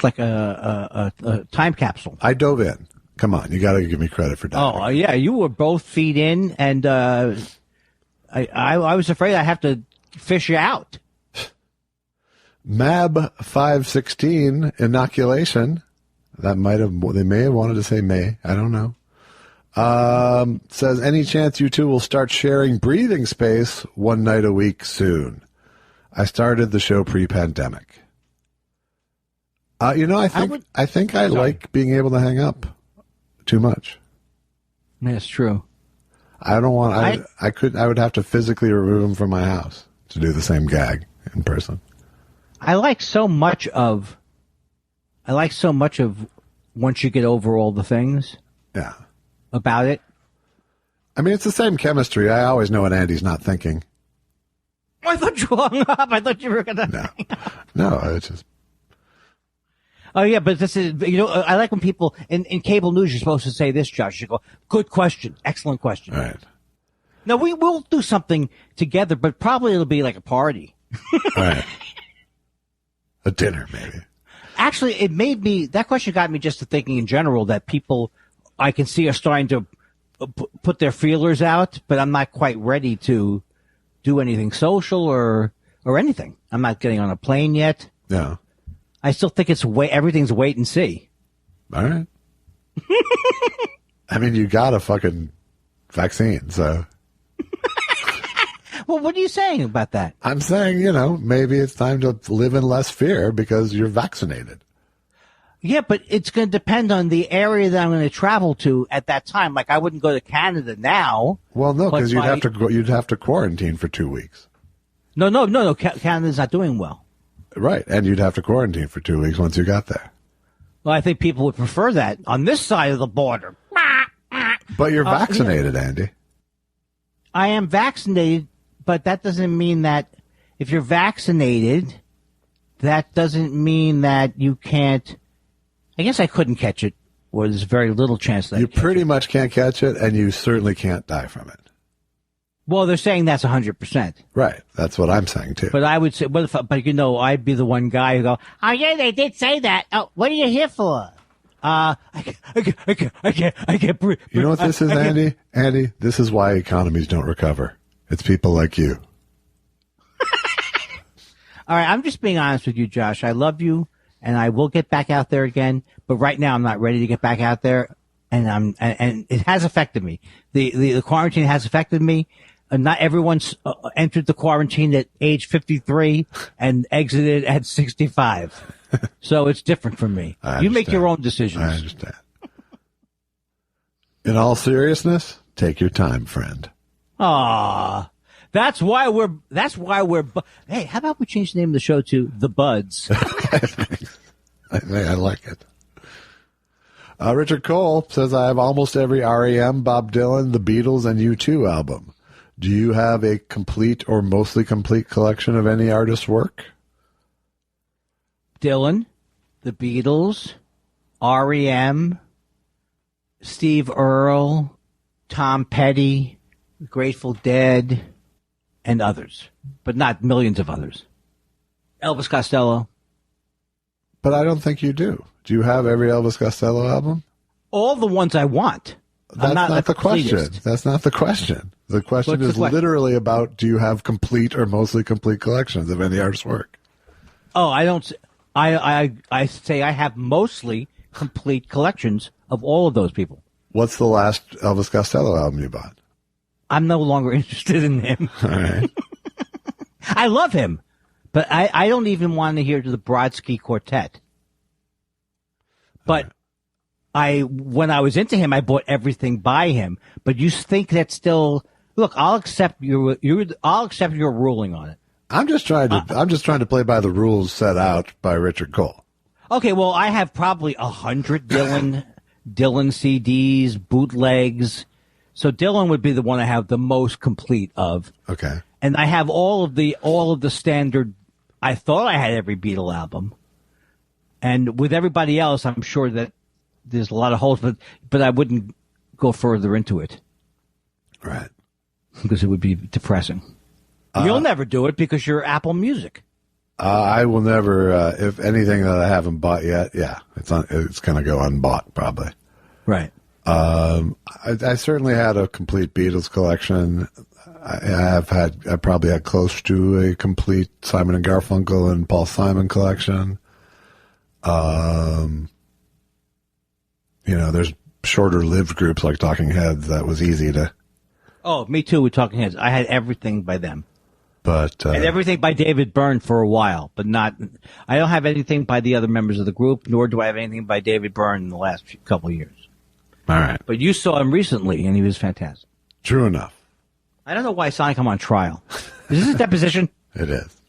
like a time capsule. I dove in. Come on, you got to give me credit for diving. Oh yeah, you were both feet in, and I was afraid I have to fish you out. Mab 516 inoculation. They may have wanted to say May. I don't know. Says, any chance you two will start sharing breathing space one night a week soon? I started the show pre-pandemic. I think I like being able to hang up too much. That's true. I don't want. I would have to physically remove him from my house to do the same gag in person. I like so much of once you get over all the things. Yeah. About it. I mean, it's the same chemistry. I always know what Andy's not thinking. I thought you hung up. I thought you were gonna. No, it's just. Oh, yeah, but this is, I like when people, in cable news, you're supposed to say this, Josh. You go, good question. Excellent question. All right. Now, we'll do something together, but probably it'll be like a party. All right. A dinner, maybe. Actually, that question got me just to thinking in general that people I can see are starting to put their feelers out, but I'm not quite ready to do anything social or anything. I'm not getting on a plane yet. Yeah. I still think everything's wait and see. All right. I mean, you got a fucking vaccine, so. Well, what are you saying about that? I'm saying, maybe it's time to live in less fear because you're vaccinated. Yeah, but it's going to depend on the area that I'm going to travel to at that time. Like, I wouldn't go to Canada now. Well, no, because you'd have to quarantine for 2 weeks. No. Canada's not doing well. Right, and you'd have to quarantine for 2 weeks once you got there. Well, I think people would prefer that on this side of the border. But you're vaccinated, Andy. I am vaccinated, but that doesn't mean that if you're vaccinated, that doesn't mean that you can't. I guess I couldn't catch it, or there's very little chance that you pretty much can't catch it, and you certainly can't die from it. Well, they're saying that's 100%. Right. That's what I'm saying, too. But I would say, I'd be the one guy who go, oh, yeah, they did say that. Oh, what are you here for? I can't breathe. You know what this is, Andy? Andy, this is why economies don't recover. It's people like you. All right. I'm just being honest with you, Josh. I love you, and I will get back out there again. But right now, I'm not ready to get back out there, and it has affected me. The quarantine has affected me. Not everyone's entered the quarantine at age 53 and exited at 65. So it's different from me. You make your own decisions. I understand. In all seriousness, take your time, friend. Ah, that's why we're. Hey, how about we change the name of the show to The Buds? I like it. Richard Cole says, I have almost every REM, Bob Dylan, The Beatles, and U2 album. Do you have a complete or mostly complete collection of any artist's work? Dylan, The Beatles, REM, Steve Earle, Tom Petty, Grateful Dead, and others, but not millions of others. Elvis Costello. But I don't think you do. Do you have every Elvis Costello album? All the ones I want. That's not the question. That's not the question. The question is literally about, do you have complete or mostly complete collections of any artist's work? Oh, I don't. I say I have mostly complete collections of all of those people. What's the last Elvis Costello album you bought? I'm no longer interested in him. All right. I love him, but I don't even want to hear the Brodsky Quartet. But when I was into him, I bought everything by him. But you think that's still? Look, I'll accept your ruling on it. I'm just trying to play by the rules set out by Richard Cole. Okay, well, I have probably 100 Dylan CDs, bootlegs. So Dylan would be the one I have the most complete of. Okay. And I have all of the standard. I thought I had every Beatle album. And with everybody else, I'm sure that there's a lot of holes, but I wouldn't go further into it. Right. Because it would be depressing. You'll never do it because you're Apple Music. I will never, if anything that I haven't bought yet, yeah, it's going to go unbought probably. Right. I certainly had a complete Beatles collection. I probably had close to a complete Simon and Garfunkel and Paul Simon collection. There's shorter lived groups like Talking Heads that was easy to. Oh, me too with Talking Heads. I had everything by them. But and everything by David Byrne for a while, but not. I don't have anything by the other members of the group, nor do I have anything by David Byrne in the last couple of years. All right. But you saw him recently, and he was fantastic. True enough. I don't know why I sound like I'm on trial. Is this a deposition? It is.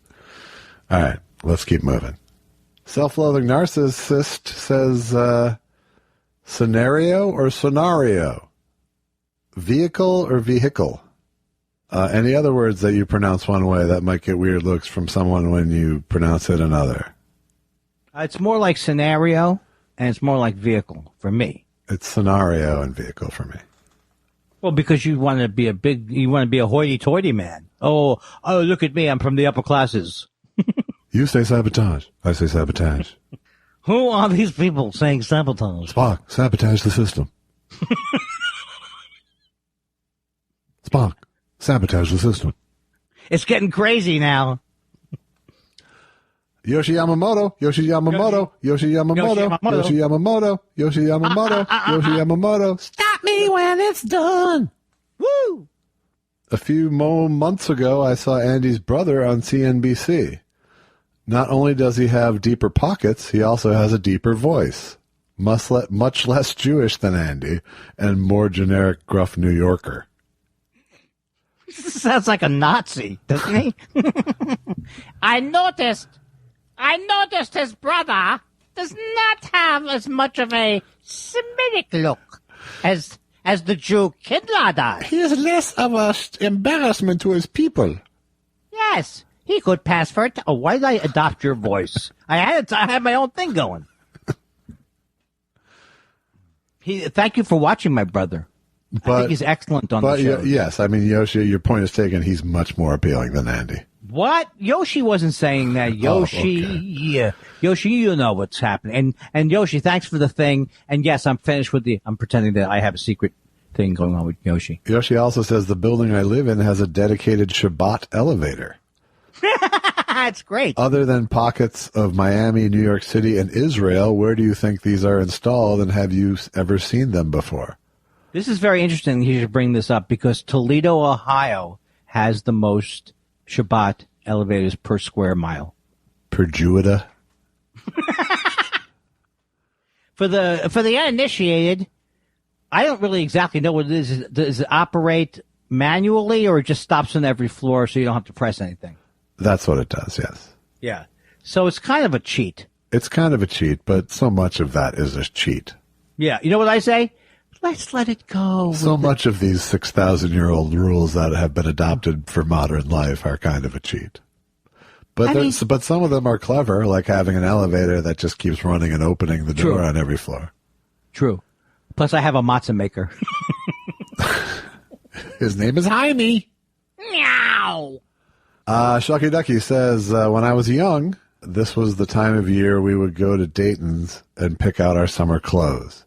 All right. Let's keep moving. Self-loathing narcissist says, scenario or scenario? Vehicle or vehicle? Any other words that you pronounce one way that might get weird looks from someone when you pronounce it another? It's more like scenario, and it's more like vehicle for me. It's scenario and vehicle for me. Well, because you want to be a hoity-toity man. Oh, look at me, I'm from the upper classes. You say sabotage. I say sabotage. Who are these people saying sabotage? Spock, sabotage the system. Spock, sabotage the system. It's getting crazy now. Yoshi Yamamoto. Stop me when it's done. Woo! A few months ago, I saw Andy's brother on CNBC. Not only does he have deeper pockets, he also has a deeper voice. Much less Jewish than Andy, and more generic, gruff New Yorker. Sounds like a Nazi, doesn't he? I noticed his brother does not have as much of a Semitic look as the Jew Kindler does. He is less of an embarrassment to his people. Yes, he could pass for it. Oh, why did I adopt your voice? I had my own thing going. Thank you for watching my brother. I think he's excellent on the show. Yes, I mean, Yoshi, your point is taken. He's much more appealing than Andy. What? Yoshi wasn't saying that. Yoshi, yeah. Yoshi, you know what's happening. And Yoshi, thanks for the thing. And yes, I'm finished with I'm pretending that I have a secret thing going on with Yoshi. Yoshi also says the building I live in has a dedicated Shabbat elevator. That's great. Other than pockets of Miami, New York City, and Israel, where do you think these are installed, and have you ever seen them before? This is very interesting. You should bring this up because Toledo, Ohio has the most Shabbat elevators per square mile. Per Judah? For the uninitiated, I don't really exactly know what it is. Does it operate manually, or it just stops on every floor so you don't have to press anything? That's what it does, yes. Yeah. So it's kind of a cheat. It's kind of a cheat, but so much of that is a cheat. Yeah. You know what I say? Let's let it go. So much of these 6,000-year-old rules that have been adopted for modern life are kind of a cheat. But but some of them are clever, like having an elevator that just keeps running and opening the door on every floor. True. Plus, I have a matzo maker. His name is Jaime. Meow. Shucky Ducky says, when I was young, this was the time of year we would go to Dayton's and pick out our summer clothes.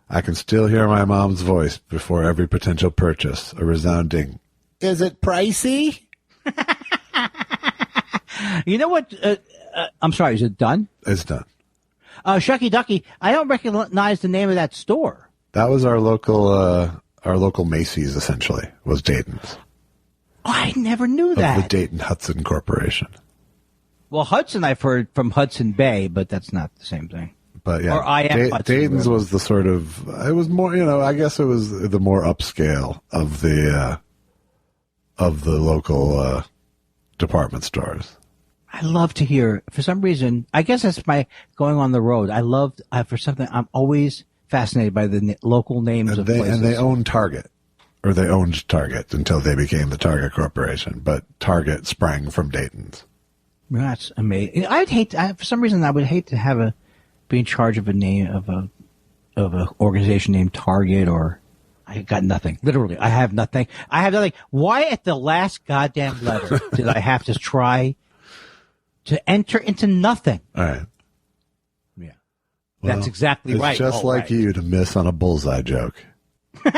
I can still hear my mom's voice before every potential purchase, a resounding, "Is it pricey?" You know what? I'm sorry, is it done? It's done. Shucky Ducky, I don't recognize the name of that store. That was our local Macy's, essentially, was Dayton's. Oh, I never knew that. Of the Dayton Hudson Corporation. Well, Hudson I've heard from Hudson Bay, but that's not the same thing. But yeah, or I am Hudson, Dayton's was the sort of, it was more, I guess it was the more upscale of the local department stores. I love to hear, for some reason, I guess that's my going on the road. I love, for something, I'm always fascinated by the local names of places. And they own Target, or they owned Target until they became the Target Corporation, but Target sprang from Dayton's. That's amazing. For some reason, I would hate to be in charge of a name of a organization named Target, or I got nothing. Literally, I have nothing. Why at the last goddamn letter did I have to try to enter into nothing? All right. Yeah. Well, that's exactly right. It's just like you to miss on a bullseye joke. If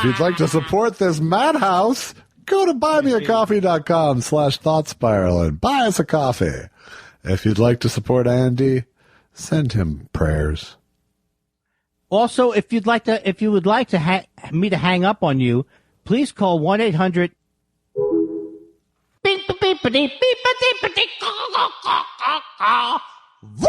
you'd like to support this madhouse, go to buymeacoffee.com/thoughtspiral and buy us a coffee. If you'd like to support Andy, send him prayers. Also, if you would like to me to hang up on you, please call 1-800 Voodoo.